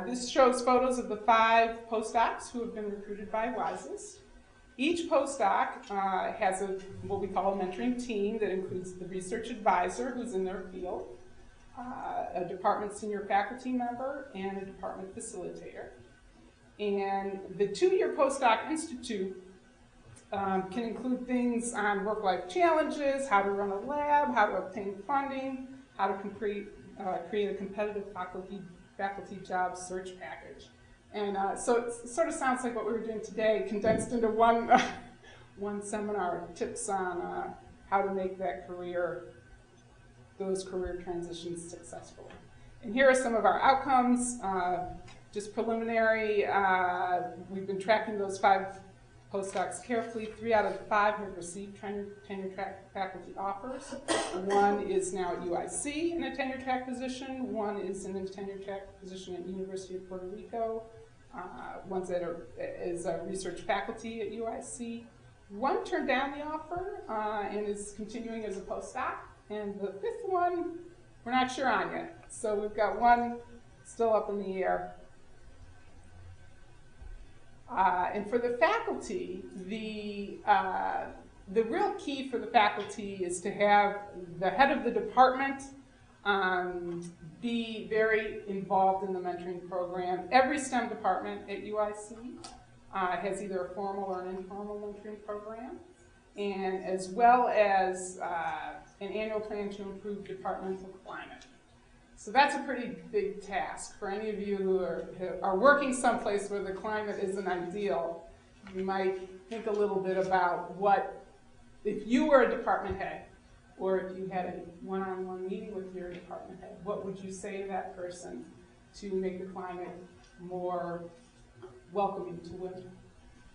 This shows photos of the 5 postdocs who have been recruited by WISES. Each postdoc has what we call a mentoring team that includes the research advisor who's in their field, a department senior faculty member, and a department facilitator. And the 2-year postdoc institute can include things on work-life challenges, how to run a lab, how to obtain funding, how to create a competitive faculty job search package. And so it sort of sounds like what we were doing today, condensed into one seminar, tips on how to make those career transitions successful. And here are some of our outcomes. Just preliminary, we've been tracking those 5 postdocs carefully. 3 out of 5 have received tenure track faculty offers. 1 is now at UIC in a tenure track position. 1 is in a tenure track position at University of Puerto Rico. One's is a research faculty at UIC. 1 turned down the offer and is continuing as a postdoc. And the 5th one, we're not sure on yet. So we've got 1 still up in the air. And for the faculty, the real key for the faculty is to have the head of the department be very involved in the mentoring program. Every STEM department at UIC has either a formal or an informal mentoring program, and as well as an annual plan to improve departmental climate. So that's a pretty big task. For any of you who are working someplace where the climate isn't ideal, you might think a little bit about what, if you were a department head, or if you had a one-on-one meeting with your department head, what would you say to that person to make the climate more welcoming to women?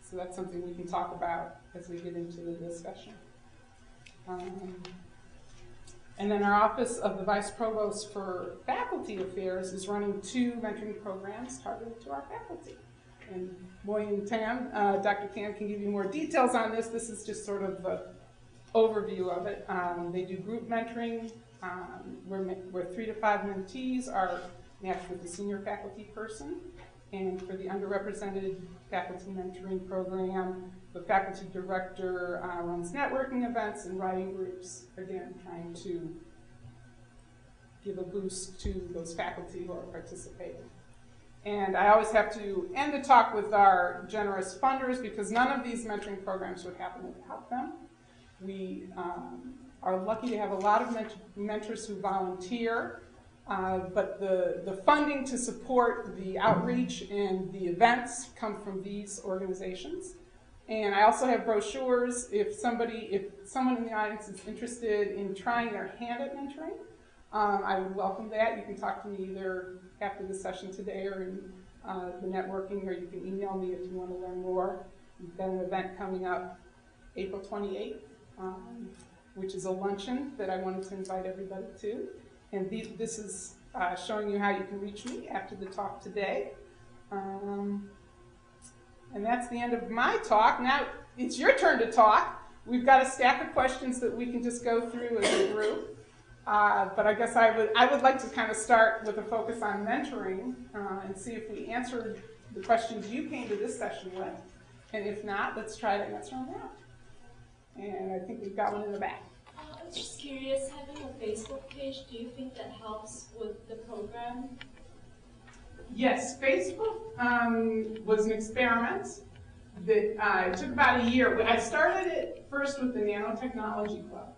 So that's something we can talk about as we get into the discussion. And then our Office of the Vice Provost for Faculty Affairs is running 2 mentoring programs targeted to our faculty. And Moy and Tam, Dr. Tam can give you more details on this. This is just sort of the overview of it. They do group mentoring, where 3 to 5 mentees are matched with a senior faculty person. And for the underrepresented faculty mentoring program, the faculty director runs networking events and writing groups, again, trying to give a boost to those faculty who are participating. And I always have to end the talk with our generous funders, because none of these mentoring programs would happen without them. We are lucky to have a lot of mentors who volunteer, but the funding to support the outreach and the events come from these organizations. And I also have brochures. If someone in the audience is interested in trying their hand at mentoring, I would welcome that. You can talk to me either after the session today or in the networking, or you can email me if you want to learn more. We've got an event coming up April 28th, which is a luncheon that I wanted to invite everybody to. And this is showing you how you can reach me after the talk today. And that's the end of my talk. Now it's your turn to talk. We've got a stack of questions that we can just go through as a group. But I guess I would like to kind of start with a focus on mentoring and see if we answered the questions you came to this session with. And if not, let's try to answer them now. And I think we've got one in the back. I was just curious, having a Facebook page, do you think that helps with the program? Yes, Facebook was an experiment that it took about a year. I started it first with the Nanotechnology Club.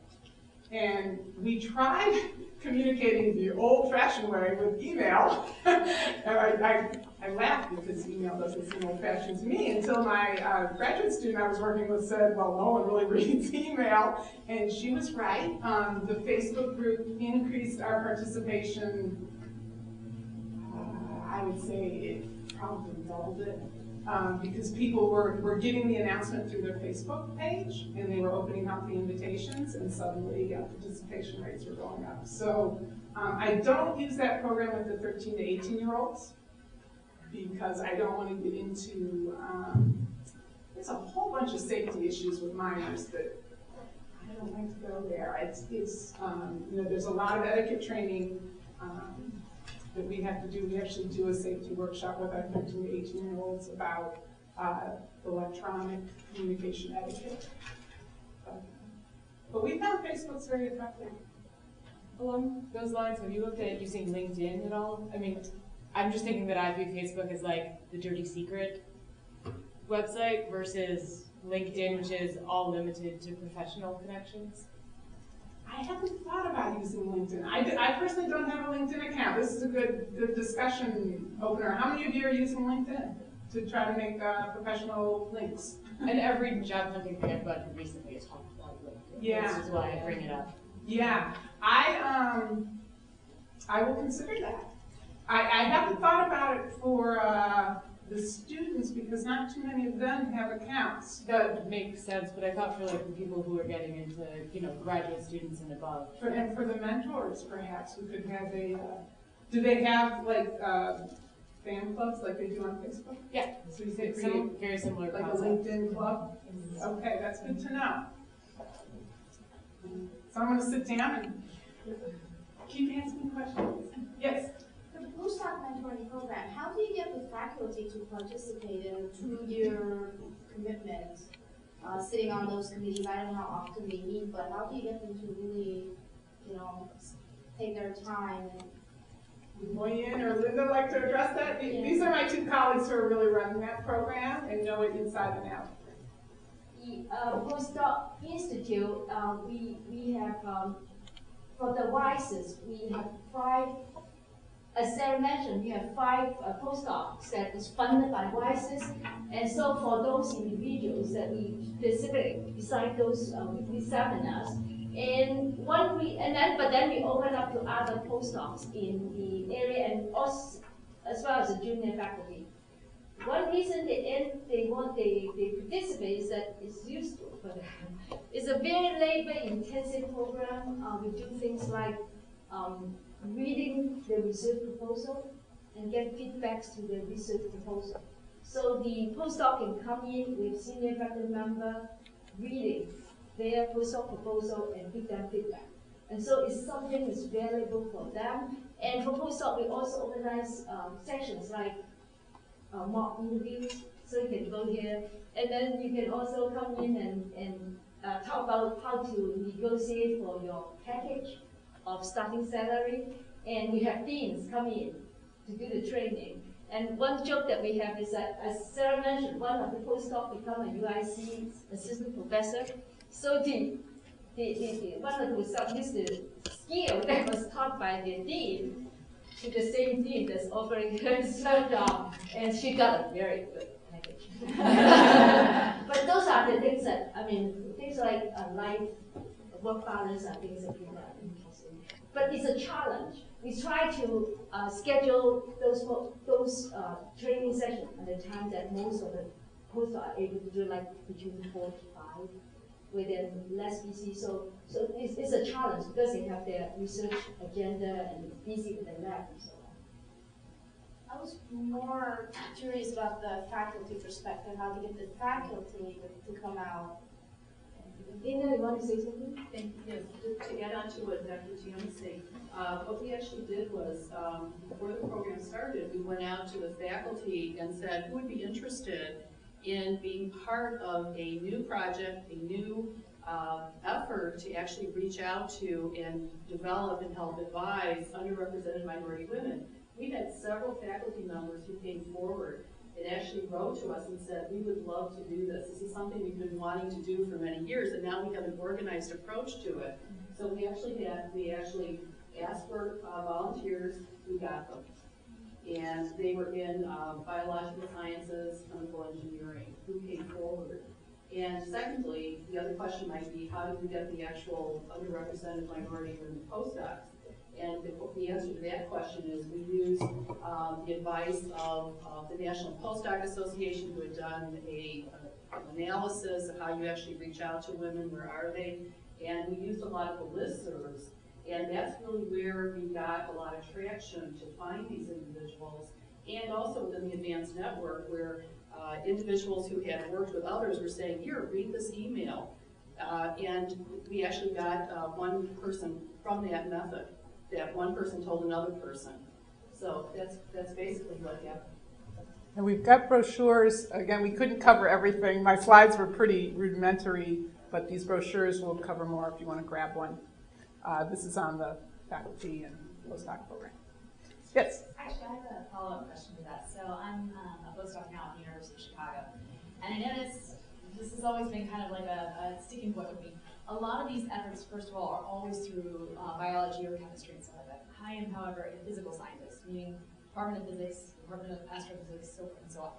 And we tried communicating the old-fashioned way with email. And I laughed because email doesn't seem old-fashioned to me until my graduate student I was working with said, well, no one really reads email. And she was right. The Facebook group increased our participation. I would say it probably doubled it. Because people were getting the announcement through their Facebook page, and they were opening up the invitations, and suddenly participation rates were going up. So I don't use that program with the 13 to 18-year-olds because I don't want to get into, there's a whole bunch of safety issues with minors that I don't like to go there. There's a lot of etiquette training that we have to do. We actually do a safety workshop with our 13 to 18-year-olds about electronic communication etiquette. But we found Facebook's very effective. Along those lines, have you looked at using LinkedIn at all? I mean, I'm just thinking that I view Facebook as like the dirty secret website versus LinkedIn, which is all limited to professional connections. I haven't thought about using LinkedIn. I personally don't have a LinkedIn account. This is a good discussion opener. How many of you are using LinkedIn to try to make professional links? And every job hunting thing I've done recently has talked about LinkedIn. Yeah. This is why I bring it up. Yeah, I will consider that. I haven't thought about it for the students, because not too many of them have accounts. That makes sense, but I thought for like the people who are getting into, you know, graduate students and above. And for the mentors, perhaps, we could have a, do they have like fan clubs like they do on Facebook? Yeah, so you say very similar like concept. a LinkedIn club? Okay, that's good to know. So I'm going to sit down and keep asking questions. Yes? The postdoc mentoring program, how do you get the faculty to participate in a 2-year commitment? Sitting on those committees, I don't know how often they meet, but how do you get them to really, you know, take their time? Would Lyon or Linda like to address that? These are my two colleagues who are really running that program and know it inside and out. The Postdoc Institute, we have, for the WISEs, we have 5, as Sarah mentioned, we have 5 postdocs that is funded by WISEs, and so for those individuals that we specifically decide those weekly seminars, and but then we open up to other postdocs in the area, and also as well as the junior faculty. One reason they participate is that it's useful for them. It's a very labor-intensive program. We do things like reading the research proposal and get feedbacks to the research proposal. So the postdoc can come in with senior faculty member reading their postdoc proposal and give them feedback. And so it's something that's valuable for them. And for postdoc, we also organize sessions like mock interviews, so you can go here. And then you can also come in and talk about how to negotiate for your package of starting salary. And we have deans come in to do the training. And one joke that we have is that, as Sarah mentioned, one of the postdocs become a UIC assistant professor. So one of the used the skill that was taught by the dean to the same dean that's offering her her job, and she got a very good package. But those are the things that, I mean, things like life, work balance are things that people are interested in. But it's a challenge. We try to schedule those training sessions at the time that most of the postdocs are able to do, like between 4 to 5. Where they're less busy, so it's a challenge because they have their research agenda and busy with their lab and so on. I was more curious about the faculty perspective, how to get the faculty to come out. Ina, you want to say something? Yes, just to add on to what Dr. Tian was saying, what we actually did was, before the program started, we went out to the faculty and said, who would be interested in being part of a new project, a new effort to actually reach out to and develop and help advise underrepresented minority women. We had several faculty members who came forward and actually wrote to us and said, we would love to do this. This is something we've been wanting to do for many years, and now we have an organized approach to it. So we actually asked for volunteers, we got them. And they were in biological sciences, chemical engineering, who came forward. And secondly, the other question might be, how do we get the actual underrepresented minority women postdocs? And the answer to that question is we used the advice of the National Postdoc Association, who had done an analysis of how you actually reach out to women, where are they? And we used a lot of the listservs. And that's really where we got a lot of traction to find these individuals, and also within the advanced network, where individuals who had worked with others were saying, here, read this email. And we actually got one person from that method, that one person told another person. So that's basically what happened. And we've got brochures. Again, we couldn't cover everything. My slides were pretty rudimentary, but these brochures will cover more if you want to grab one. This is on the faculty and postdoc program. Yes? Actually, I have a follow-up question to that. So I'm a postdoc now at the University of Chicago. And I noticed this has always been kind of like a sticking point with me. A lot of these efforts, first of all, are always through biology or chemistry and stuff like that. I am, however, a physical scientist, meaning Department of Physics, Department of Astrophysics, so forth and so on.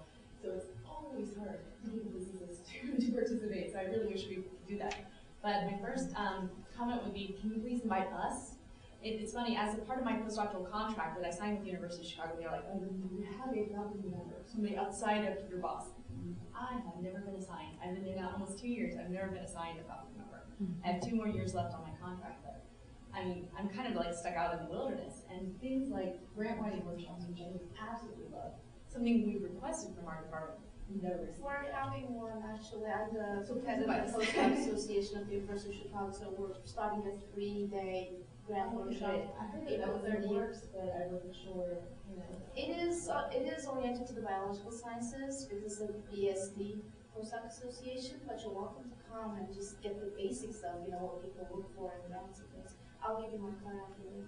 So it's always hard to get physicists to participate. So I really wish we could do that. But my first comment would be, can you please invite us it's funny, as a part of my postdoctoral contract that I signed with the University of Chicago, they're like, oh, you have a faculty member, somebody outside of your boss. I have never been assigned. I've been there now almost 2 years. I've never been assigned a faculty member. I have 2 more years left on my contract, but I mean, I'm kind of like stuck out in the wilderness. And things like grant writing workshops, which I absolutely love, something we requested from our department. Never received. We're having one actually. I'm the So head of the please Postdoc Association of the University of Chicago, so we're starting a 3-day grant workshop. I heard that was their works, but I wasn't sure. You know. It is oriented to the biological sciences because of BSD Postdoc Association, but you're welcome to come and just get the basics of what people look for in grants and things. I'll give you my card after the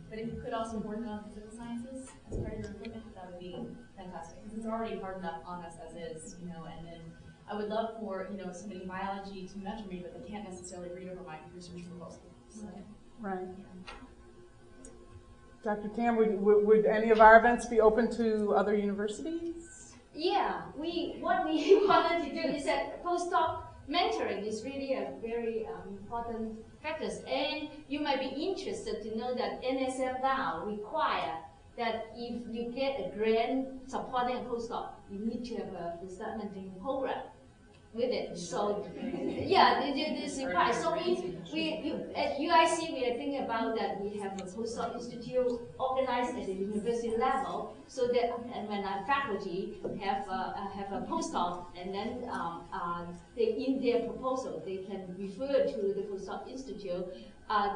But if you could also work on physical sciences as part of your equipment, that would be fantastic. Because it's already hard enough on us as is, and then I would love for, somebody in biology to mentor me, but they can't necessarily read over my research proposal. So, Right. Dr. Tam, would any of our events be open to other universities? Yeah, what we wanted to do is that postdoc mentoring is really a very important factor. And you might be interested to know that NSF now require that if you get a grant supporting a postdoc, you need to have a postdoc mentoring program with it. So yeah, this is required. So at UIC we are thinking about that we have a postdoc institute organized at the university level, so that when our faculty have a postdoc, and then they in their proposal they can refer to the postdoc institute.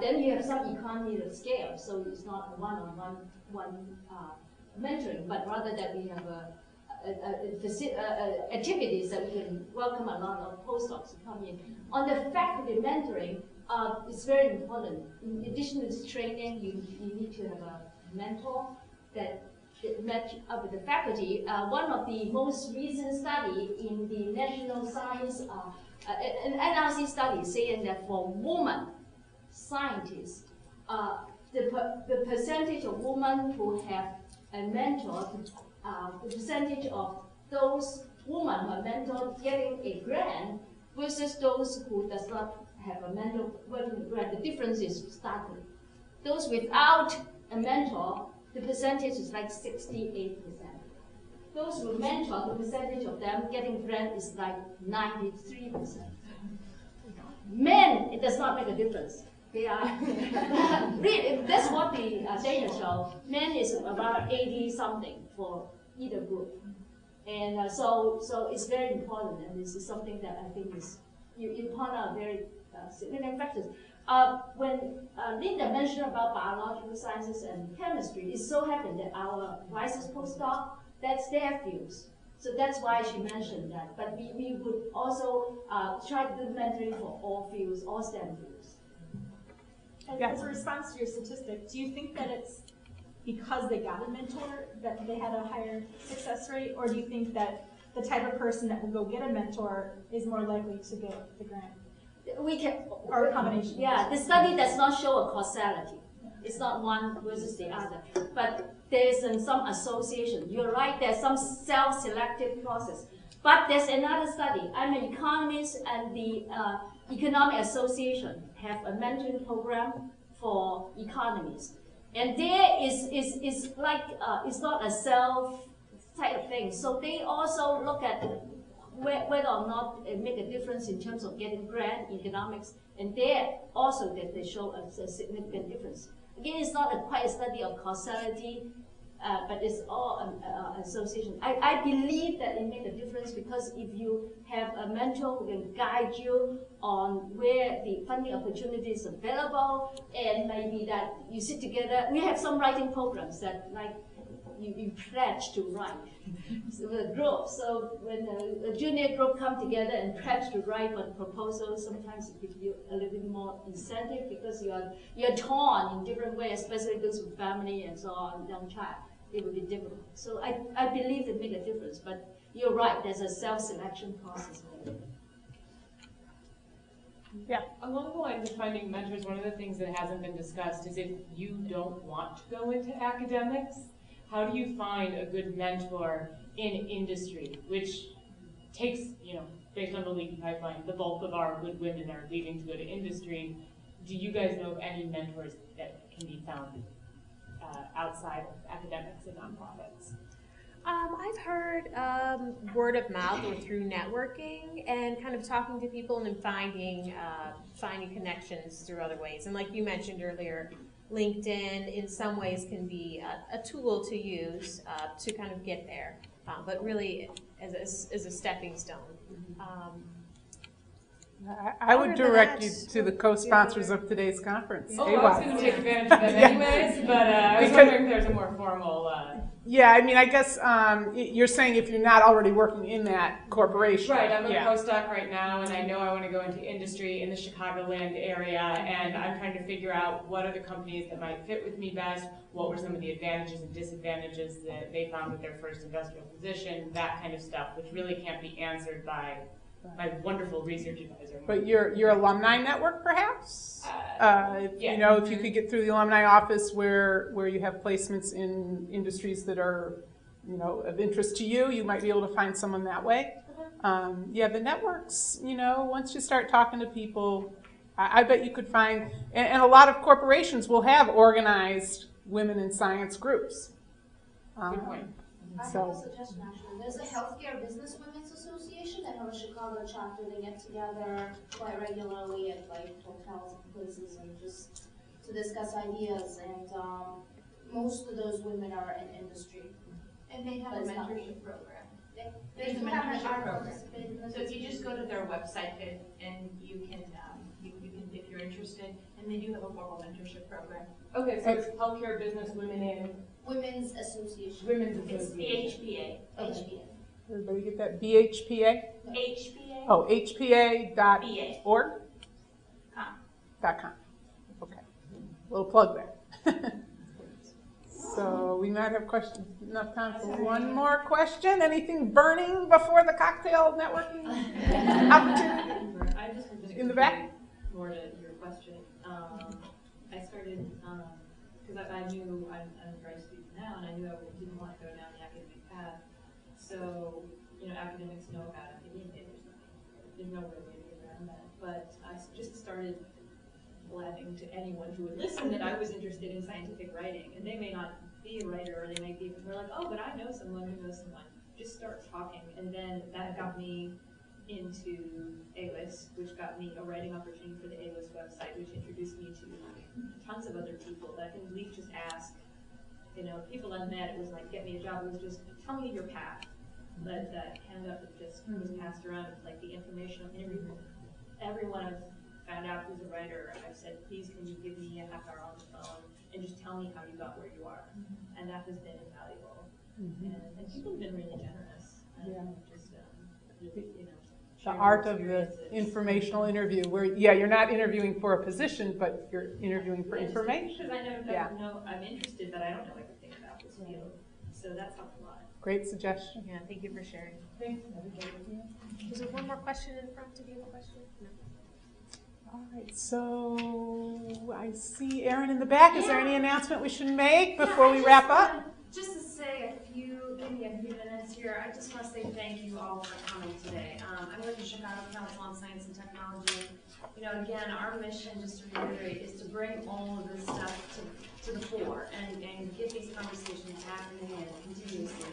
Then you have some economy of scale, so it's not a one-on-one mentoring, but rather that we have activities that we can welcome a lot of postdocs to come in. On the faculty mentoring, it's very important. In addition to this training, you need to have a mentor that match up with the faculty. One of the most recent study in the National Science, an NRC study saying that for women scientists, the percentage of women who have a mentor, the percentage of those women who are mentored getting a grant versus those who does not have a mentor working with grant, the difference is startling. Those without a mentor, the percentage is like 68%. Those who mentor, the percentage of them getting grant is like 93%. Men, it does not make a difference. They are really, that's what the data show. Men is about 80 something for either group, and so it's very important, and this is something that I think is you point out very significant factors. When Linda mentioned about biological sciences and chemistry, it so happened that our vice postdoc, that's their fields. So that's why she mentioned that. But we would also try to do mentoring for all fields, all STEM fields. And as a response to your statistic, do you think that it's because they got a mentor that they had a higher success rate, or do you think that the type of person that will go get a mentor is more likely to get the grant? Or a combination. Yeah, the study does not show a causality. It's not one versus the other, but there is some association. You're right, there's some self-selective process. But there's another study. I'm an economist, and the Economic Association have a mentoring program for economists. And there is like, it's not a self type of thing. So they also look at whether or not it make a difference in terms of getting grant economics. And there also that they show a significant difference. Again, it's not quite a study of causality, but it's all an association. I believe that it makes a difference because if you have a mentor who can guide you on where the funding opportunity is available, and maybe that you sit together. We have some writing programs that like you pledge to write with a group. So when a junior group come together and pledge to write a proposal, sometimes it gives you a little bit more incentive because you're torn in different ways, especially those with family and so on, young child. It would be difficult. So I believe it make a difference, but you're right, there's a self-selection process. Yeah. Along the lines of finding mentors, one of the things that hasn't been discussed is if you don't want to go into academics, how do you find a good mentor in industry, which takes, based on the leaky pipeline, the bulk of our good women are leaving to go to industry. do you guys know of any mentors that can be found outside of academics and nonprofits? I've heard word of mouth or through networking and kind of talking to people and then finding connections through other ways. And like you mentioned earlier, LinkedIn in some ways can be a tool to use to kind of get there, but really as a stepping stone. I would direct you to the co-sponsors of today's conference. Oh, I was going to take advantage of them anyways, but I was wondering if there's a more formal... Yeah, I mean, I guess you're saying if you're not already working in that corporation. Right, I'm a postdoc right now, and I know I want to go into industry in the Chicagoland area, and I'm trying to figure out what are the companies that might fit with me best, what were some of the advantages and disadvantages that they found with their first industrial position, that kind of stuff, which really can't be answered by my wonderful research advisor. But your alumni network, perhaps? Yeah. You know, if you could get through the alumni office where you have placements in industries that are, you know, of interest to you, you might be able to find someone that way. Yeah, the networks, you know, once you start talking to people, I bet you could find, and a lot of corporations will have organized women in science groups. Good point. I have a suggestion actually. There's a Healthcare Business Women's Association that have a Chicago chapter. They get together quite regularly at like hotels and places and just to discuss ideas. And most of those women are in industry. And they have a mentorship program. They There's a do have mentorship a program. So if you just go to their website and you can, if you're interested, and they do have a formal mentorship program. Okay, so it's Healthcare Business Women in... Women's Association. Women's It's Association. BHPA. HBA. Everybody get that? BHPA? HPA. Oh, HPA.org? .com. Okay. Little plug there. So we might have enough time for one more question. Anything burning before the cocktail networking opportunity? I just in the back. More to your question. I started because I knew I'm a grad student now, and I knew I didn't want to go down the academic path. So you know, academics know about academia. There's no real way to get around that. But I just started blabbing to anyone who would listen that I was interested in scientific writing, and they may not be a writer, or they might be, they're like, oh, but I know someone who knows someone. Just start talking, and then that got me into AWIS, which got me a writing opportunity for the AWIS website, which introduced me to tons of other people that can at least just ask, you know, people I met, it was like, get me a job, it was just, tell me your path. That handout that just was passed around, like the information of everyone I've found out who's a writer, I've said, please can you give me a half hour on the phone and just tell me how you got where you are. And that has been invaluable. And people have been really generous. Just, really, you know, The art of the informational interview, where you're not interviewing for a position, but you're interviewing for information. Because I don't know, I'm interested, but I don't know everything about this field. So that's helped a lot. Great suggestion. Yeah, thank you for sharing. Thanks. Was there one more question in front? Did you have a question? No. All right, so I see Erin in the back. Is there any announcement we should make before we wrap up? Just to say give me a few minutes here, I just want to say thank you all for coming today. I'm with the Chicago Council on Science and Technology. You know, again, our mission, just to reiterate, is to bring all of this stuff to the fore and get these conversations happening and continuously.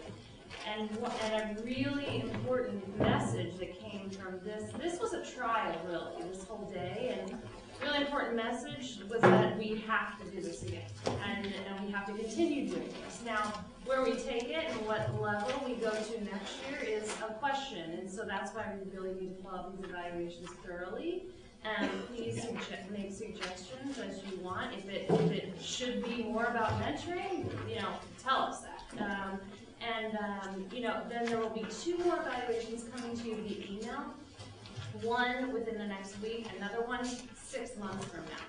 And a really important message that came from this was a trial, really, this whole day. And really important message was that we have to do this again, and we have to continue doing this. Now, where we take it and what level we go to next year is a question, and so that's why we really need to follow these evaluations thoroughly. And please make suggestions as you want. If it should be more about mentoring, you know, tell us that. You know, then there will be 2 more evaluations coming to you via email. One within the next week, another one 6 months from now.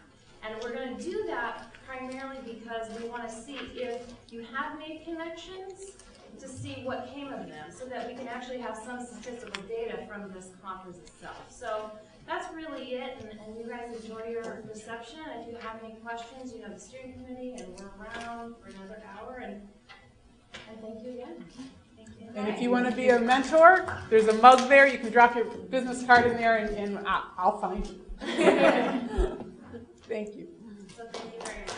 And we're going to do that primarily because we want to see if you have made connections, to see what came of them, so that we can actually have some statistical data from this conference itself. So that's really it, and you guys enjoy your reception. If you have any questions, you know the steering committee, and we're around for another hour, and thank you again. And if you want to be a mentor, there's a mug there. You can drop your business card in there, and I'll find you. Thank you. So thank you very much.